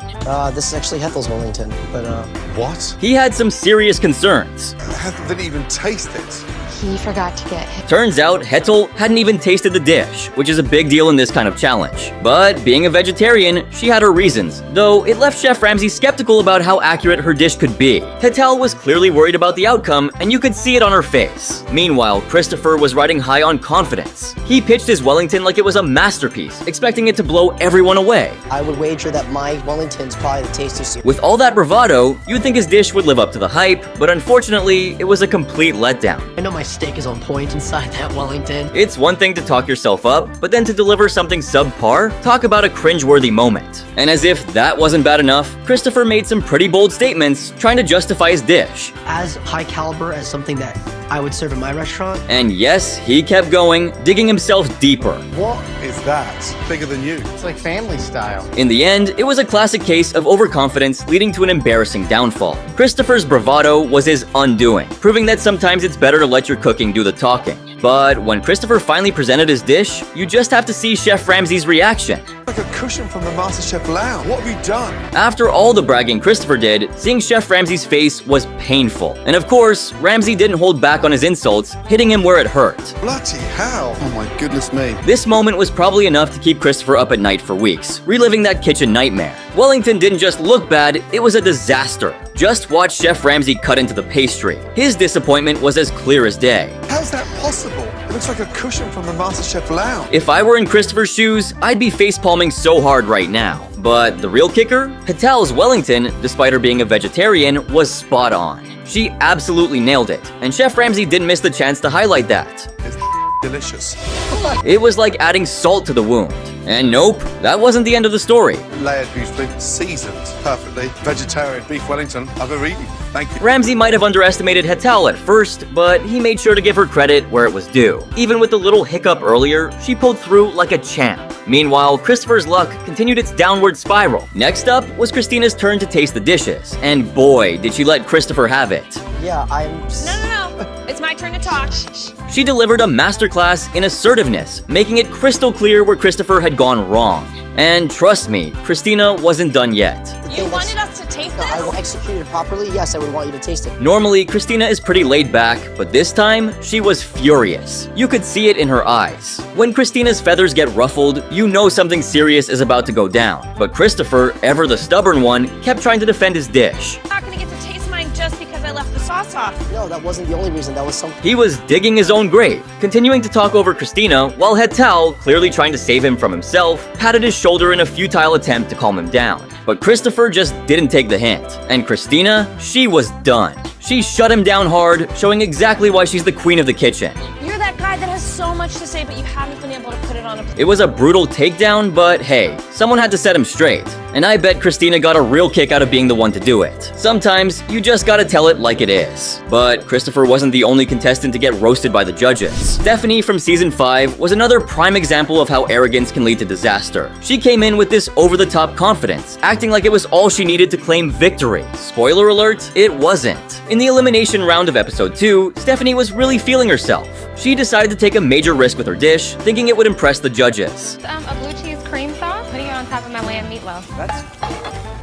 Speaker 16: This is actually Hethel's Wellington, but
Speaker 3: What?
Speaker 1: He had some serious concerns.
Speaker 3: Hethel didn't even taste it.
Speaker 13: He forgot to get
Speaker 1: Turns out Hetal hadn't even tasted the dish, which is a big deal in this kind of challenge. But being a vegetarian, she had her reasons, though it left Chef Ramsay skeptical about how accurate her dish could be. Hetal was clearly worried about the outcome, and you could see it on her face. Meanwhile, Christopher was riding high on confidence. He pitched his Wellington like it was a masterpiece, expecting it to blow everyone away.
Speaker 16: I would wager that my Wellington's probably the tastiest.
Speaker 1: With all that bravado, you'd think his dish would live up to the hype, but unfortunately, it was a complete letdown.
Speaker 16: I know my steak is on point inside that Wellington.
Speaker 1: It's one thing to talk yourself up, but then to deliver something subpar? Talk about a cringeworthy moment. And as if that wasn't bad enough, Christopher made some pretty bold statements trying to justify his dish.
Speaker 16: As high caliber as something that I would serve in my restaurant.
Speaker 1: And yes, he kept going, digging himself deeper.
Speaker 3: What is that? Bigger than you.
Speaker 16: It's like family style.
Speaker 1: In the end, it was a classic case of overconfidence leading to an embarrassing downfall. Christopher's bravado was his undoing, proving that sometimes it's better to let your cooking do the talking. But when Christopher finally presented his dish, you just have to see Chef Ramsay's reaction.
Speaker 3: Like a cushion from the MasterChef lounge. What have you done?
Speaker 1: After all the bragging Christopher did, seeing Chef Ramsay's face was painful. And of course, Ramsay didn't hold back on his insults, hitting him where it hurt.
Speaker 3: Bloody hell. Oh my goodness me.
Speaker 1: This moment was probably enough to keep Christopher up at night for weeks, reliving that kitchen nightmare. Wellington didn't just look bad, it was a disaster. Just watch Chef Ramsay cut into the pastry. His disappointment was as clear as day.
Speaker 3: How's that possible? It looks like a cushion from the MasterChef lounge.
Speaker 1: If I were in Christopher's shoes, I'd be facepalming so hard right now. But the real kicker? Hetal's Wellington, despite her being a vegetarian, was spot on. She absolutely nailed it, and Chef Ramsay didn't miss the chance to highlight that.
Speaker 3: It's delicious.
Speaker 1: It was like adding salt to the wound. And nope, that wasn't the end of the story.
Speaker 3: Layered beautifully, seasoned perfectly. Vegetarian beef Wellington I've ever eaten. Thank you.
Speaker 1: Ramsay might have underestimated Hetal at first, but he made sure to give her credit where it was due. Even with the little hiccup earlier, she pulled through like a champ. Meanwhile, Christopher's luck continued its downward spiral. Next up was Christina's turn to taste the dishes, and boy, did she let Christopher have it.
Speaker 16: Yeah,
Speaker 2: No. It's my turn to talk.
Speaker 1: She delivered a masterclass in assertiveness, making it crystal clear where Christopher had gone wrong. And trust me, Christina wasn't done yet.
Speaker 2: You wanted us to taste this?
Speaker 16: I will execute it properly. Yes, I would want you to taste it.
Speaker 1: Normally, Christina is pretty laid back, but this time, she was furious. You could see it in her eyes. When Christina's feathers get ruffled, you know something serious is about to go down. But Christopher, ever the stubborn one, kept trying to defend his dish.
Speaker 2: I'm not gonna get to taste mine just because I left the sauce off.
Speaker 16: No, that wasn't the only reason. That was something.
Speaker 1: He was digging his own grave, continuing to talk over Christina, while Hetal, clearly trying to save him from himself, patted his shoulder in a futile attempt to calm him down. But Christopher just didn't take the hint. And Christina, she was done. She shut him down hard, showing exactly why she's the queen of the kitchen.
Speaker 2: You're that guy that has so much to say, but you haven't been able to put it on a plate.
Speaker 1: It was a brutal takedown, but hey, someone had to set him straight. And I bet Christina got a real kick out of being the one to do it. Sometimes, you just gotta tell it like it is. But Christopher wasn't the only contestant to get roasted by the judges. Stephanie from season 5 was another prime example of how arrogance can lead to disaster. She came in with this over-the-top confidence, acting like it was all she needed to claim victory. Spoiler alert, it wasn't. In the elimination round of episode 2, Stephanie was really feeling herself. She decided to take a major risk with her dish, thinking it would impress the judges.
Speaker 2: A blue cheese cream sauce, putting it on top of my lamb meatloaf.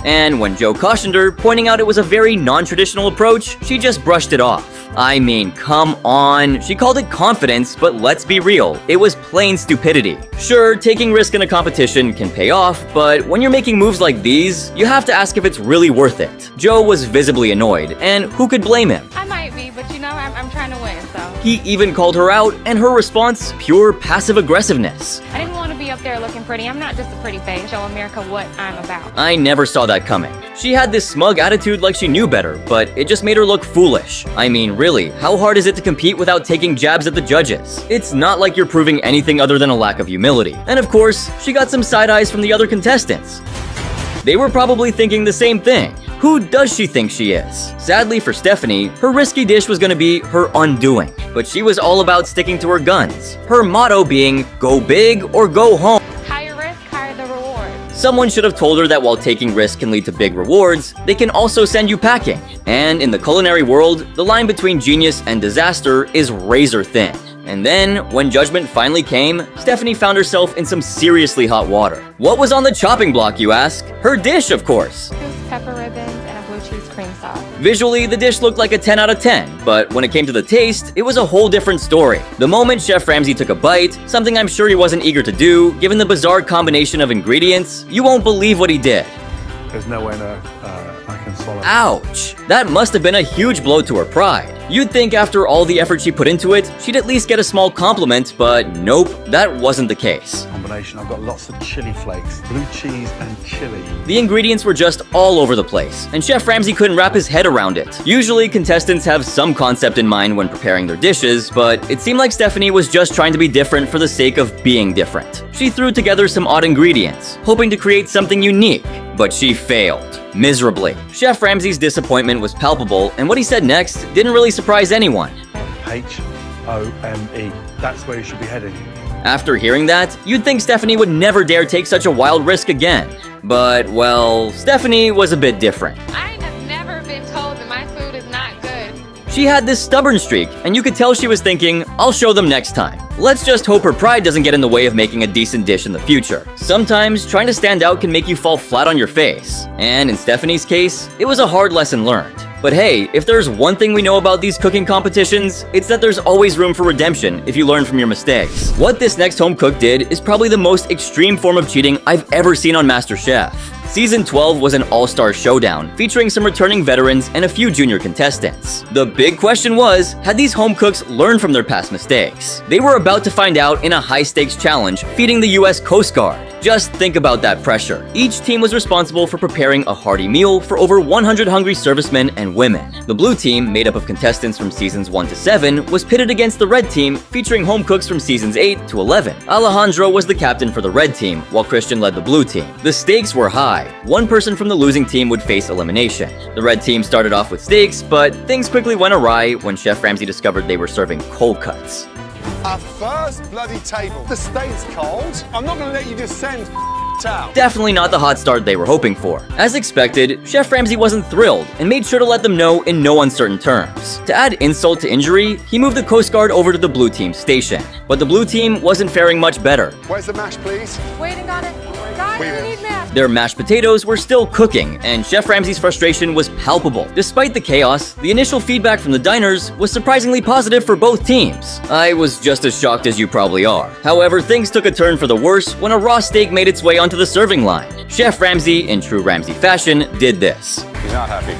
Speaker 1: And when Joe cautioned her, pointing out it was a very non-traditional approach, she just brushed it off. I mean, come on. She called it confidence, but let's be real, it was plain stupidity. Sure, taking risk in a competition can pay off, but when you're making moves like these, you have to ask if it's really worth it. Joe was visibly annoyed, and who could blame him?
Speaker 2: I might be, but you know, I'm trying to win, so.
Speaker 1: He even called her out, and her response, pure passive aggressiveness.
Speaker 2: I didn't want to be
Speaker 14: up there looking pretty. I'm not just a pretty face. Show America what I'm about.
Speaker 1: I never saw that coming. She had this smug attitude like she knew better, but it just made her look foolish. I mean, really, how hard is it to compete without taking jabs at the judges? It's not like you're proving anything other than a lack of humility. And of course, she got some side eyes from the other contestants. They were probably thinking the same thing. Who does she think she is? Sadly for Stephanie, her risky dish was gonna be her undoing. But she was all about sticking to her guns. Her motto being, go big or go home.
Speaker 14: Higher risk, higher the reward.
Speaker 1: Someone should have told her that while taking risks can lead to big rewards, they can also send you packing. And in the culinary world, the line between genius and disaster is razor thin. And then, when judgment finally came, Stephanie found herself in some seriously hot water. What was on the chopping block, you ask? Her dish, of course.
Speaker 14: Pepper ribbons and a blue cheese cream sauce.
Speaker 1: Visually, the dish looked like a 10 out of 10, but when it came to the taste, it was a whole different story. The moment Chef Ramsay took a bite, something I'm sure he wasn't eager to do, given the bizarre combination of ingredients, you won't believe what he did.
Speaker 5: There's no way I can swallow.
Speaker 1: Ouch! That must have been a huge blow to her pride. You'd think after all the effort she put into it, she'd at least get a small compliment, but nope, that wasn't the case.
Speaker 5: Combination, I've got lots of chili flakes, blue cheese and chili.
Speaker 1: The ingredients were just all over the place, and Chef Ramsay couldn't wrap his head around it. Usually, contestants have some concept in mind when preparing their dishes, but it seemed like Stephanie was just trying to be different for the sake of being different. She threw together some odd ingredients, hoping to create something unique, but she failed. Miserably. Chef Ramsay's disappointment was palpable, and what he said next didn't really surprise anyone.
Speaker 5: H-O-M-E. That's where you should be heading.
Speaker 1: After hearing that, you'd think Stephanie would never dare take such a wild risk again. But, well, Stephanie was a bit different.
Speaker 14: I have never been told that my food is not good.
Speaker 1: She had this stubborn streak, and you could tell she was thinking, I'll show them next time. Let's just hope her pride doesn't get in the way of making a decent dish in the future. Sometimes, trying to stand out can make you fall flat on your face. And in Stephanie's case, it was a hard lesson learned. But hey, if there's one thing we know about these cooking competitions, it's that there's always room for redemption if you learn from your mistakes. What this next home cook did is probably the most extreme form of cheating I've ever seen on MasterChef. Season 12 was an all-star showdown, featuring some returning veterans and a few junior contestants. The big question was, had these home cooks learned from their past mistakes? They were about to find out in a high-stakes challenge feeding the US Coast Guard. Just think about that pressure. Each team was responsible for preparing a hearty meal for over 100 hungry servicemen and women. The blue team, made up of contestants from seasons 1 to 7, was pitted against the red team, featuring home cooks from seasons 8 to 11. Alejandro was the captain for the red team, while Christian led the blue team. The stakes were high. One person from the losing team would face elimination. The red team started off with steaks, but things quickly went awry when Chef Ramsay discovered they were serving cold cuts.
Speaker 3: Our first bloody table. The steak's cold. I'm not going to let you just send out.
Speaker 1: Definitely not the hot start they were hoping for. As expected, Chef Ramsay wasn't thrilled and made sure to let them know in no uncertain terms. To add insult to injury, he moved the Coast Guard over to the blue team's station. But the blue team wasn't faring much better.
Speaker 3: Where's the mash, please?
Speaker 14: Waiting on it. Guys, we need mash.
Speaker 1: Their mashed potatoes were still cooking, and Chef Ramsay's frustration was palpable. Despite the chaos, the initial feedback from the diners was surprisingly positive for both teams. I was just as shocked as you probably are. However, things took a turn for the worse when a raw steak made its way onto the serving line. Chef Ramsay, in true Ramsay fashion, did this.
Speaker 12: He's not happy.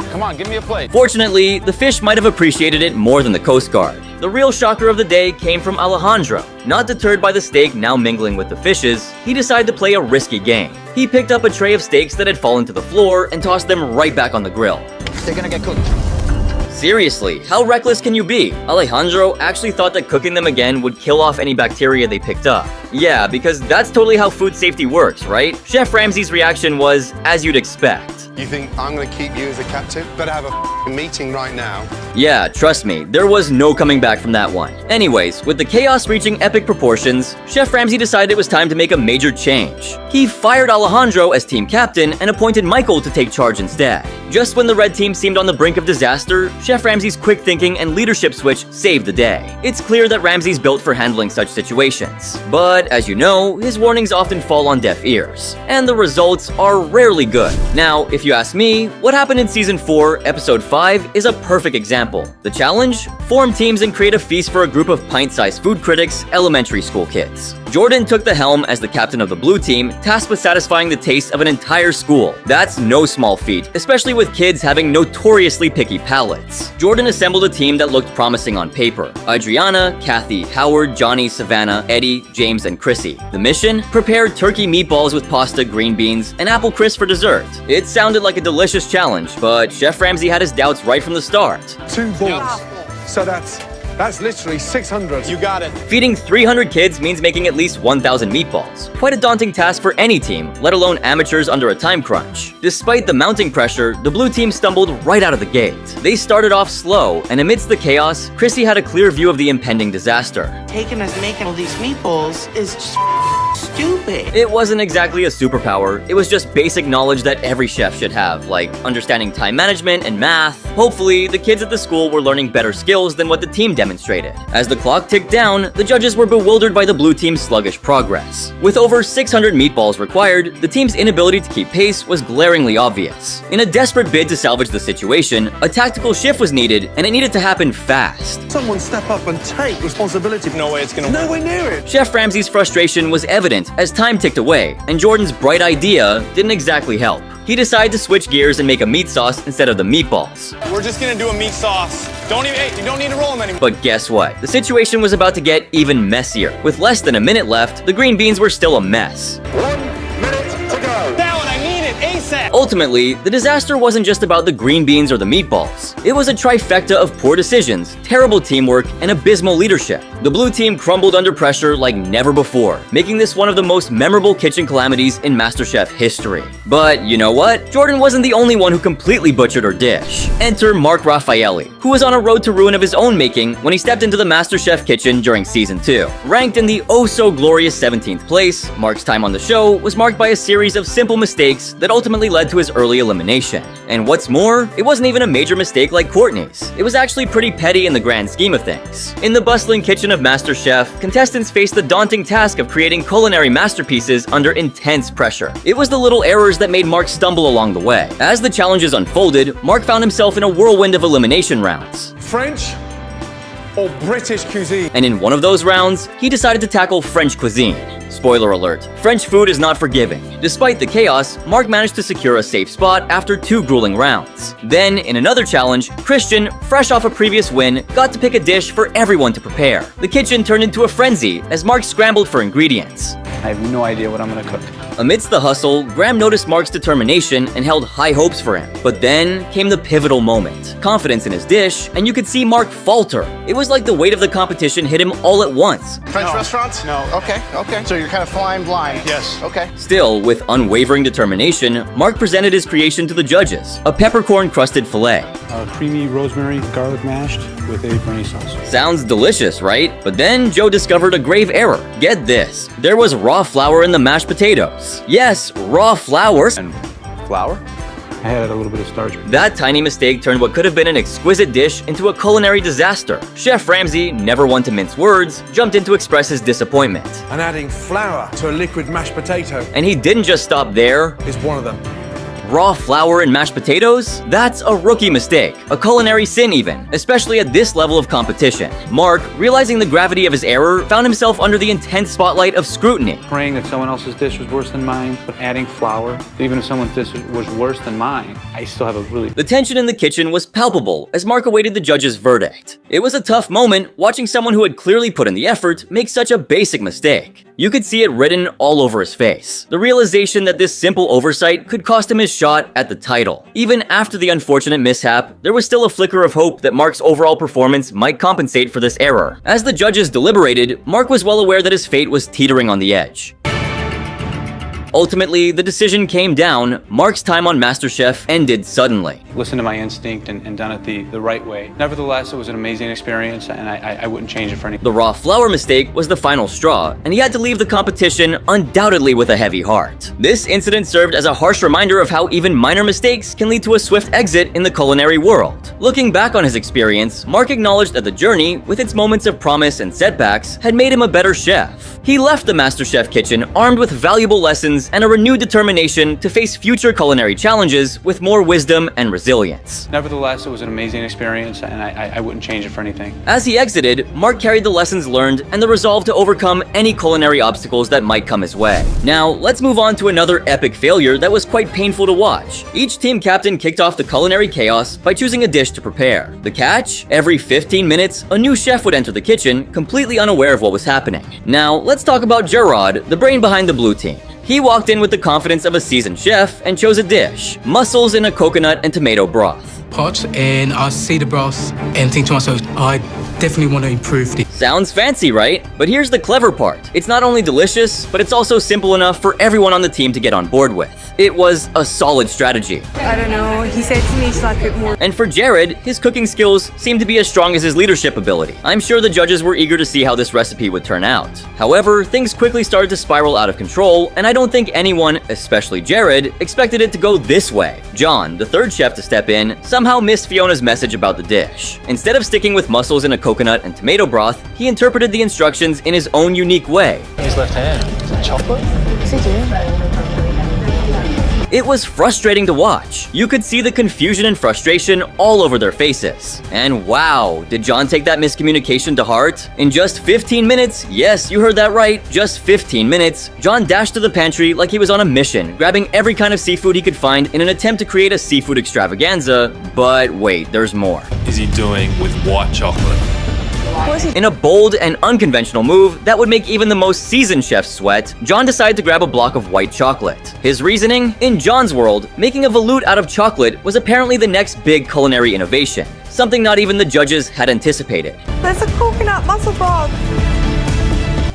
Speaker 12: Come on, give me a plate.
Speaker 1: Fortunately, the fish might have appreciated it more than the Coast Guard. The real shocker of the day came from Alejandro. Not deterred by the steak now mingling with the fishes, he decided to play a risky game. He picked up a tray of steaks that had fallen to the floor and tossed them right back on the grill.
Speaker 9: They're gonna get cooked.
Speaker 1: Seriously, how reckless can you be? Alejandro actually thought that cooking them again would kill off any bacteria they picked up. Yeah, because that's totally how food safety works, right? Chef Ramsay's reaction was, as you'd expect.
Speaker 3: You think I'm going to keep you as a captain? Better have a meeting right now.
Speaker 1: Yeah, trust me, there was no coming back from that one. Anyways, with the chaos reaching epic proportions, Chef Ramsay decided it was time to make a major change. He fired Alejandro as team captain and appointed Michael to take charge instead. Just when the red team seemed on the brink of disaster, Chef Ramsay's quick thinking and leadership switch saved the day. It's clear that Ramsay's built for handling such situations. But But as you know, his warnings often fall on deaf ears, and the results are rarely good. Now, if you ask me, what happened in Season 4, Episode 5 is a perfect example. The challenge? Form teams and create a feast for a group of pint-sized food critics, elementary school kids. Jordan took the helm as the captain of the blue team, tasked with satisfying the taste of an entire school. That's no small feat, especially with kids having notoriously picky palates. Jordan assembled a team that looked promising on paper. Adriana, Kathy, Howard, Johnny, Savannah, Eddie, James, and Chrissy. The mission? Prepare turkey meatballs with pasta, green beans, and apple crisp for dessert. It sounded like a delicious challenge, but Chef Ramsay had his doubts right from the start.
Speaker 3: 2 balls. So that's literally 600.
Speaker 9: You got it.
Speaker 1: Feeding 300 kids means making at least 1,000 meatballs. Quite a daunting task for any team, let alone amateurs under a time crunch. Despite the mounting pressure, the blue team stumbled right out of the gate. They started off slow, and amidst the chaos, Chrissy had a clear view of the impending disaster.
Speaker 7: Taking us making all these meatballs is just stupid.
Speaker 1: It wasn't exactly a superpower, it was just basic knowledge that every chef should have, like understanding time management and math. Hopefully, the kids at the school were learning better skills than what the team demonstrated. As the clock ticked down, the judges were bewildered by the blue team's sluggish progress. With over 600 meatballs required, the team's inability to keep pace was glaringly obvious. In a desperate bid to salvage the situation, a tactical shift was needed, and it needed to happen fast.
Speaker 3: Someone step up and take responsibility.
Speaker 9: No way it's gonna work.
Speaker 3: Nowhere near it.
Speaker 1: Chef Ramsay's frustration was evident as time ticked away, and Jordan's bright idea didn't exactly help. He decided to switch gears and make a meat sauce instead of the meatballs.
Speaker 9: We're just gonna do a meat sauce. You don't need to roll them anymore.
Speaker 1: But guess what? The situation was about to get even messier. With less than a minute left, the green beans were still a mess.
Speaker 3: 1 minute to go.
Speaker 9: Down, I need it ASAP.
Speaker 1: Ultimately, the disaster wasn't just about the green beans or the meatballs. It was a trifecta of poor decisions, terrible teamwork, and abysmal leadership. The blue team crumbled under pressure like never before, making this one of the most memorable kitchen calamities in MasterChef history. But you know what? Jordan wasn't the only one who completely butchered her dish. Enter Mark Raffaelli, who was on a road to ruin of his own making when he stepped into the MasterChef kitchen during Season 2. Ranked in the oh-so-glorious 17th place, Mark's time on the show was marked by a series of simple mistakes that ultimately led to his early elimination. And what's more, it wasn't even a major mistake like Courtney's. It was actually pretty petty in the grand scheme of things. In the bustling kitchen of MasterChef, contestants faced the daunting task of creating culinary masterpieces under intense pressure. It was the little errors that made Mark stumble along the way. As the challenges unfolded, Mark found himself in a whirlwind of elimination rounds.
Speaker 3: French or British cuisine?
Speaker 1: And in one of those rounds, he decided to tackle French cuisine. Spoiler alert, French food is not forgiving. Despite the chaos, Mark managed to secure a safe spot after 2 grueling rounds. Then, in another challenge, Christian, fresh off a previous win, got to pick a dish for everyone to prepare. The kitchen turned into a frenzy as Mark scrambled for ingredients.
Speaker 9: I have no idea what I'm gonna cook.
Speaker 1: Amidst the hustle, Graham noticed Mark's determination and held high hopes for him. But then came the pivotal moment. Confidence in his dish, and you could see Mark falter. It was like the weight of the competition hit him all at once.
Speaker 16: French restaurants?
Speaker 9: No.
Speaker 16: Okay. So you're kind of flying blind.
Speaker 9: Yes.
Speaker 16: Okay.
Speaker 1: Still, with unwavering determination, Mark presented his creation to the judges, a peppercorn-crusted filet.
Speaker 11: Creamy rosemary garlic mashed with a béarnaise sauce.
Speaker 1: Sounds delicious, right? But then Joe discovered a grave error. Get this, there was raw flour in the mashed potatoes. Yes, raw flour.
Speaker 9: And flour?
Speaker 11: I had a little bit of starch.
Speaker 1: That tiny mistake turned what could have been an exquisite dish into a culinary disaster. Chef Ramsay, never one to mince words, jumped in to express his disappointment.
Speaker 3: And adding flour to a liquid mashed potato
Speaker 1: And he didn't just stop there.
Speaker 3: is one of them.
Speaker 1: Raw flour and mashed potatoes? That's a rookie mistake, a culinary sin even, especially at this level of competition. Mark, realizing the gravity of his error, found himself under the intense spotlight of scrutiny.
Speaker 11: Praying that someone else's dish was worse than mine, but adding flour, even if someone's dish was worse than mine, I still have a really...
Speaker 1: The tension in the kitchen was palpable as Mark awaited the judge's verdict. It was a tough moment watching someone who had clearly put in the effort make such a basic mistake. You could see it written all over his face. The realization that this simple oversight could cost him his shot at the title. Even after the unfortunate mishap, there was still a flicker of hope that Mark's overall performance might compensate for this error. As the judges deliberated, Mark was well aware that his fate was teetering on the edge. Ultimately, the decision came down. Mark's time on MasterChef ended suddenly.
Speaker 11: Listen to my instinct and done it the right way. Nevertheless, it was an amazing experience, and I wouldn't change it for anything.
Speaker 1: The raw flour mistake was the final straw, and he had to leave the competition undoubtedly with a heavy heart. This incident served as a harsh reminder of how even minor mistakes can lead to a swift exit in the culinary world. Looking back on his experience, Mark acknowledged that the journey, with its moments of promise and setbacks, had made him a better chef. He left the MasterChef kitchen armed with valuable lessons and a renewed determination to face future culinary challenges with more wisdom and resilience.
Speaker 11: Nevertheless, it was an amazing experience, and I wouldn't change it for anything.
Speaker 1: As he exited, Mark carried the lessons learned and the resolve to overcome any culinary obstacles that might come his way. Now, let's move on to another epic failure that was quite painful to watch. Each team captain kicked off the culinary chaos by choosing a dish to prepare. The catch? Every 15 minutes, a new chef would enter the kitchen, completely unaware of what was happening. Now, let's talk about Gerard, the brain behind the blue team. He walked in with the confidence of a seasoned chef and chose a dish: mussels in a coconut and tomato broth.
Speaker 17: Pot, and I see the broth and think to myself, I definitely want to improve this.
Speaker 1: Sounds fancy, right? But here's the clever part. It's not only delicious, but it's also simple enough for everyone on the team to get on board with. It was a solid strategy.
Speaker 18: I don't know. He said to me, should I cook more?
Speaker 1: And for Jared, his cooking skills seemed to be as strong as his leadership ability. I'm sure the judges were eager to see how this recipe would turn out. However, things quickly started to spiral out of control, and I don't think anyone, especially Jared, expected it to go this way. John, the third chef to step in, somehow missed Fiona's message about the dish. Instead of sticking with mussels in a coconut and tomato broth, he interpreted the instructions in his own unique way.
Speaker 19: His left hand. Is it chocolate?
Speaker 18: What's he doing?
Speaker 1: It was frustrating to watch. You could see the confusion and frustration all over their faces. And wow, did John take that miscommunication to heart? In just 15 minutes, yes, you heard that right, just 15 minutes, John dashed to the pantry like he was on a mission, grabbing every kind of seafood he could find in an attempt to create a seafood extravaganza. But wait, there's more.
Speaker 22: Is he doing with white chocolate?
Speaker 1: In a bold and unconventional move that would make even the most seasoned chefs sweat, John decided to grab a block of white chocolate. His reasoning? In John's world, making a veloute out of chocolate was apparently the next big culinary innovation, something not even the judges had anticipated.
Speaker 18: There's a coconut mussel broth.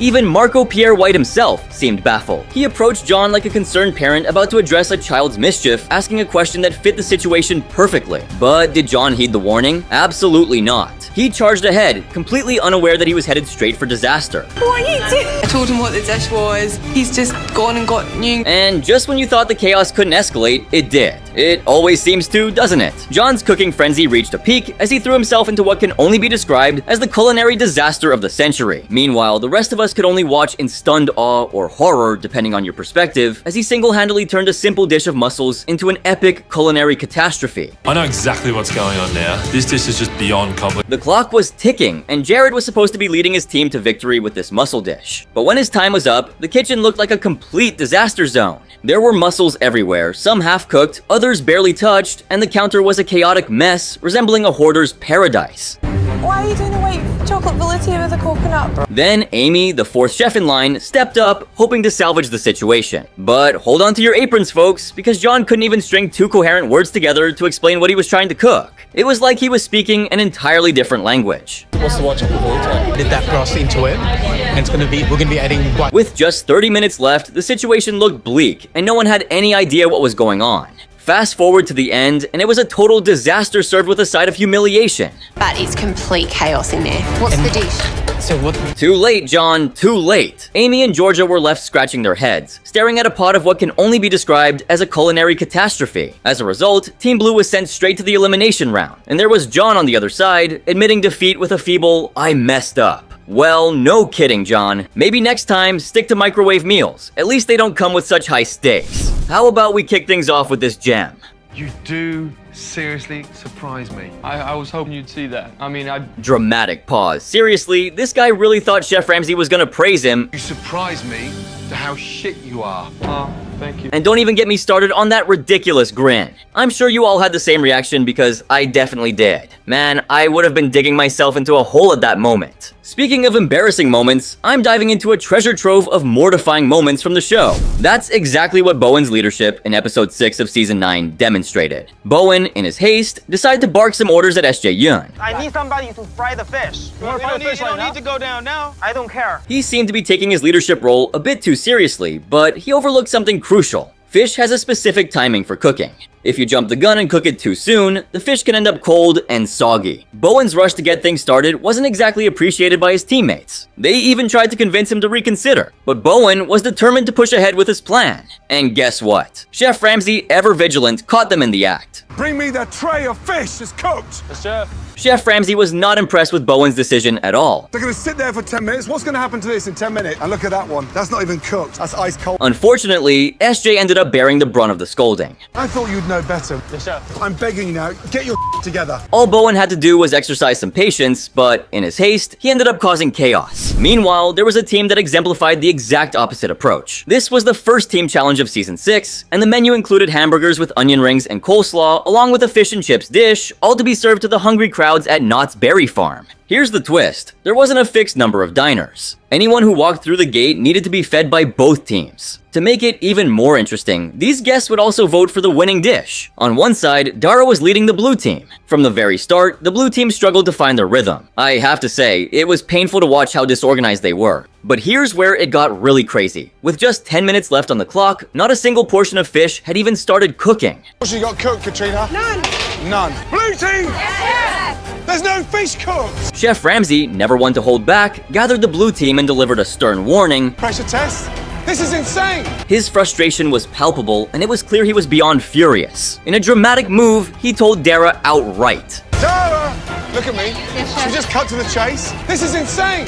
Speaker 1: Even Marco Pierre White himself seemed baffled. He approached John like a concerned parent about to address a child's mischief, asking a question that fit the situation perfectly. But did John heed the warning? Absolutely not. He charged ahead, completely unaware that he was headed straight for disaster.
Speaker 18: What are you doing? I told him what the dish was. He's just gone and got new.
Speaker 1: And just when you thought the chaos couldn't escalate, it did. It always seems to, doesn't it? John's cooking frenzy reached a peak as he threw himself into what can only be described as the culinary disaster of the century. Meanwhile, the rest of us could only watch in stunned awe or horror, depending on your perspective, as he single-handedly turned a simple dish of mussels into an epic culinary catastrophe.
Speaker 22: I know exactly what's going on now. This dish is just beyond complicated.
Speaker 1: The clock was ticking, and Jared was supposed to be leading his team to victory with this mussel dish. But when his time was up, the kitchen looked like a complete disaster zone. There were mussels everywhere, some half-cooked, others barely touched, and the counter was a chaotic mess, resembling a hoarder's paradise.
Speaker 18: Why are you doing a white chocolate velouté with a coconut broth?
Speaker 1: Then Amy, the fourth chef in line, stepped up, hoping to salvage the situation. But hold on to your aprons, folks, because John couldn't even string two coherent words together to explain what he was trying to cook. It was like he was speaking an entirely different language.
Speaker 19: What's the white chocolate velouté?
Speaker 17: Did that broth into it, and we're gonna be adding white.
Speaker 1: With just 30 minutes left, the situation looked bleak, and no one had any idea what was going on. Fast forward to the end, and it was a total disaster served with a side of humiliation.
Speaker 8: But it's complete chaos in there. What's the dish?
Speaker 17: So what?
Speaker 1: Too late, John, too late. Amy and Georgia were left scratching their heads, staring at a pot of what can only be described as a culinary catastrophe. As a result, Team Blue was sent straight to the elimination round, and there was John on the other side, admitting defeat with a feeble, "I messed up." Well, no kidding, John. Maybe next time, stick to microwave meals. At least they don't come with such high stakes. How about we kick things off with this gem?
Speaker 10: You do seriously surprise me.
Speaker 19: I was hoping you'd see that. I mean,
Speaker 1: Dramatic pause. Seriously, this guy really thought Chef Ramsay was gonna praise him.
Speaker 10: You surprise me to how shit you are.
Speaker 19: oh, thank you.
Speaker 1: And don't even get me started on that ridiculous grin. I'm sure you all had the same reaction because I definitely did. Man, I would have been digging myself into a hole at that moment. Speaking of embarrassing moments, I'm diving into a treasure trove of mortifying moments from the show. That's exactly what Bowen's leadership in episode 6 of season 9 demonstrated. Bowen, in his haste, decided to bark some orders at SJ Yun.
Speaker 4: I need somebody to fry the fish. You don't need to go down now. I don't care.
Speaker 1: He seemed to be taking his leadership role a bit too seriously, but he overlooked something crucial. Fish has a specific timing for cooking. If you jump the gun and cook it too soon, the fish can end up cold and soggy. Bowen's rush to get things started wasn't exactly appreciated by his teammates. They even tried to convince him to reconsider, but Bowen was determined to push ahead with his plan. And guess what? Chef Ramsay, ever vigilant, caught them in the act.
Speaker 3: Bring me the tray of fish that's cooked.
Speaker 19: Yes, Chef.
Speaker 1: Chef Ramsay was not impressed with Bowen's decision at all.
Speaker 3: They're gonna sit there for 10 minutes. What's gonna happen to this in 10 minutes? And look at that one. That's not even cooked. That's ice cold.
Speaker 1: Unfortunately, SJ ended up bearing the brunt of the scolding.
Speaker 3: I thought you'd know better.
Speaker 19: Yes, Chef.
Speaker 3: I'm begging you now. Get your together.
Speaker 1: All Bowen had to do was exercise some patience, but in his haste, he ended up causing chaos. Meanwhile, there was a team that exemplified the exact opposite approach. This was the first team challenge of season 6, and the menu included hamburgers with onion rings and coleslaw, along with a fish and chips dish, all to be served to the hungry crowds at Knott's Berry Farm. Here's the twist. There wasn't a fixed number of diners. Anyone who walked through the gate needed to be fed by both teams. To make it even more interesting, these guests would also vote for the winning dish. On one side, Dara was leading the blue team. From the very start, the blue team struggled to find their rhythm. I have to say, it was painful to watch how disorganized they were. But here's where it got really crazy. With just 10 minutes left on the clock, not a single portion of fish had even started cooking.
Speaker 3: What's you got cooked, Katrina? None. Blue team! Yes! There's no fish cooked!
Speaker 1: Chef Ramsay, never one to hold back, gathered the blue team and delivered a stern warning.
Speaker 3: Pressure test? This is insane!
Speaker 1: His frustration was palpable, and it was clear he was beyond furious. In a dramatic move, he told Dara outright.
Speaker 3: Dara! Look at me. Should we just cut to the chase? This is insane!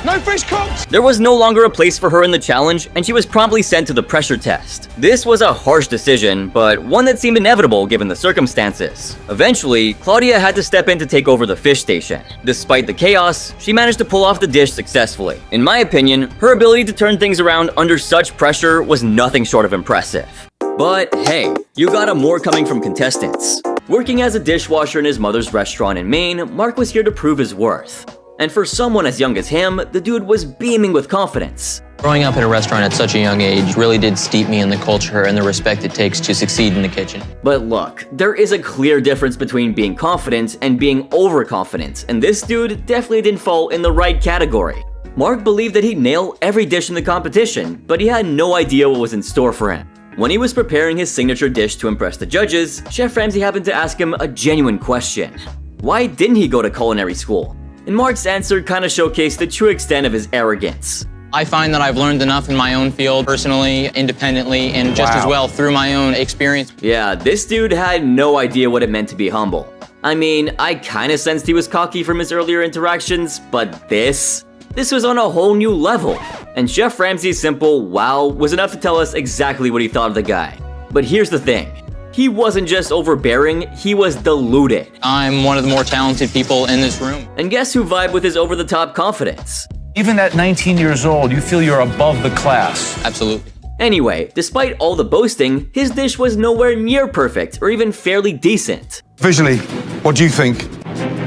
Speaker 3: No fish cooked!
Speaker 1: There was no longer a place for her in the challenge, and she was promptly sent to the pressure test. This was a harsh decision, but one that seemed inevitable given the circumstances. Eventually, Claudia had to step in to take over the fish station. Despite the chaos, she managed to pull off the dish successfully. In my opinion, her ability to turn things around under such pressure was nothing short of impressive. But hey, you got more coming from contestants. Working as a dishwasher in his mother's restaurant in Maine, Mark was here to prove his worth. And for someone as young as him, the dude was beaming with confidence.
Speaker 20: Growing up in a restaurant at such a young age really did steep me in the culture and the respect it takes to succeed in the kitchen.
Speaker 1: But look, there is a clear difference between being confident and being overconfident, and this dude definitely didn't fall in the right category. Mark believed that he'd nail every dish in the competition, but he had no idea what was in store for him. When he was preparing his signature dish to impress the judges, Chef Ramsay happened to ask him a genuine question. Why didn't he go to culinary school? And Mark's answer kind of showcased the true extent of his arrogance.
Speaker 20: I find that I've learned enough in my own field, personally, independently, and just as well through my own experience.
Speaker 1: Yeah, this dude had no idea what it meant to be humble. I mean, I kind of sensed he was cocky from his earlier interactions, but this was on a whole new level. And Chef Ramsay's simple wow was enough to tell us exactly what he thought of the guy. But here's the thing. He wasn't just overbearing, he was deluded.
Speaker 20: I'm one of the more talented people in this room.
Speaker 1: And guess who vibed with his over-the-top confidence?
Speaker 12: Even at 19 years old, you feel you're above the class.
Speaker 20: Absolutely.
Speaker 1: Anyway, despite all the boasting, his dish was nowhere near perfect or even fairly decent.
Speaker 5: Visually, what do you think?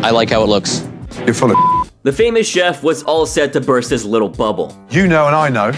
Speaker 20: I like how it looks.
Speaker 5: You're full of
Speaker 1: The famous chef was all set to burst his little bubble.
Speaker 5: You know and I know,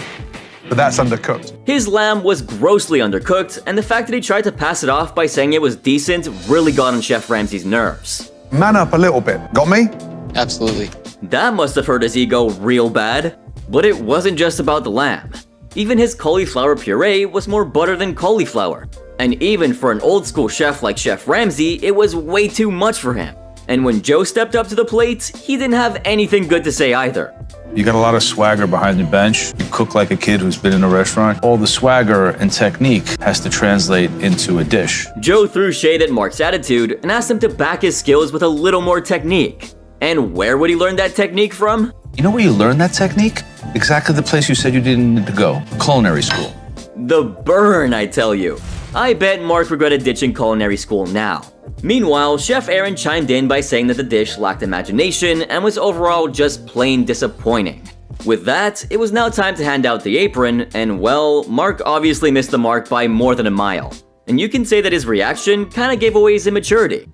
Speaker 5: but that's undercooked.
Speaker 1: His lamb was grossly undercooked, and the fact that he tried to pass it off by saying it was decent really got on Chef Ramsay's nerves.
Speaker 5: Man up a little bit, got me?
Speaker 20: Absolutely.
Speaker 1: That must have hurt his ego real bad. But it wasn't just about the lamb. Even his cauliflower puree was more butter than cauliflower. And even for an old school chef like Chef Ramsay, it was way too much for him. And when Joe stepped up to the plate, he didn't have anything good to say either.
Speaker 12: You got a lot of swagger behind the bench. You cook like a kid who's been in a restaurant. All the swagger and technique has to translate into a dish.
Speaker 1: Joe threw shade at Mark's attitude and asked him to back his skills with a little more technique. And where would he learn that technique from?
Speaker 12: You know where you learned that technique? Exactly the place you said you didn't need to go. Culinary school.
Speaker 1: The burn, I tell you. I bet Mark regretted ditching culinary school now. Meanwhile, Chef Aaron chimed in by saying that the dish lacked imagination and was overall just plain disappointing. With that, it was now time to hand out the apron, and well, Mark obviously missed the mark by more than a mile. And you can say that his reaction kinda gave away his immaturity.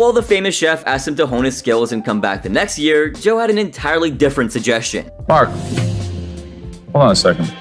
Speaker 1: while the famous chef asked him to hone his skills and come back the next year, Joe had an entirely different suggestion.
Speaker 12: Mark, hold on a second.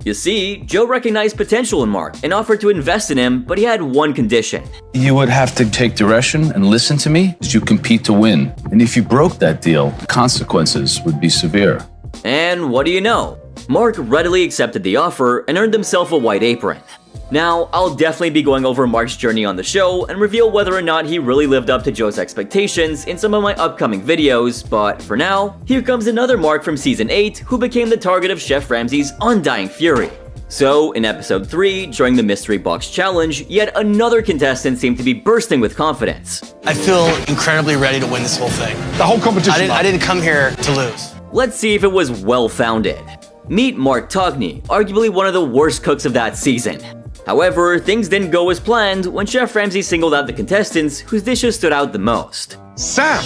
Speaker 1: You see, Joe recognized potential in Mark and offered to invest in him, but he had one condition.
Speaker 12: You would have to take direction and listen to me as you compete to win. And if you broke that deal, the consequences would be severe.
Speaker 1: And what do you know? Mark readily accepted the offer and earned himself a white apron. Now, I'll definitely be going over Mark's journey on the show and reveal whether or not he really lived up to Joe's expectations in some of my upcoming videos, but for now, here comes another Mark from Season 8 who became the target of Chef Ramsay's undying fury. So, in Episode 3, during the Mystery Box Challenge, yet another contestant seemed to be bursting with confidence.
Speaker 16: I feel incredibly ready to win this whole thing.
Speaker 5: The whole competition.
Speaker 16: I didn't come here to lose.
Speaker 1: Let's see if it was well-founded. Meet Mark Togney, arguably one of the worst cooks of that season. However, things didn't go as planned when Chef Ramsay singled out the contestants whose dishes stood out the most.
Speaker 3: Sam,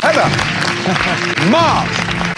Speaker 3: Heather, Mark.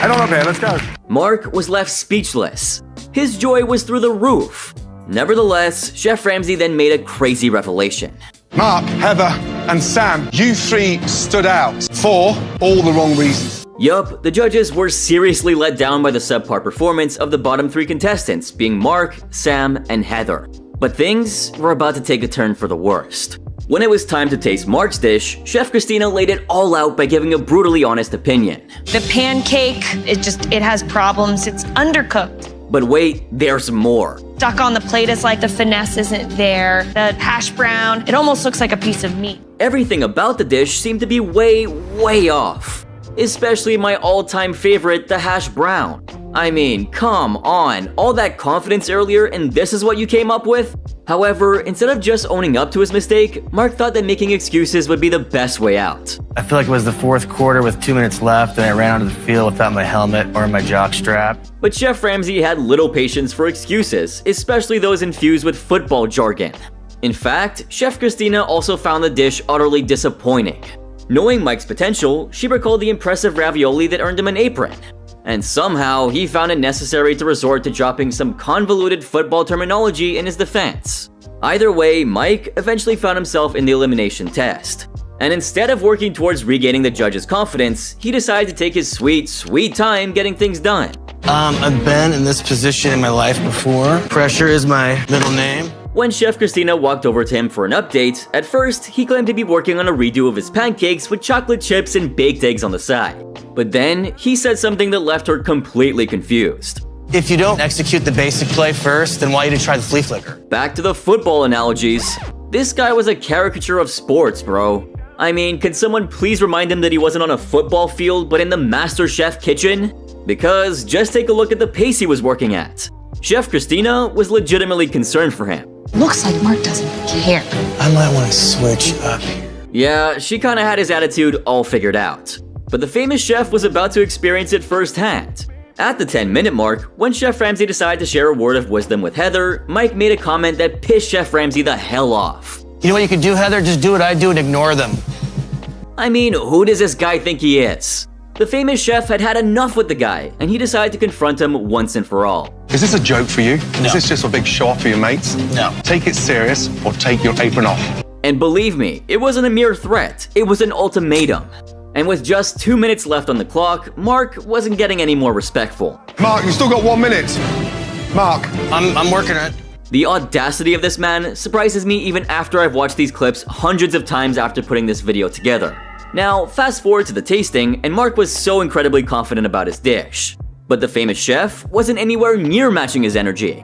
Speaker 3: Head on up here, let's go.
Speaker 1: Mark was left speechless. His joy was through the roof. Nevertheless, Chef Ramsay then made a crazy revelation.
Speaker 3: Mark, Heather, and Sam, you three stood out for all the wrong reasons.
Speaker 1: Yup, the judges were seriously let down by the subpar performance of the bottom 3 contestants, being Mark, Sam, and Heather. But things were about to take a turn for the worst. When it was time to taste Mark's dish, Chef Christina laid it all out by giving a brutally honest opinion.
Speaker 14: The pancake, it has problems. It's undercooked.
Speaker 1: But wait, there's more.
Speaker 14: Stuck on the plate is like the finesse isn't there. The hash brown, it almost looks like a piece of meat.
Speaker 1: Everything about the dish seemed to be way off. Especially my all-time favorite, the hash brown. I mean, come on, all that confidence earlier and this is what you came up with? However, instead of just owning up to his mistake, Mark thought that making excuses would be the best way out.
Speaker 16: I feel like it was the fourth quarter with 2 minutes left and I ran onto the field without my helmet or my jock strap.
Speaker 1: But Chef Ramsay had little patience for excuses, especially those infused with football jargon. In fact, Chef Christina also found the dish utterly disappointing. Knowing Mike's potential, she recalled the impressive ravioli that earned him an apron. And somehow, he found it necessary to resort to dropping some convoluted football terminology in his defense. Either way, Mike eventually found himself in the elimination test. And instead of working towards regaining the judge's confidence, he decided to take his sweet time getting things done.
Speaker 16: I've been in this position in my life before. Pressure is my middle name.
Speaker 1: When Chef Christina walked over to him for an update, at first, he claimed to be working on a redo of his pancakes with chocolate chips and baked eggs on the side. But then, he said something that left her completely confused.
Speaker 16: If you don't execute the basic play first, then why did you try the flea flicker?
Speaker 1: Back to the football analogies. This guy was a caricature of sports, bro. I mean, can someone please remind him that he wasn't on a football field, but in the Master Chef kitchen? Because just take a look at the pace he was working at. Chef Christina was legitimately concerned for him.
Speaker 2: Looks like Mark doesn't care.
Speaker 16: I might want to switch up here.
Speaker 1: Yeah, she kinda had his attitude all figured out. But the famous chef was about to experience it firsthand. At the 10-minute mark, when Chef Ramsay decided to share a word of wisdom with Heather, Mike made a comment that pissed Chef Ramsay the hell off.
Speaker 16: You know what you could do, Heather? Just do what I do and ignore them.
Speaker 1: I mean, who does this guy think he is? The famous chef had had enough with the guy, and he decided to confront him once and for all.
Speaker 5: Is this a joke for you?
Speaker 16: No.
Speaker 5: Is this just a big show off for your mates?
Speaker 16: No.
Speaker 5: Take it serious or take your apron off.
Speaker 1: And believe me, it wasn't a mere threat, it was an ultimatum. And with just 2 minutes left on the clock, Mark wasn't getting any more respectful.
Speaker 3: Mark, you've still got 1 minute. Mark.
Speaker 16: I'm working on it.
Speaker 1: The audacity of this man surprises me even after I've watched these clips hundreds of times after putting this video together. Now, fast forward to the tasting, and Mark was so incredibly confident about his dish. But the famous chef wasn't anywhere near matching his energy.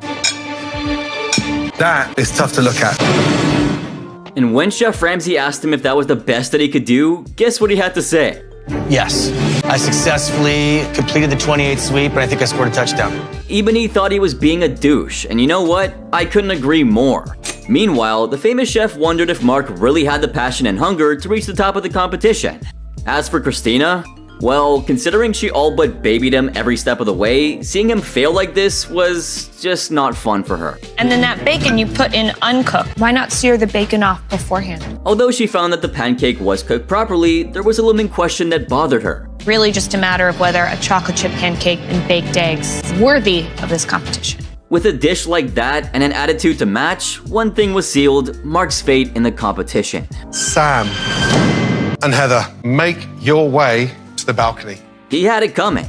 Speaker 5: That is tough to look at.
Speaker 1: And when Chef Ramsay asked him if that was the best that he could do, guess what he had to say?
Speaker 16: Yes. I successfully completed the 28 sweep, and I think I scored a touchdown.
Speaker 1: Even he thought he was being a douche, and you know what? I couldn't agree more. Meanwhile, the famous chef wondered if Mark really had the passion and hunger to reach the top of the competition. As for Christina, well, considering she all but babied him every step of the way, seeing him fail like this was just not fun for her.
Speaker 14: And then that bacon you put in uncooked. Why not sear the bacon off beforehand?
Speaker 1: Although she found that the pancake was cooked properly, there was a looming question that bothered her.
Speaker 14: Really just a matter of whether a chocolate chip pancake and baked eggs is worthy of this competition.
Speaker 1: With a dish like that and an attitude to match, one thing was sealed: Mark's fate in the competition.
Speaker 3: Sam. And Heather, make your way to the balcony.
Speaker 1: He had it coming.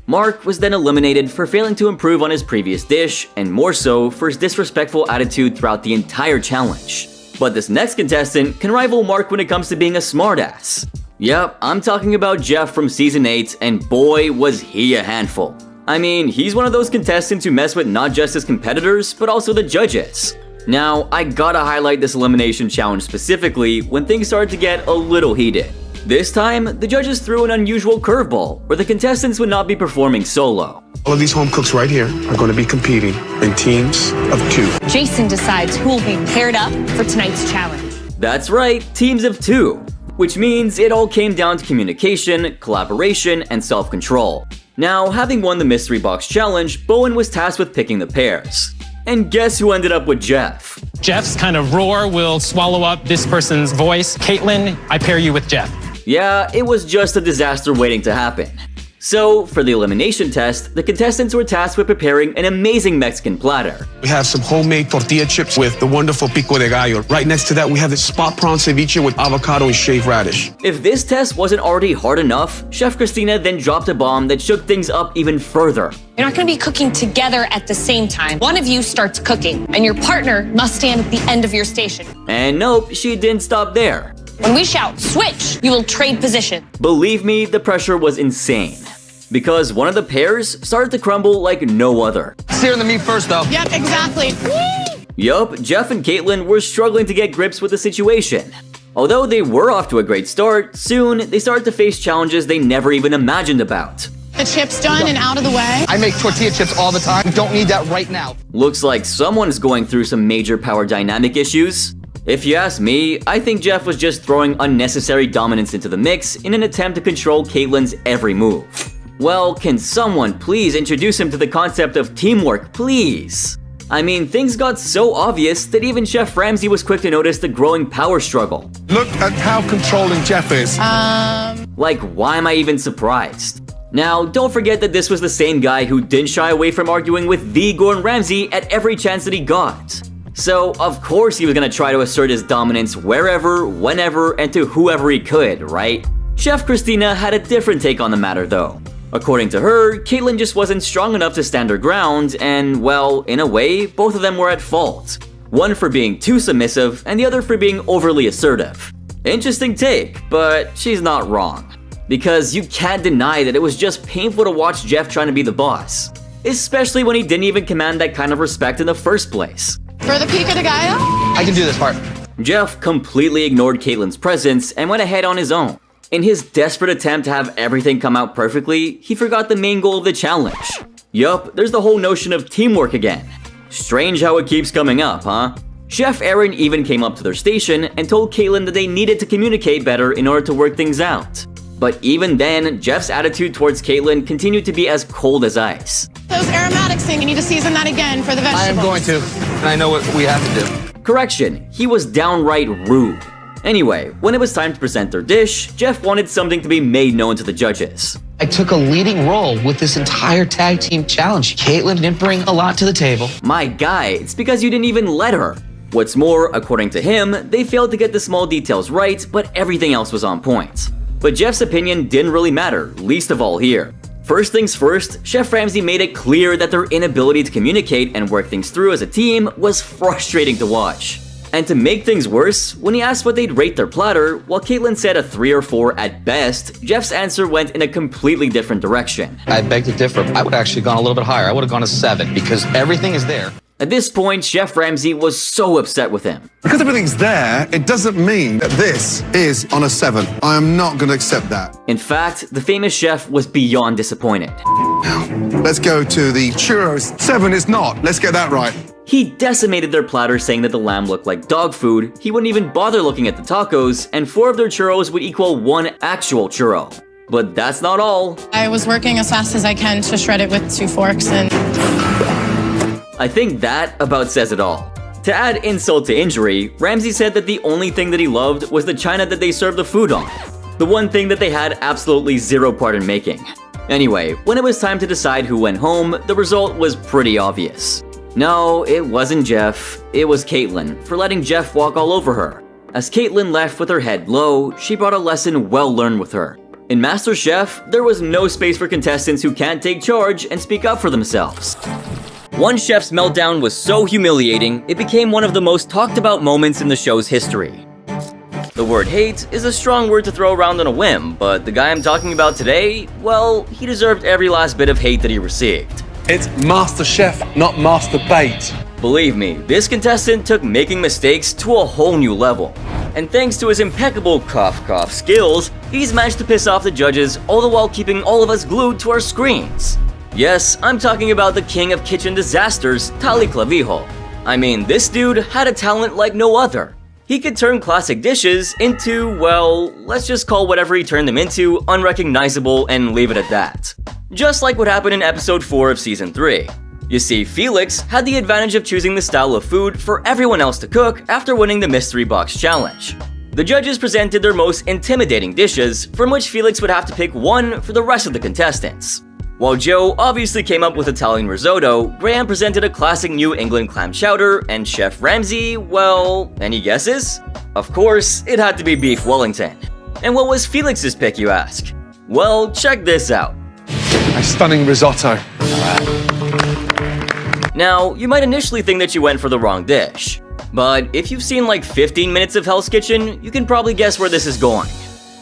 Speaker 1: Mark was then eliminated for failing to improve on his previous dish, and more so for his disrespectful attitude throughout the entire challenge. But this next contestant can rival Mark when it comes to being a smartass. Yep, I'm talking about Jeff from Season 8, and boy was he a handful. I mean, he's one of those contestants who mess with not just his competitors, but also the judges. Now, I gotta highlight this elimination challenge specifically when things started to get a little heated. This time, the judges threw an unusual curveball, where the contestants would not be performing solo.
Speaker 3: All of these home cooks right here are going to be competing in teams of 2.
Speaker 14: Jason decides who will be paired up for tonight's challenge.
Speaker 1: That's right, teams of 2. Which means it all came down to communication, collaboration, and self-control. Now, having won the Mystery Box Challenge, Bowen was tasked with picking the pairs. And guess who ended up with Jeff?
Speaker 15: Jeff's kind of roar will swallow up this person's voice. Caitlin, I pair you with Jeff.
Speaker 1: Yeah, it was just a disaster waiting to happen. So, for the elimination test, the contestants were tasked with preparing an amazing Mexican platter.
Speaker 3: We have some homemade tortilla chips with the wonderful pico de gallo. Right next to that, we have this spot prawn ceviche with avocado and shaved radish.
Speaker 1: If this test wasn't already hard enough, Chef Christina then dropped a bomb that shook things up even further.
Speaker 14: You're not going to be cooking together at the same time. One of you starts cooking, and your partner must stand at the end of your station.
Speaker 1: And nope, she didn't stop there.
Speaker 14: When we shout, switch, you will trade position.
Speaker 1: Believe me, the pressure was insane. Because one of the pairs started to crumble like no other.
Speaker 10: Searing the meat first, though.
Speaker 13: Yep, exactly.
Speaker 1: Yup, Jeff and Caitlin were struggling to get grips with the situation. Although they were off to a great start, soon they started to face challenges they never even imagined about.
Speaker 13: The chips done and out of the way.
Speaker 10: I make tortilla chips all the time. Don't need that right now.
Speaker 1: Looks like someone's going through some major power dynamic issues. If you ask me, I think Jeff was just throwing unnecessary dominance into the mix in an attempt to control Caitlin's every move. Well, can someone please introduce him to the concept of teamwork, please? I mean, things got so obvious that even Chef Ramsay was quick to notice the growing power struggle.
Speaker 3: Look at how controlling Jeff is.
Speaker 1: Like, why am I even surprised? Now, don't forget that this was the same guy who didn't shy away from arguing with the Gordon Ramsay at every chance that he got. So, of course he was gonna try to assert his dominance wherever, whenever, and to whoever he could, right? Chef Christina had a different take on the matter though. According to her, Caitlin just wasn't strong enough to stand her ground, and well, in a way, both of them were at fault. One for being too submissive, and the other for being overly assertive. Interesting take, but she's not wrong. Because you can't deny that it was just painful to watch Jeff trying to be the boss. Especially when he didn't even command that kind of respect in the first place.
Speaker 13: For the pico de gallo?
Speaker 10: I can do this part.
Speaker 1: Jeff completely ignored Caitlin's presence and went ahead on his own. In his desperate attempt to have everything come out perfectly, he forgot the main goal of the challenge. Yup, there's the whole notion of teamwork again. Strange how it keeps coming up, huh? Chef Aaron even came up to their station and told Caitlin that they needed to communicate better in order to work things out. But even then, Jeff's attitude towards Caitlin continued to be as cold as ice.
Speaker 13: Those aromatics thing, you need to season that again for the vegetables.
Speaker 10: I am going to, and I know what we have to do.
Speaker 1: Correction, he was downright rude. Anyway, when it was time to present their dish, Jeff wanted something to be made known to the judges.
Speaker 10: I took a leading role with this entire tag team challenge. Caitlin didn't bring a lot to the table.
Speaker 1: My guy, it's because you didn't even let her. What's more, according to him, they failed to get the small details right, but everything else was on point. But Jeff's opinion didn't really matter, least of all here. First things first, Chef Ramsay made it clear that their inability to communicate and work things through as a team was frustrating to watch. And to make things worse, when he asked what they'd rate their platter, while Caitlin said a 3 or 4 at best, Jeff's answer went in a completely different direction.
Speaker 10: I beg to differ. I would have actually gone a little bit higher. I would have gone a 7 because everything is there.
Speaker 1: At this point, Chef Ramsay was so upset with him.
Speaker 3: Because everything's there, it doesn't mean that this is on a 7. I am not going to accept that.
Speaker 1: In fact, the famous chef was beyond disappointed.
Speaker 3: Now, let's go to the churros. 7 is not. Let's get that right.
Speaker 1: He decimated their platter, saying that the lamb looked like dog food, he wouldn't even bother looking at the tacos, and 4 of their churros would equal 1 actual churro. But that's not all.
Speaker 13: I was working as fast as I can to shred it with 2 forks and...
Speaker 1: I think that about says it all. To add insult to injury, Ramsay said that the only thing that he loved was the china that they served the food on. The one thing that they had absolutely zero part in making. Anyway, when it was time to decide who went home, the result was pretty obvious. No, it wasn't Jeff, it was Caitlin, for letting Jeff walk all over her. As Caitlin left with her head low, she brought a lesson well learned with her. In MasterChef, there was no space for contestants who can't take charge and speak up for themselves. One chef's meltdown was so humiliating, it became one of the most talked about moments in the show's history. The word hate is a strong word to throw around on a whim, but the guy I'm talking about today, well, he deserved every last bit of hate that he received.
Speaker 3: It's MasterChef, not Masturbate.
Speaker 1: Believe me, this contestant took making mistakes to a whole new level. And thanks to his impeccable cough skills, he's managed to piss off the judges, all the while keeping all of us glued to our screens. Yes, I'm talking about the king of kitchen disasters, Tali Clavijo. I mean, this dude had a talent like no other. He could turn classic dishes into, well, let's just call whatever he turned them into unrecognizable and leave it at that. Just like what happened in episode 4 of season 3. You see, Felix had the advantage of choosing the style of food for everyone else to cook after winning the Mystery Box Challenge. The judges presented their most intimidating dishes, from which Felix would have to pick one for the rest of the contestants. While Joe obviously came up with Italian risotto, Graham presented a classic New England clam chowder, and Chef Ramsay, well, any guesses? Of course, it had to be beef Wellington. And what was Felix's pick, you ask? Well, check this out.
Speaker 3: A stunning risotto.
Speaker 1: Now, you might initially think that you went for the wrong dish, but if you've seen like 15 minutes of Hell's Kitchen, you can probably guess where this is going.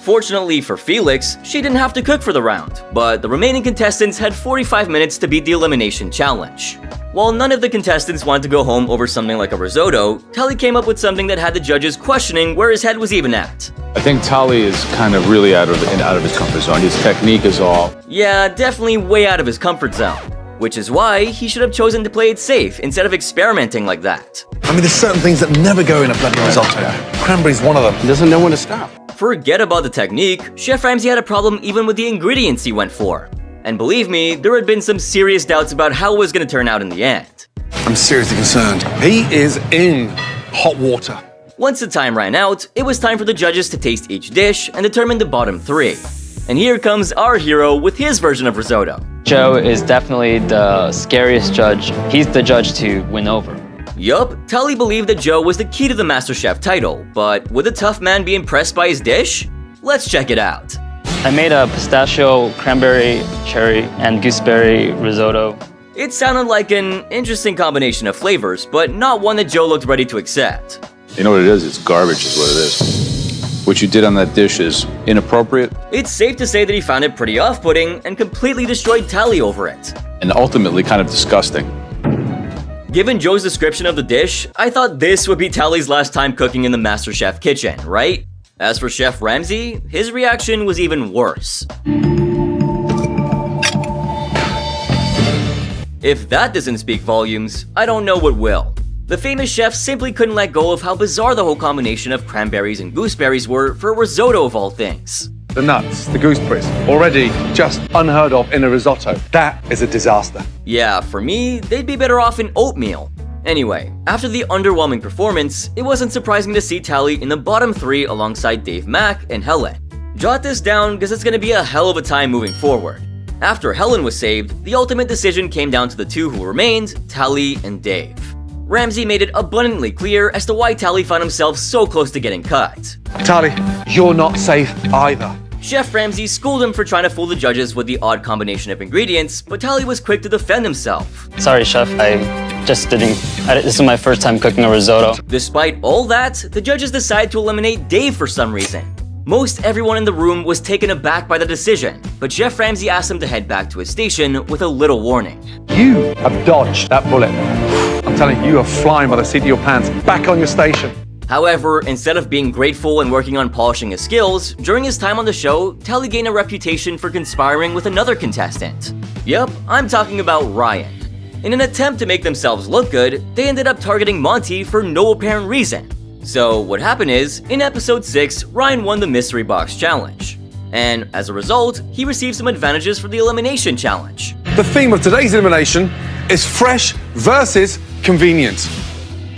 Speaker 1: Fortunately for Felix, she didn't have to cook for the round, but the remaining contestants had 45 minutes to beat the elimination challenge. While none of the contestants wanted to go home over something like a risotto, Tali came up with something that had the judges questioning where his head was even at.
Speaker 12: I think Tali is kind of really out of his comfort zone. His technique is all...
Speaker 1: Yeah, definitely way out of his comfort zone. Which is why he should have chosen to play it safe instead of experimenting like that.
Speaker 3: I mean, there's certain things that never go in a bloody risotto. Cranberry's one of them. He doesn't know when to stop.
Speaker 1: Forget about the technique, Chef Ramsay had a problem even with the ingredients he went for. And believe me, there had been some serious doubts about how it was going to turn out in the end.
Speaker 3: I'm seriously concerned. He is in hot water.
Speaker 1: Once the time ran out, it was time for the judges to taste each dish and determine the bottom 3. And here comes our hero with his version of risotto.
Speaker 6: Joe is definitely the scariest judge. He's the judge to win over.
Speaker 1: Yup, Tali believed that Joe was the key to the MasterChef title, but would the tough man be impressed by his dish? Let's check it out.
Speaker 6: I made a pistachio, cranberry, cherry, and gooseberry risotto.
Speaker 1: It sounded like an interesting combination of flavors, but not one that Joe looked ready to accept.
Speaker 12: You know what it is? It's garbage is what it is. What you did on that dish is inappropriate.
Speaker 1: It's safe to say that he found it pretty off-putting and completely destroyed Tali over it.
Speaker 12: And ultimately kind of disgusting.
Speaker 1: Given Joe's description of the dish, I thought this would be Tali's last time cooking in the MasterChef kitchen, right? As for Chef Ramsay, his reaction was even worse. If that doesn't speak volumes, I don't know what will. The famous chef simply couldn't let go of how bizarre the whole combination of cranberries and gooseberries were for a risotto of all things.
Speaker 3: The nuts, the gooseberries, already just unheard of in a risotto. That is a disaster.
Speaker 1: Yeah, for me, they'd be better off in oatmeal. Anyway, after the underwhelming performance, it wasn't surprising to see Tali in the bottom 3 alongside Dave Mack and Helen. Jot this down because it's gonna be a hell of a time moving forward. After Helen was saved, the ultimate decision came down to the 2 who remained, Tali and Dave. Ramsay made it abundantly clear as to why Tali found himself so close to getting cut.
Speaker 3: Tali, you're not safe either.
Speaker 1: Chef Ramsay schooled him for trying to fool the judges with the odd combination of ingredients, but Tali was quick to defend himself.
Speaker 6: Sorry, Chef, this is my first time cooking a risotto.
Speaker 1: Despite all that, the judges decided to eliminate Dave for some reason. Most everyone in the room was taken aback by the decision, but Chef Ramsay asked him to head back to his station with a little warning.
Speaker 3: You have dodged that bullet. I'm telling you, you are flying by the seat of your pants. Back on your station.
Speaker 1: However, instead of being grateful and working on polishing his skills, during his time on the show, Tali gained a reputation for conspiring with another contestant. Yep, I'm talking about Ryan. In an attempt to make themselves look good, they ended up targeting Monty for no apparent reason. So what happened is, in episode 6, Ryan won the Mystery Box Challenge. And as a result, he received some advantages for the Elimination Challenge.
Speaker 3: The theme of today's elimination is fresh versus convenience.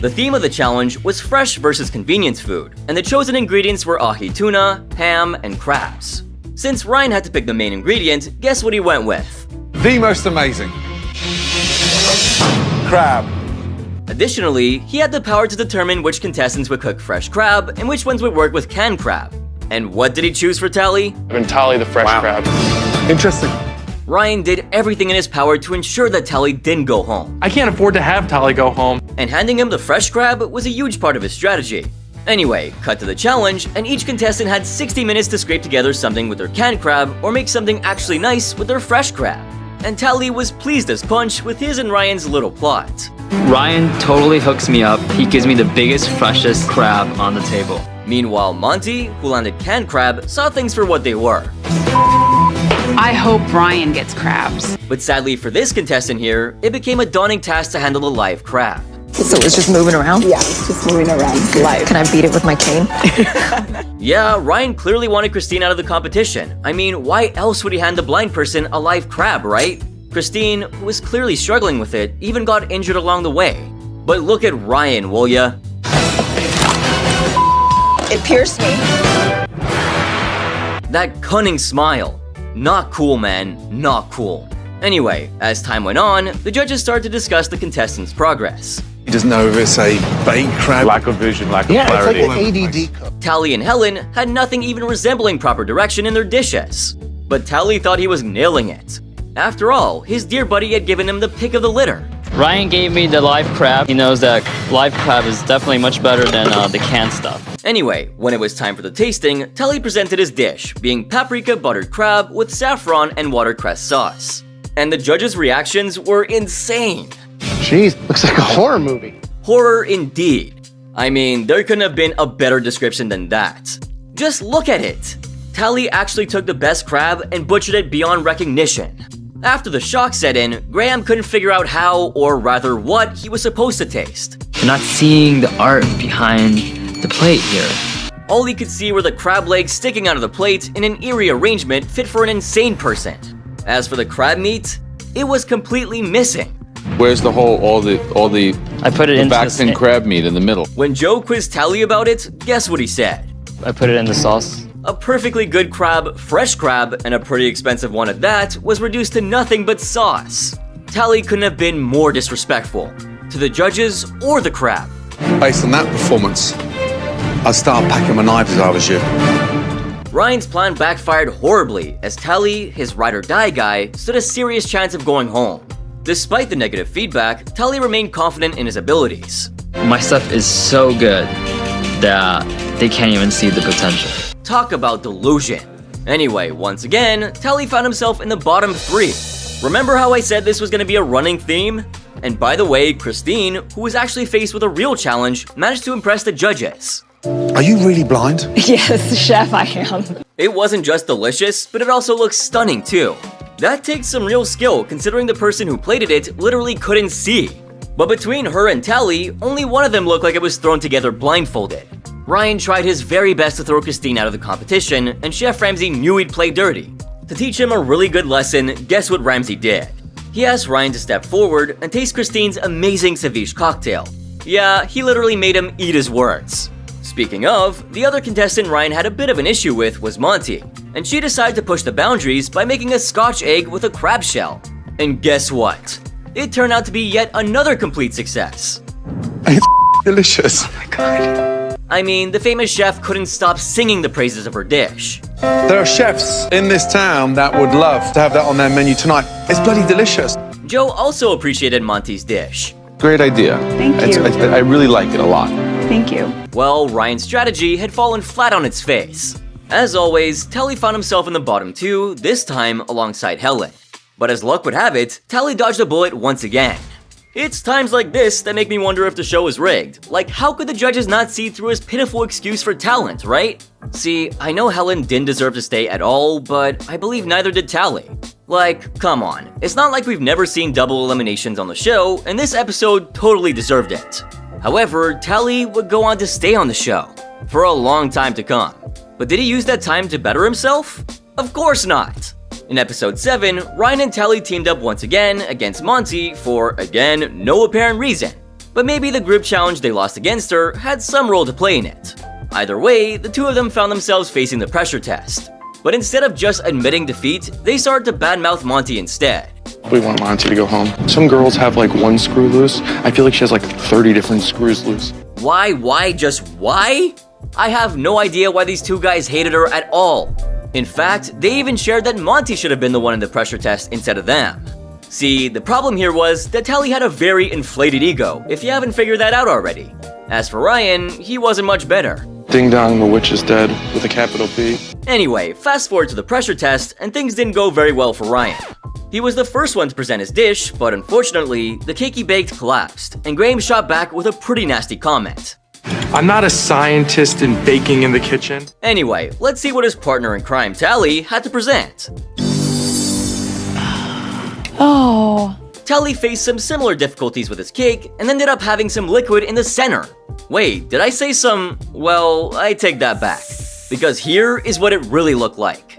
Speaker 1: The theme of the challenge was fresh versus convenience food, and the chosen ingredients were ahi tuna, ham, and crabs. Since Ryan had to pick the main ingredient, guess what he went with?
Speaker 3: The most amazing. Crab.
Speaker 1: Additionally, he had the power to determine which contestants would cook fresh crab and which ones would work with canned crab. And what did he choose for Tally?
Speaker 9: And Tally the fresh crab.
Speaker 3: Interesting.
Speaker 1: Ryan did everything in his power to ensure that Tally didn't go home.
Speaker 19: I can't afford to have Tally go home.
Speaker 1: And handing him the fresh crab was a huge part of his strategy. Anyway, cut to the challenge, and each contestant had 60 minutes to scrape together something with their canned crab or make something actually nice with their fresh crab. And Tally was pleased as punch with his and Ryan's little plot.
Speaker 6: Ryan totally hooks me up. He gives me the biggest, freshest crab on the table.
Speaker 1: Meanwhile, Monty, who landed canned crab, saw things for what they were.
Speaker 7: I hope Ryan gets crabs.
Speaker 1: But sadly for this contestant here, it became a daunting task to handle a live crab.
Speaker 21: So it's just moving around? Yeah, it's just moving around. Live. Can I beat it with my cane?
Speaker 1: Yeah, Ryan clearly wanted Christine out of the competition. I mean, why else would he hand the blind person a live crab, right? Christine, who was clearly struggling with it, even got injured along the way. But look at Ryan, will ya?
Speaker 21: It pierced me.
Speaker 1: That cunning smile. Not cool, man. Not cool. Anyway, as time went on, the judges started to discuss the contestants' progress.
Speaker 5: He doesn't know if it's a baked crab.
Speaker 12: Lack of vision, lack of clarity.
Speaker 21: It's like an ADD.
Speaker 1: Tally and Helen had nothing even resembling proper direction in their dishes. But Tally thought he was nailing it. After all, his dear buddy had given him the pick of the litter.
Speaker 6: Ryan gave me the live crab. He knows that live crab is definitely much better than the canned stuff.
Speaker 1: Anyway, when it was time for the tasting, Tally presented his dish, being paprika buttered crab with saffron and watercress sauce. And the judges' reactions were insane.
Speaker 21: Jeez, looks like a horror movie.
Speaker 1: Horror indeed. I mean, there couldn't have been a better description than that. Just look at it. Tally actually took the best crab and butchered it beyond recognition. After the shock set in, Graham couldn't figure out how, or rather what, he was supposed to taste.
Speaker 6: You're not seeing the art behind the plate here.
Speaker 1: All he could see were the crab legs sticking out of the plate in an eerie arrangement fit for an insane person. As for the crab meat, it was completely missing.
Speaker 12: Where's the whole, all the
Speaker 6: I put it into
Speaker 12: back and crab meat in the middle?
Speaker 1: When Joe quizzed Tally about it, guess what he said?
Speaker 6: I put it in the sauce.
Speaker 1: A perfectly good crab, fresh crab, and a pretty expensive one at that, was reduced to nothing but sauce. Tally couldn't have been more disrespectful. To the judges or the crab.
Speaker 5: Based on that performance, I'd start packing my knives if I was you.
Speaker 1: Ryan's plan backfired horribly as Tally, his ride or die guy, stood a serious chance of going home. Despite the negative feedback, Tally remained confident in his abilities.
Speaker 6: My stuff is so good that they can't even see the potential.
Speaker 1: Talk about delusion. Anyway, once again, Tally found himself in the bottom 3. Remember how I said this was going to be a running theme? And by the way, Christine, who was actually faced with a real challenge, managed to impress the judges.
Speaker 5: Are you really blind?
Speaker 7: Yes, chef, I am.
Speaker 1: It wasn't just delicious, but it also looks stunning too. That takes some real skill considering the person who plated it literally couldn't see. But between her and Tally, only one of them looked like it was thrown together blindfolded. Ryan tried his very best to throw Christine out of the competition, and Chef Ramsay knew he'd play dirty. To teach him a really good lesson, guess what Ramsay did? He asked Ryan to step forward and taste Christine's amazing ceviche cocktail. Yeah, he literally made him eat his words. Speaking of, the other contestant Ryan had a bit of an issue with was Monty, and she decided to push the boundaries by making a Scotch egg with a crab shell. And guess what? It turned out to be yet another complete success.
Speaker 5: It's delicious.
Speaker 21: Oh my god.
Speaker 1: I mean, the famous chef couldn't stop singing the praises of her dish.
Speaker 5: There are chefs in this town that would love to have that on their menu tonight. It's bloody delicious.
Speaker 1: Joe also appreciated Monty's dish.
Speaker 12: Great idea.
Speaker 7: Thank you.
Speaker 12: I really like it a lot.
Speaker 7: Thank you.
Speaker 1: Well, Ryan's strategy had fallen flat on its face. As always, Tally found himself in the bottom 2, this time alongside Helen. But as luck would have it, Tally dodged a bullet once again. It's times like this that make me wonder if the show is rigged. Like, how could the judges not see through his pitiful excuse for talent, right? See, I know Helen didn't deserve to stay at all, but I believe neither did Tally. Like, come on. It's not like we've never seen double eliminations on the show, and this episode totally deserved it. However, Tally would go on to stay on the show for a long time to come. But did he use that time to better himself? Of course not! In episode 7, Ryan and Tally teamed up once again against Monty for, again, no apparent reason. But maybe the group challenge they lost against her had some role to play in it. Either way, the two of them found themselves facing the pressure test. But instead of just admitting defeat, they started to badmouth Monty instead.
Speaker 9: We want Monty to go home. Some girls have like one screw loose. I feel like she has like 30 different screws loose.
Speaker 1: Why, just why? I have no idea why these two guys hated her at all. In fact, they even shared that Monty should have been the one in the pressure test instead of them. See, the problem here was that Tally had a very inflated ego, if you haven't figured that out already. As for Ryan, he wasn't much better.
Speaker 9: Ding dong, the witch is dead, with a capital P.
Speaker 1: Anyway, fast forward to the pressure test, and things didn't go very well for Ryan. He was the first one to present his dish, but unfortunately, the cake he baked collapsed, and Graham shot back with a pretty nasty comment.
Speaker 19: I'm not a scientist in baking in the kitchen.
Speaker 1: Anyway, let's see what his partner in crime, Tally, had to present.
Speaker 18: Oh.
Speaker 1: Tally faced some similar difficulties with his cake and ended up having some liquid in the center. Wait, did I say some? Well, I take that back. Because here is what it really looked like.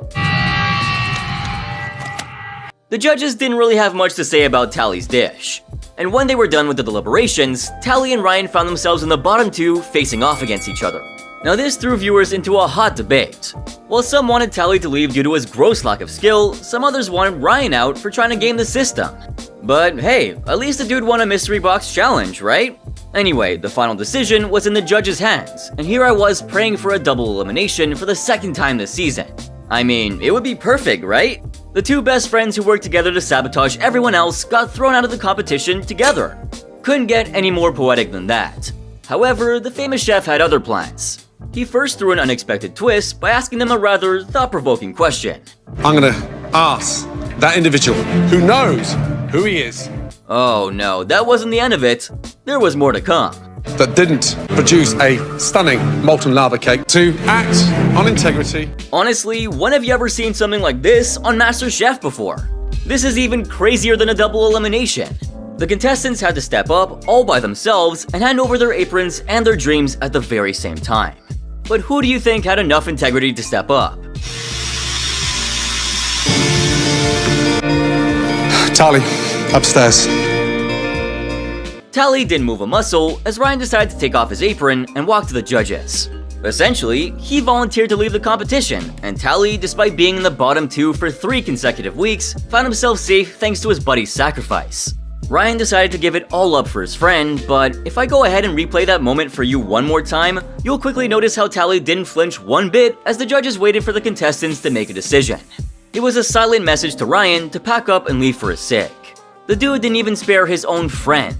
Speaker 1: The judges didn't really have much to say about Tally's dish. And when they were done with the deliberations, Tally and Ryan found themselves in the bottom two facing off against each other. Now this threw viewers into a hot debate. While some wanted Tally to leave due to his gross lack of skill, some others wanted Ryan out for trying to game the system. But hey, at least the dude won a mystery box challenge, right? Anyway, the final decision was in the judges' hands, and here I was praying for a double elimination for the second time this season. I mean, it would be perfect, right? The two best friends who worked together to sabotage everyone else got thrown out of the competition together. Couldn't get any more poetic than that. However, the famous chef had other plans. He first threw an unexpected twist by asking them a rather thought-provoking question.
Speaker 3: I'm gonna ask that individual who knows who he is.
Speaker 1: Oh no, that wasn't the end of it. There was more to come.
Speaker 3: That didn't produce a stunning molten lava cake to act on integrity.
Speaker 1: Honestly, when have you ever seen something like this on MasterChef before? This is even crazier than a double elimination. The contestants had to step up all by themselves and hand over their aprons and their dreams at the very same time. But who do you think had enough integrity to step up?
Speaker 3: Tally, upstairs.
Speaker 1: Tally didn't move a muscle as Ryan decided to take off his apron and walk to the judges. Essentially, he volunteered to leave the competition, and Tally, despite being in the bottom two for 3 consecutive weeks, found himself safe thanks to his buddy's sacrifice. Ryan decided to give it all up for his friend, but if I go ahead and replay that moment for you one more time, you'll quickly notice how Tally didn't flinch one bit as the judges waited for the contestants to make a decision. It was a silent message to Ryan to pack up and leave for his sake. The dude didn't even spare his own friend.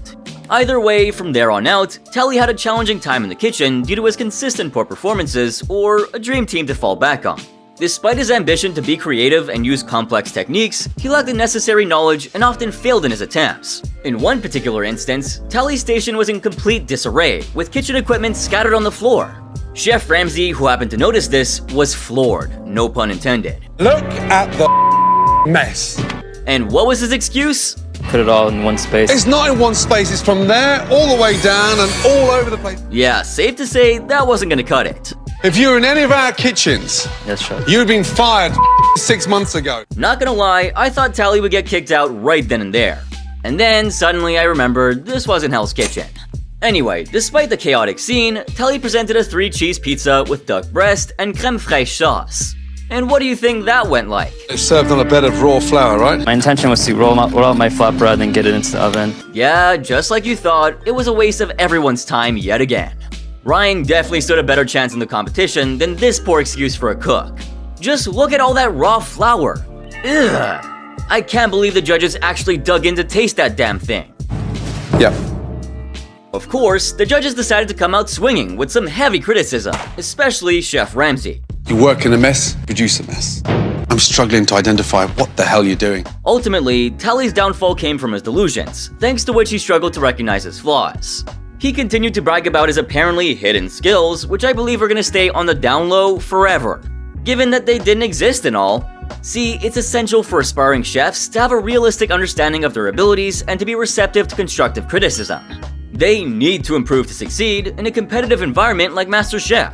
Speaker 1: Either way, from there on out, Tally had a challenging time in the kitchen due to his consistent poor performances or a dream team to fall back on. Despite his ambition to be creative and use complex techniques, he lacked the necessary knowledge and often failed in his attempts. In one particular instance, Tally's station was in complete disarray, with kitchen equipment scattered on the floor. Chef Ramsay, who happened to notice this, was floored, no pun intended.
Speaker 3: Look at the mess.
Speaker 1: And what was his excuse?
Speaker 6: Put it all in one space.
Speaker 3: It's not in one space, it's from there all the way down and all over the place.
Speaker 1: Yeah, safe to say that wasn't gonna cut it.
Speaker 3: If you were in any of our kitchens,
Speaker 6: yes, sure,
Speaker 3: you'd been fired 6 months ago.
Speaker 1: Not gonna lie, I thought Tally would get kicked out right then and there. And then, suddenly I remembered this wasn't Hell's Kitchen. Anyway, despite the chaotic scene, Tally presented a 3-cheese pizza with duck breast and crème fraîche sauce. And what do you think that went like?
Speaker 3: It's served on a bed of raw flour, right?
Speaker 6: My intention was to roll out my flatbread and get it into the oven.
Speaker 1: Yeah, just like you thought, it was a waste of everyone's time yet again. Ryan definitely stood a better chance in the competition than this poor excuse for a cook. Just look at all that raw flour. Ugh. I can't believe the judges actually dug in to taste that damn thing.
Speaker 3: Yep.
Speaker 1: Of course, the judges decided to come out swinging with some heavy criticism, especially Chef Ramsay.
Speaker 3: You work in a mess, produce a mess. I'm struggling to identify what the hell you're doing.
Speaker 1: Ultimately, Tally's downfall came from his delusions, thanks to which he struggled to recognize his flaws. He continued to brag about his apparently hidden skills, which I believe are gonna stay on the down low forever, given that they didn't exist and all. See, it's essential for aspiring chefs to have a realistic understanding of their abilities and to be receptive to constructive criticism. They need to improve to succeed in a competitive environment like MasterChef.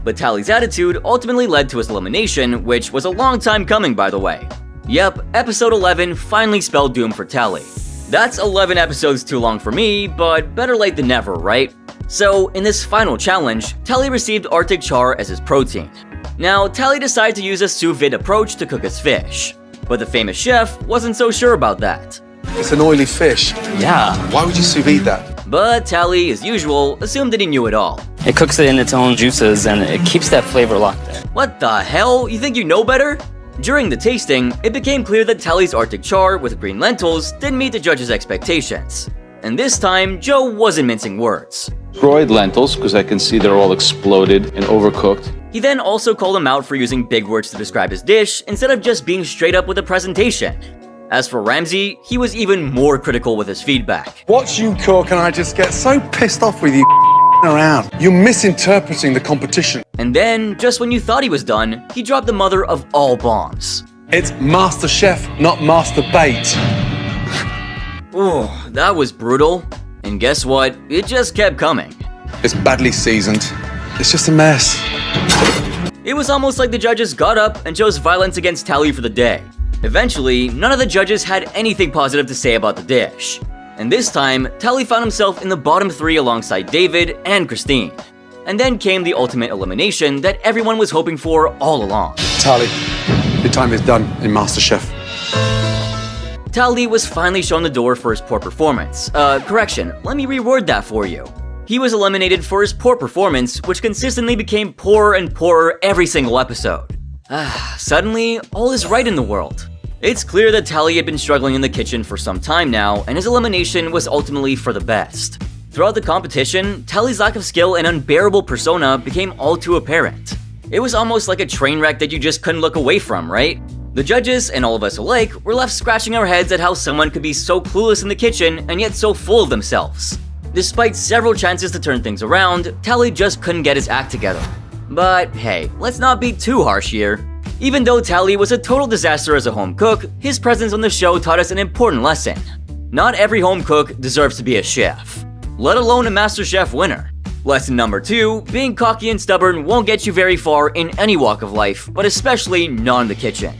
Speaker 1: But Tally's attitude ultimately led to his elimination, which was a long time coming, by the way. Yep, episode 11 finally spelled doom for Tally. That's 11 episodes too long for me, but better late than never, right? So, in this final challenge, Tally received Arctic char as his protein. Now, Tally decided to use a sous vide approach to cook his fish. But the famous chef wasn't so sure about that.
Speaker 5: It's an oily fish.
Speaker 6: Yeah.
Speaker 5: Why would you sous vide that?
Speaker 1: But Tally, as usual, assumed that he knew it all.
Speaker 6: It cooks it in its own juices and it keeps that flavor locked in.
Speaker 1: What the hell? You think you know better? During the tasting, it became clear that Tally's Arctic char with green lentils didn't meet the judges' expectations. And this time, Joe wasn't mincing words.
Speaker 12: Broiled lentils, because I can see they're all exploded and overcooked.
Speaker 1: He then also called him out for using big words to describe his dish instead of just being straight up with a presentation. As for Ramsay, he was even more critical with his feedback.
Speaker 5: Watch you cook and I just get so pissed off with you around. You're misinterpreting the competition.
Speaker 1: And then, just when you thought he was done, he dropped the mother of all bombs.
Speaker 5: It's Master Chef, not Master Bait.
Speaker 1: Ooh, that was brutal. And guess what? It just kept coming.
Speaker 5: It's badly seasoned. It's just a mess.
Speaker 1: It was almost like the judges got up and chose violence against Tally for the day. Eventually, none of the judges had anything positive to say about the dish. And this time, Tally found himself in the bottom 3 alongside David and Christine. And then came the ultimate elimination that everyone was hoping for all along.
Speaker 5: Tally, your time is done in MasterChef.
Speaker 1: Tally was finally shown the door for his poor performance. Correction, let me reword that for you. He was eliminated for his poor performance, which consistently became poorer and poorer every single episode. Suddenly, all is right in the world. It's clear that Tally had been struggling in the kitchen for some time now, and his elimination was ultimately for the best. Throughout the competition, Tally's lack of skill and unbearable persona became all too apparent. It was almost like a train wreck that you just couldn't look away from, right? The judges, and all of us alike, were left scratching our heads at how someone could be so clueless in the kitchen and yet so full of themselves. Despite several chances to turn things around, Tally just couldn't get his act together. But hey, let's not be too harsh here. Even though Tally was a total disaster as a home cook, his presence on the show taught us an important lesson. Not every home cook deserves to be a chef, let alone a MasterChef winner. Lesson number 2, being cocky and stubborn won't get you very far in any walk of life, but especially not in the kitchen.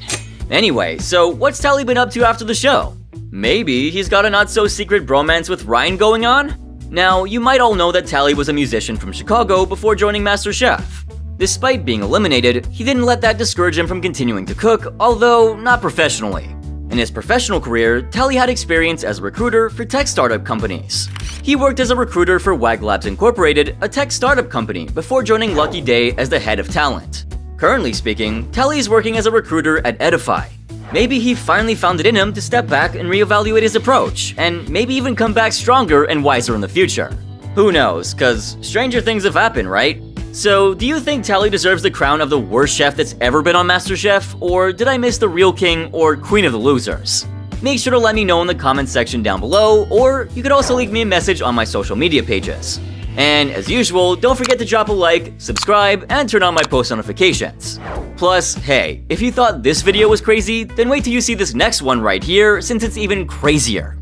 Speaker 1: Anyway, so what's Tally been up to after the show? Maybe he's got a not-so-secret bromance with Ryan going on? Now, you might all know that Tally was a musician from Chicago before joining MasterChef. Despite being eliminated, he didn't let that discourage him from continuing to cook, although not professionally. In his professional career, Tally had experience as a recruiter for tech startup companies. He worked as a recruiter for WAG Labs Incorporated, a tech startup company, before joining Lucky Day as the head of talent. Currently speaking, Tally is working as a recruiter at Edify. Maybe he finally found it in him to step back and reevaluate his approach, and maybe even come back stronger and wiser in the future. Who knows, cause stranger things have happened, right? So, do you think Tally deserves the crown of the worst chef that's ever been on MasterChef, or did I miss the real king or queen of the losers? Make sure to let me know in the comments section down below, or you could also leave me a message on my social media pages. And as usual, don't forget to drop a like, subscribe, and turn on my post notifications. Plus, hey, if you thought this video was crazy, then wait till you see this next one right here, since it's even crazier.